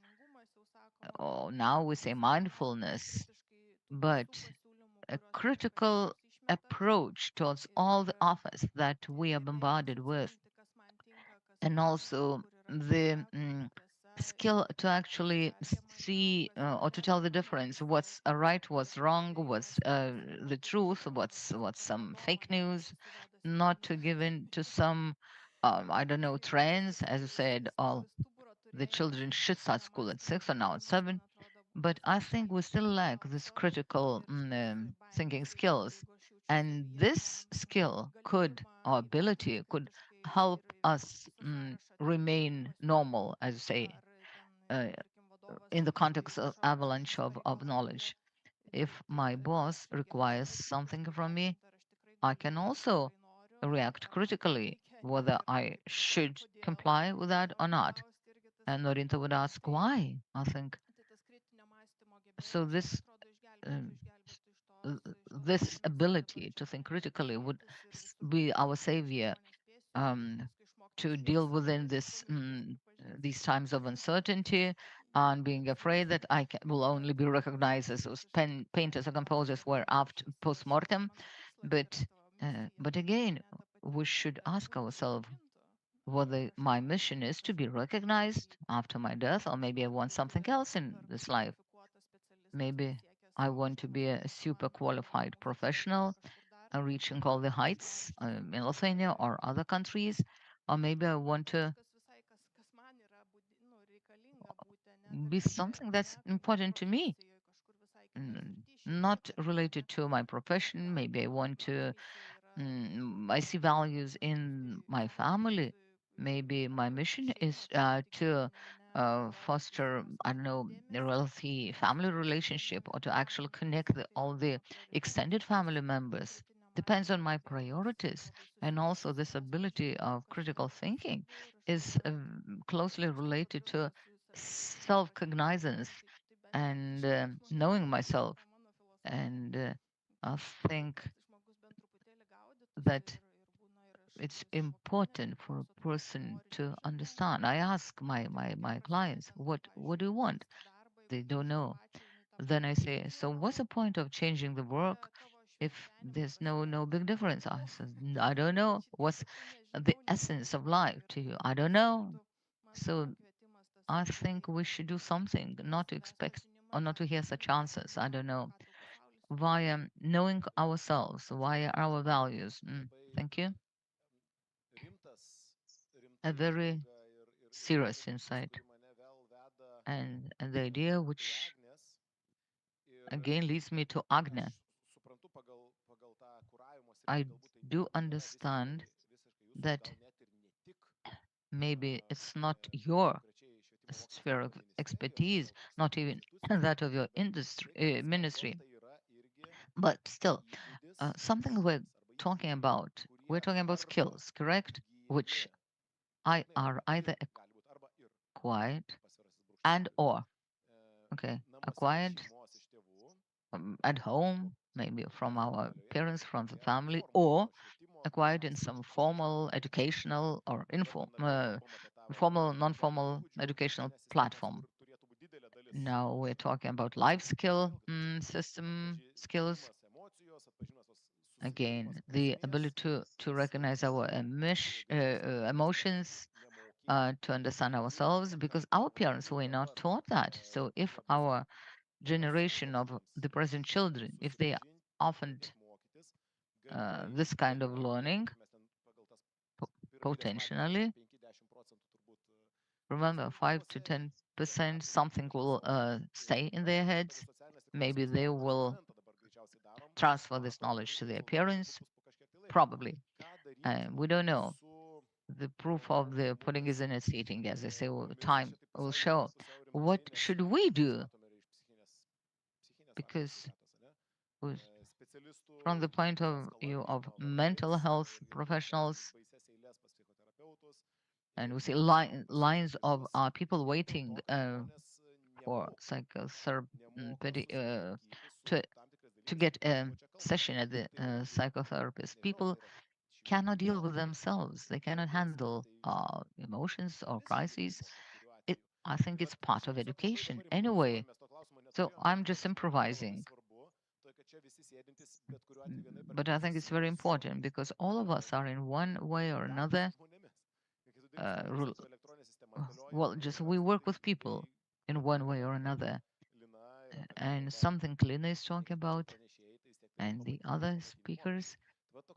Oh, now we say mindfulness, but a critical approach towards all the offers that we are bombarded with, and also the skill to actually see or to tell the difference what's right, what's wrong, what's the truth, what's some fake news, not to give in to some I don't know trends. As you said, all the children should start school at 6 or now at 7, but I think we still lack this critical thinking skills, and this skill could or ability could help us remain normal, as you say, uh, in the context of avalanche of knowledge. If my boss requires something from me, I can also react critically whether I should comply with that or not. And Norinta would ask why. I think so. Um, this ability to think critically would be our savior um, to deal within these times of uncertainty and being afraid that will only be recognized as those painters or composers were after post-mortem. But again, we should ask ourselves whether my mission is to be recognized after my death, or maybe I want something else in this life. Maybe I want to be a super qualified professional, reaching all the heights in Lithuania or other countries, or maybe I want to be something that's important to me, not related to my profession. Maybe I want to I see values in my family. Maybe my mission is to foster, I don't know, a healthy family relationship or to actually connect all the extended family members. Depends on my priorities. And also, this ability of critical thinking is closely related to self cognizance and knowing myself. And I think that it's important for a person to understand. I ask my clients, what do you want? They don't know. Then I say, so what's the point of changing the work if there's no big difference? I said, I don't know. What's the essence of life to you? I don't know. So I think we should do something, not to expect or not to hear such answers. I don't know. Via knowing ourselves, via our values. Thank you. A very serious insight. And the idea which again leads me to Agnes. I do understand that maybe it's not your sphere of expertise, not even that of your industry ministry, but still something we're talking about skills, correct? Which I are either acquired and or okay acquired at home, maybe from our parents, from the family, or acquired in some formal educational or formal, non-formal educational platform. Now we're talking about life skill system skills. Again, the ability to recognize our emotions, to understand ourselves, because our parents were not taught that. So if our generation of the present children, if they often this kind of learning, potentially, remember 5 to 10% something will stay in their heads. Maybe they will transfer this knowledge to their parents, probably. We don't know. the proof of the pudding is in its eating, as I say, time will show. What should we do? Because from the point of view of mental health professionals, and we see lines of people waiting for psychotherapy to get a session at the psychotherapist. People cannot deal with themselves. They cannot handle emotions or crises. I think it's part of education anyway. So I'm just improvising. But I think it's very important because all of us are in one way or another. Well, just we work with people in one way or another. And something Lina is talking about, and the other speakers,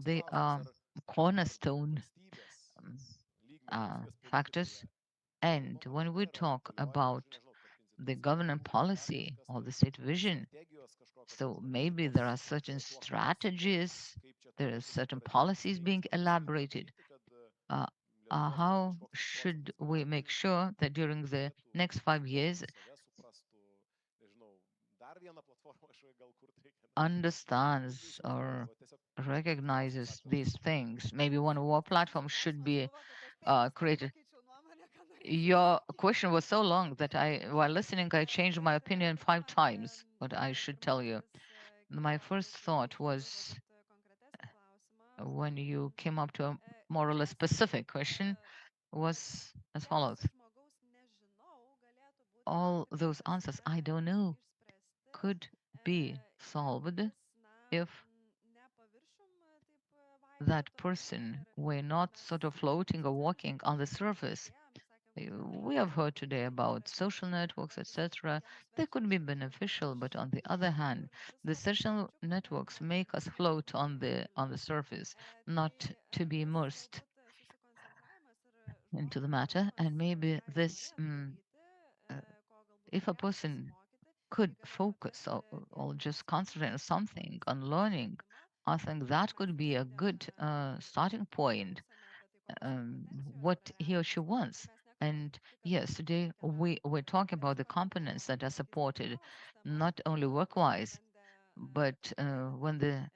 they are cornerstone factors. And when we talk about the government policy or the state vision, so maybe there are certain strategies, there are certain policies being elaborated. How should we make sure that during the next 5 years understands or recognizes these things? Maybe one war platform should be created. Your question was so long that while listening, I changed my opinion 5 times. What I should tell you, my first thought was when you came up to a more or less specific question was as follows. All those answers I don't know could be solved if that person were not sort of floating or walking on the surface. We have heard today about social networks, etc. They could be beneficial, but on the other hand, the social networks make us float on the surface, not to be immersed into the matter. And maybe this, if a person could focus or just concentrate on something, on learning, I think that could be a good starting point, what he or she wants. And yes, today we're talking about the components that are supported, not only work-wise, but when the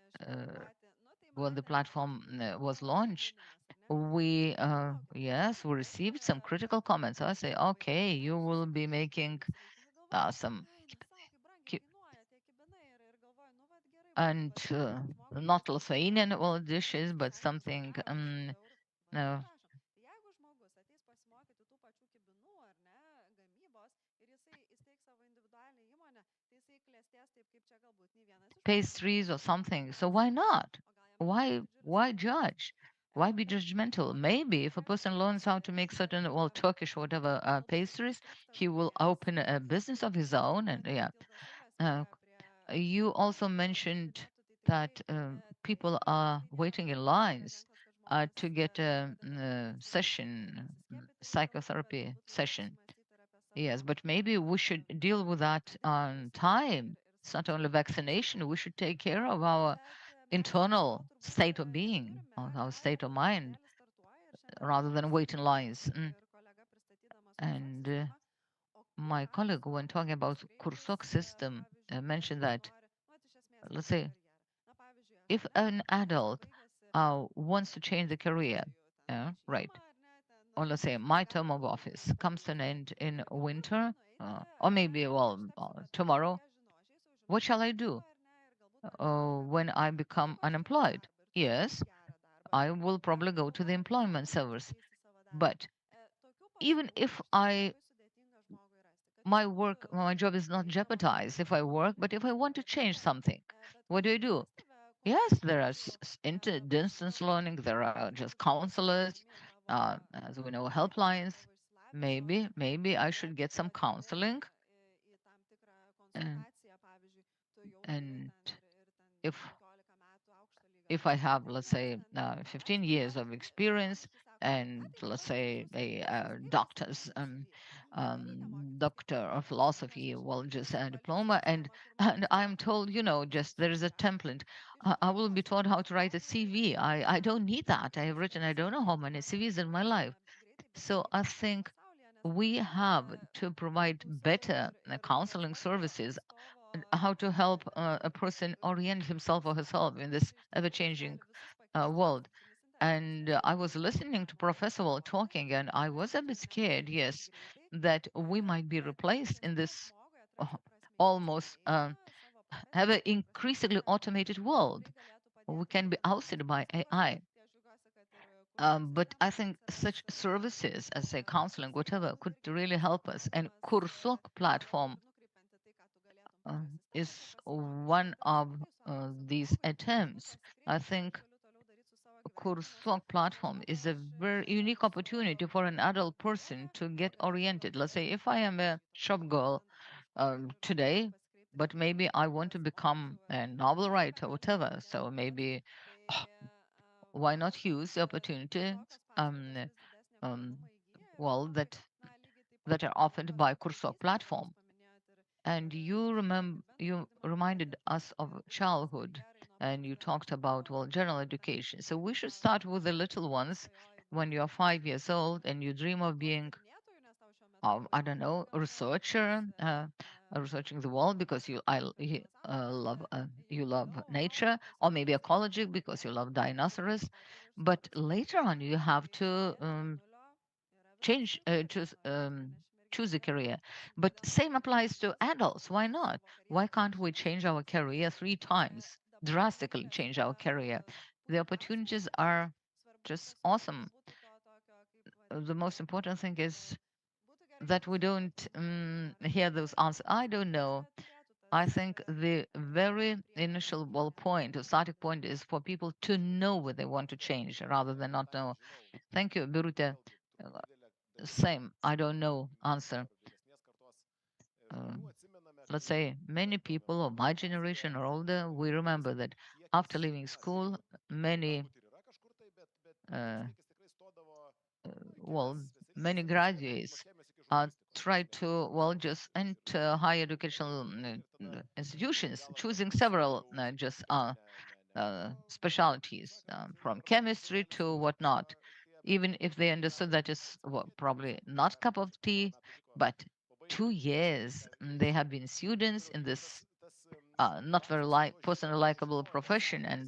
platform was launched, we received some critical comments. I say, okay, you will be making some and not Lithuanian well dishes, but something no. Pastries or something. So why not? Why judge? Why be judgmental? Maybe if a person learns how to make certain, well, Turkish or whatever pastries, he will open a business of his own. And yeah, you also mentioned that people are waiting in lines to get a session, psychotherapy session. Yes, but maybe we should deal with that on time. It's not only vaccination. We should take care of our internal state of being, of our state of mind, rather than wait in lines. And my colleague, when talking about KURSUOK system, mentioned that, let's say, if an adult wants to change the career, right, or let's say my term of office comes to an end in winter, or maybe, well, tomorrow, what shall I do when I become unemployed? Yes, I will probably go to the employment service. But even if my job is not jeopardized if I work, but if I want to change something, what do? Yes, there are distance learning, there are just counselors, as we know, helplines. Maybe I should get some counseling. And, and if I have, let's say, 15 years of experience and let's say a doctor's doctor of philosophy, well, just a diploma, and I'm told, just there is a template. I will be taught how to write a CV. I don't need that. I have written I don't know how many CVs in my life. So I think we have to provide better counseling services, and how to help a person orient himself or herself in this ever-changing world. And I was listening to Professor Wall talking, and I was a bit scared, yes, that we might be replaced in this uh, almost have an increasingly automated world. We can be ousted by AI. But I think such services as say counseling, whatever, could really help us. And KURSUOK platform is one of these attempts. I think KURSUOK platform is a very unique opportunity for an adult person to get oriented. Let's say if I am a shop girl today, but maybe I want to become a novel writer, whatever. So maybe why not use the opportunities um, well that are offered by KURSUOK platform. And you reminded us of childhood, and you talked about, well, general education. So we should start with the little ones when you're 5 years old and you dream of being, I don't know, a researcher, researching the world because you love nature, or maybe ecology because you love dinosaurs. But later on, you have to change choose a career. But same applies to adults. Why not? Why can't we change our career 3 times, drastically change our career? The opportunities are just awesome. The most important thing is that we don't hear those answers. I don't know. I think the very initial point or starting point is for people to know what they want to change rather than not know. Thank you, Birute. Same, I don't know answer. Let's say many people of my generation or older, we remember that after leaving school, many, uh, well, many graduates try to, well, just enter higher educational institutions, choosing several just specialties from chemistry to whatnot, even if they understood that is, well, probably not cup of tea, but 2 years they have been students in this not very personally likable profession, and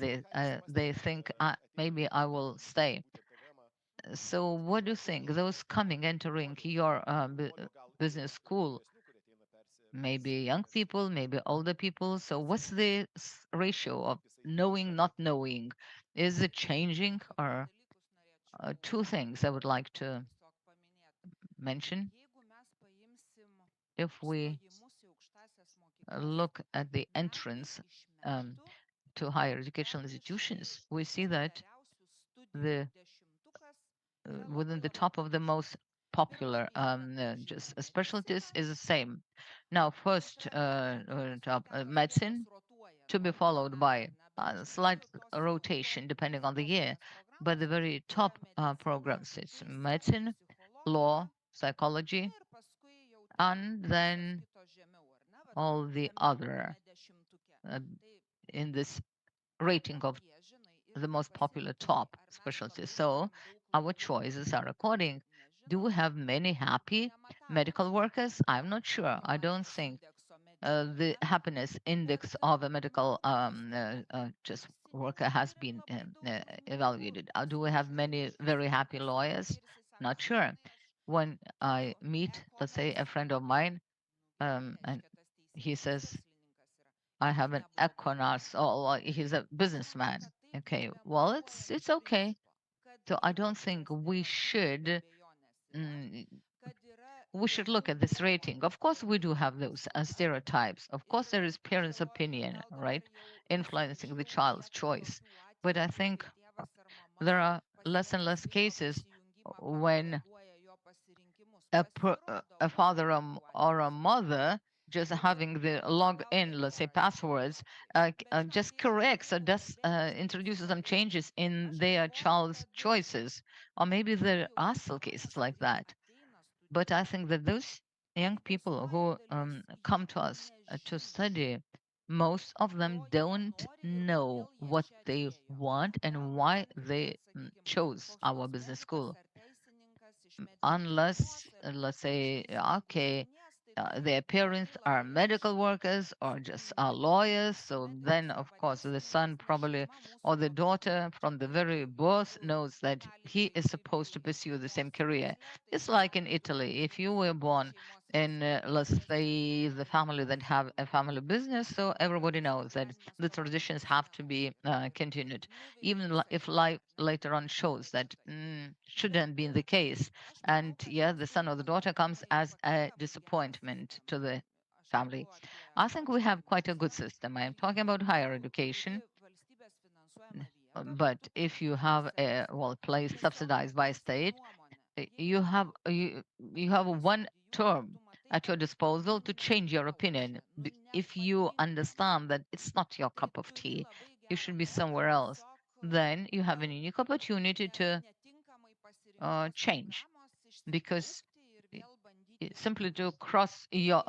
they think maybe I will stay. So what do you think? Those coming entering your business school, maybe young people, maybe older people. So what's the ratio of knowing, not knowing? Is it changing? Or two things I would like to mention. If we look at the entrance um, to higher educational institutions, we see that the within the top of the most popular just specialties is the same. Now, first top medicine, to be followed by a slight rotation depending on the year, but the very top programs, it's medicine, law, psychology, and then all the other uh, in this rating of the most popular top specialties. So our choices are according. Do we have many happy medical workers? I'm not sure. I don't think the happiness index of a medical just worker has been evaluated. Do we have many very happy lawyers? Not sure. When I meet, let's say, a friend of mine, and he says, I have an equinox, or he's a businessman. Okay, well, it's okay. So I don't think mm, we should look at this rating. Of course, we do have those stereotypes. Of course, there is parents' opinion, right, influencing the child's choice. But I think there are less and less cases when a father or a mother just having the log in, let's say, passwords, just corrects or does introduces some changes in their child's choices. Or maybe there are still cases like that. But I think that those young people who come to us to study, most of them don't know what they want and why they chose our business school. Unless, let's say, okay, their parents are medical workers or just are lawyers. So then, of course, the son probably or the daughter from the very birth knows that he is supposed to pursue the same career. It's like in Italy. If you were born in, let's say, the family that have a family business, so everybody knows that the traditions have to be continued, even if life later on shows that shouldn't be the case. And yeah, the son or the daughter comes as a disappointment to the family. I think we have quite a good system. I am talking about higher education. But if you have a place subsidized by state, you have one term at your disposal to change your opinion. If you understand that it's not your cup of tea, you should be somewhere else, then you have a unique opportunity to change, because simply to cross your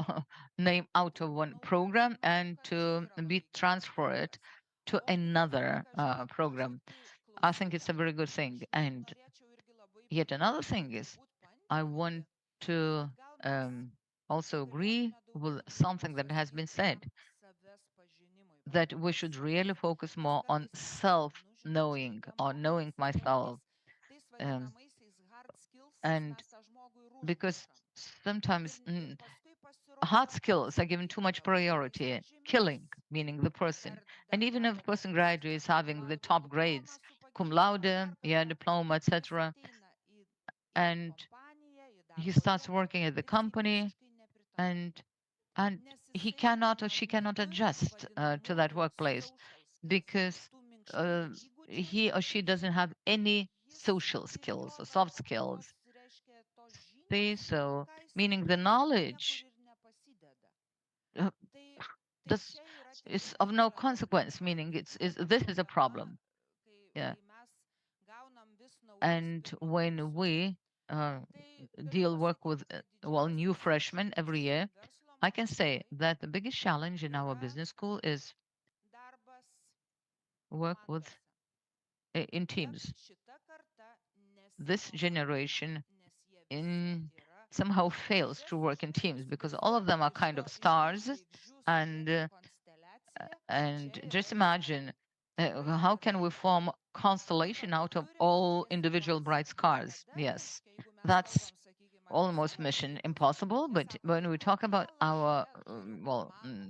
name out of one program and to be transferred to another program, I think it's a very good thing. And yet another thing is, I want to also agree with something that has been said, that we should really focus more on self-knowing or knowing myself. And because sometimes hard skills are given too much priority, killing, meaning the person. And even if a person graduates having the top grades, cum laude, yeah, diploma, etc., and he starts working at the company, and and he cannot or she cannot adjust to that workplace because uh, he or she doesn't have any social skills or soft skills. See, so meaning the knowledge uh, does is of no consequence. Meaning this is a problem. Yeah, and when we uh, work with new freshmen every year, I can say that the biggest challenge in our business school is work with in teams. This generation in somehow fails to work in teams because all of them are kind of stars, and just imagine how can we form constellation out of all individual bright stars? Yes, that's almost mission impossible. But when we talk about our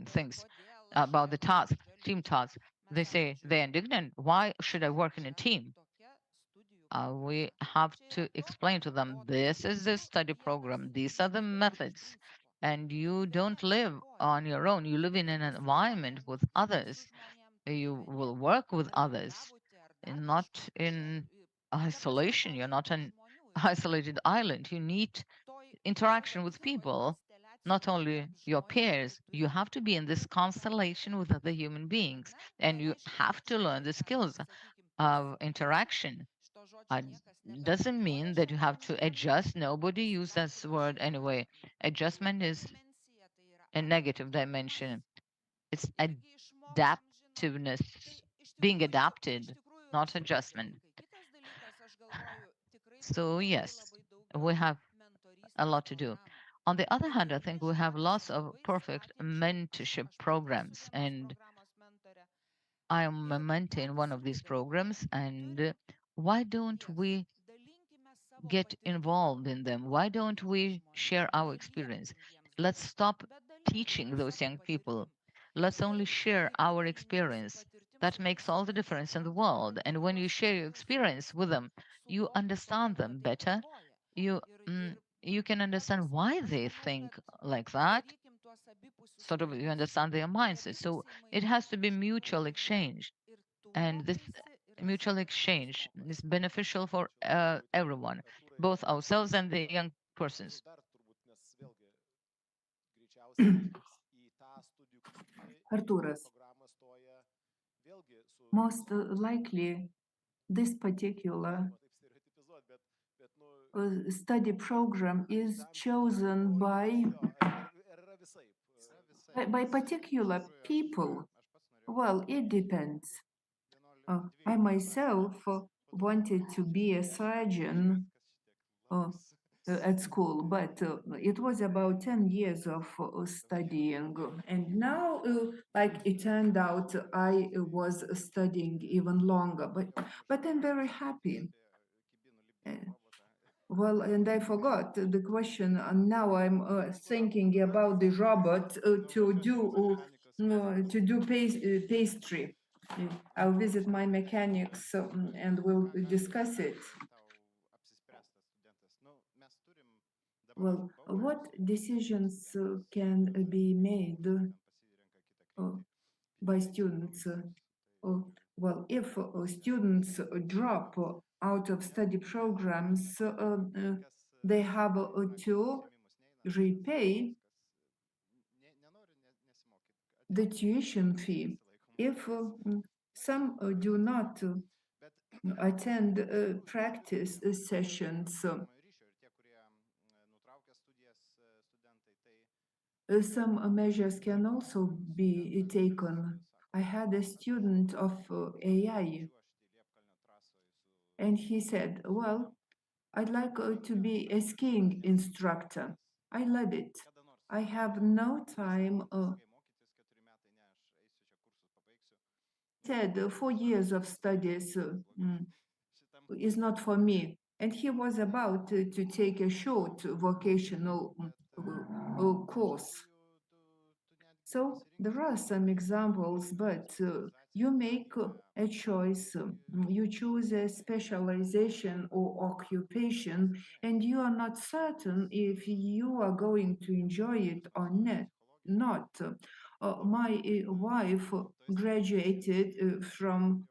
things about the task, team tasks, they say they're indignant. Why should I work in a team? We have to explain to them, this is the study program, these are the methods, and you don't live on your own. You live in an environment with others. You will work with others, and not in isolation. You're not an isolated island. You need interaction with people, not only your peers. You have to be in this constellation with other human beings, and you have to learn the skills of interaction. Doesn't mean that you have to adjust. Nobody uses that word anyway. Adjustment is a negative dimension. It's adaptiveness, being adapted, not adjustment. So yes, we have a lot to do. On the other hand, I think we have lots of perfect mentorship programs, and I am a mentor in one of these programs. And why don't we get involved in them? Why don't we share our experience? Let's stop teaching those young people. Let's only share our experience. That makes all the difference in the world. And when you share your experience with them, you understand them better. You you can understand why they think like that. Sort of, you understand their mindset. So it has to be mutual exchange, and this mutual exchange is beneficial for everyone, both ourselves and the young persons. Artūras, most likely this particular study program is chosen by particular people? Well, it depends. I myself wanted to be a surgeon at school, but it was about 10 years of studying. And now, like it turned out, I was studying even longer, but I'm very happy. Well, and I forgot the question, and now I'm thinking about the robot to do pastry. I'll visit my mechanics and we'll discuss it. Well, what decisions can be made by students? Well, if students drop out of study programs, they have to repay the tuition fee. If some do not attend practice sessions, some measures can also be taken. I had a student of AI, and he said, well, I'd like to be a skiing instructor. I love it. I have no time. Said 4 years of studies is not for me. And he was about to take a short vocational course. So there are some examples, but you make a choice, you choose a specialization or occupation, and you are not certain if you are going to enjoy it or not. My wife graduated from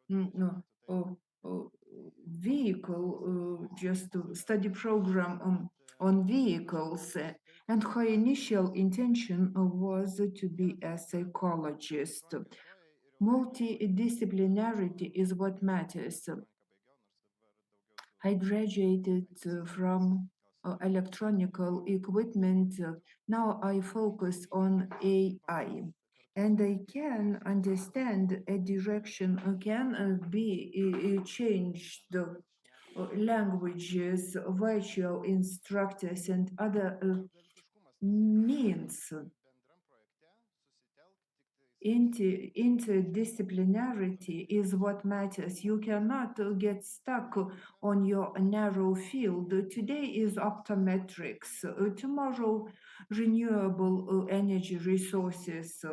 vehicle, just to study program on vehicles. And her initial intention was to be a psychologist. Multidisciplinarity is what matters. I graduated from electronical equipment. Now I focus on AI. And I can understand a direction can be changed. Languages, virtual instructors, and other means. Interdisciplinarity is what matters. You cannot get stuck on your narrow field. Today is optometrics, tomorrow renewable energy resources,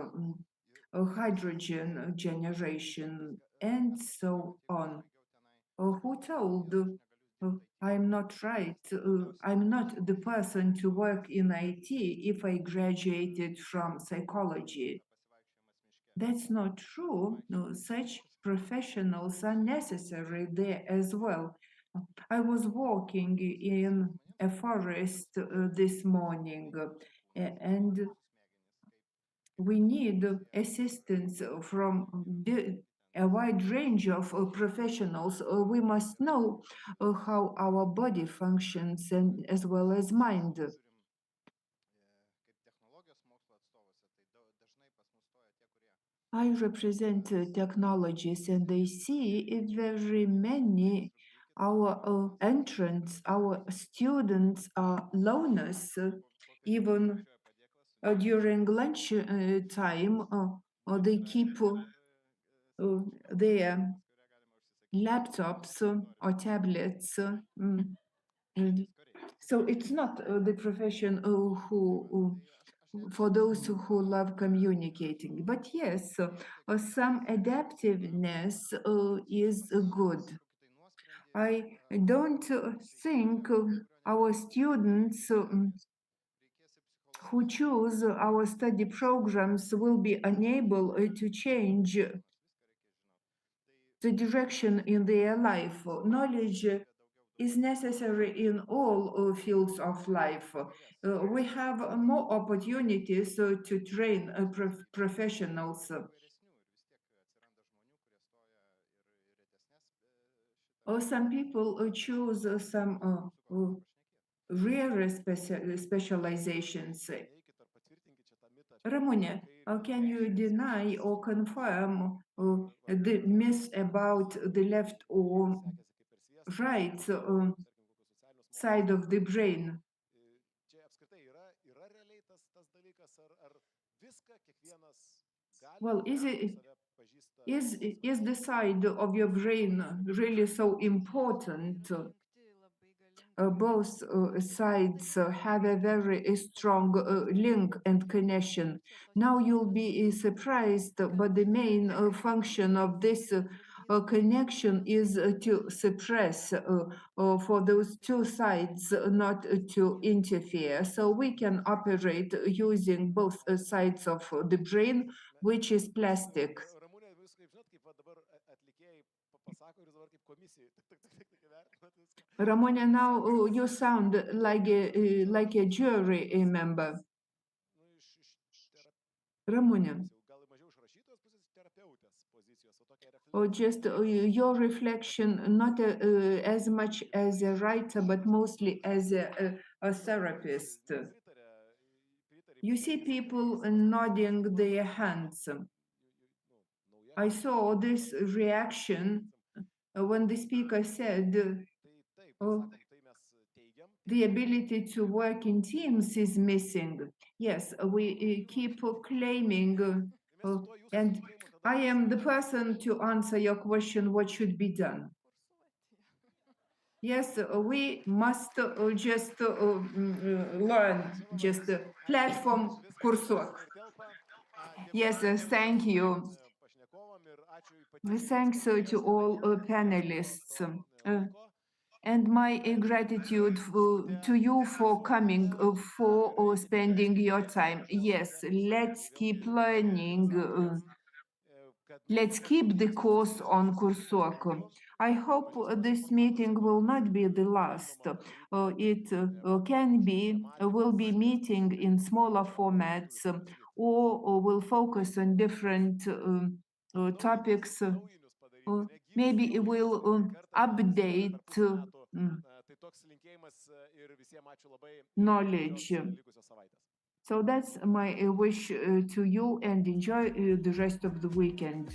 hydrogen generation, and so on. Who told I'm not right? I'm not the person to work in IT if I graduated from psychology. That's not true. No, such professionals are necessary there as well. I was walking in a forest this morning, and we need assistance from a wide range of professionals. We must know how our body functions and as well as mind. I represent technologies, and I see very many our entrants, our students are loners, even during lunch time, they keep their laptops or tablets. So it's not the profession who for those who love communicating. But yes, some adaptiveness is good. I don't think our students who choose our study programs will be unable to change the direction in their life. Knowledge is necessary in all fields of life. We have more opportunities to train professionals. Or some people choose some rare specializations. Ramune, can you deny or confirm the myth about the left or right side of the brain? Well, is the side of your brain really so important? Both sides have a very strong link and connection. Now you'll be surprised, but the main function of this connection is to suppress for those two sides not to interfere. So we can operate using both sides of the brain, which is plastic. Ramone, now you sound like a jury member. Ramone. Or just your reflection, not as much as a writer, but mostly as a therapist. You see people nodding their hands. I saw this reaction when the speaker said, the ability to work in teams is missing. Yes, we keep claiming, and I am the person to answer your question, what should be done? Yes, we must just learn, just platform KURSUOK. Yes, thank you. Thanks to all panelists. And my gratitude to you for coming, for spending your time. Yes, let's keep learning. Let's keep the course on KURSUOK. I hope this meeting will not be the last. It will be meeting in smaller formats or will focus on different topics. Maybe it will update knowledge. So that's my wish to you, and enjoy the rest of the weekend.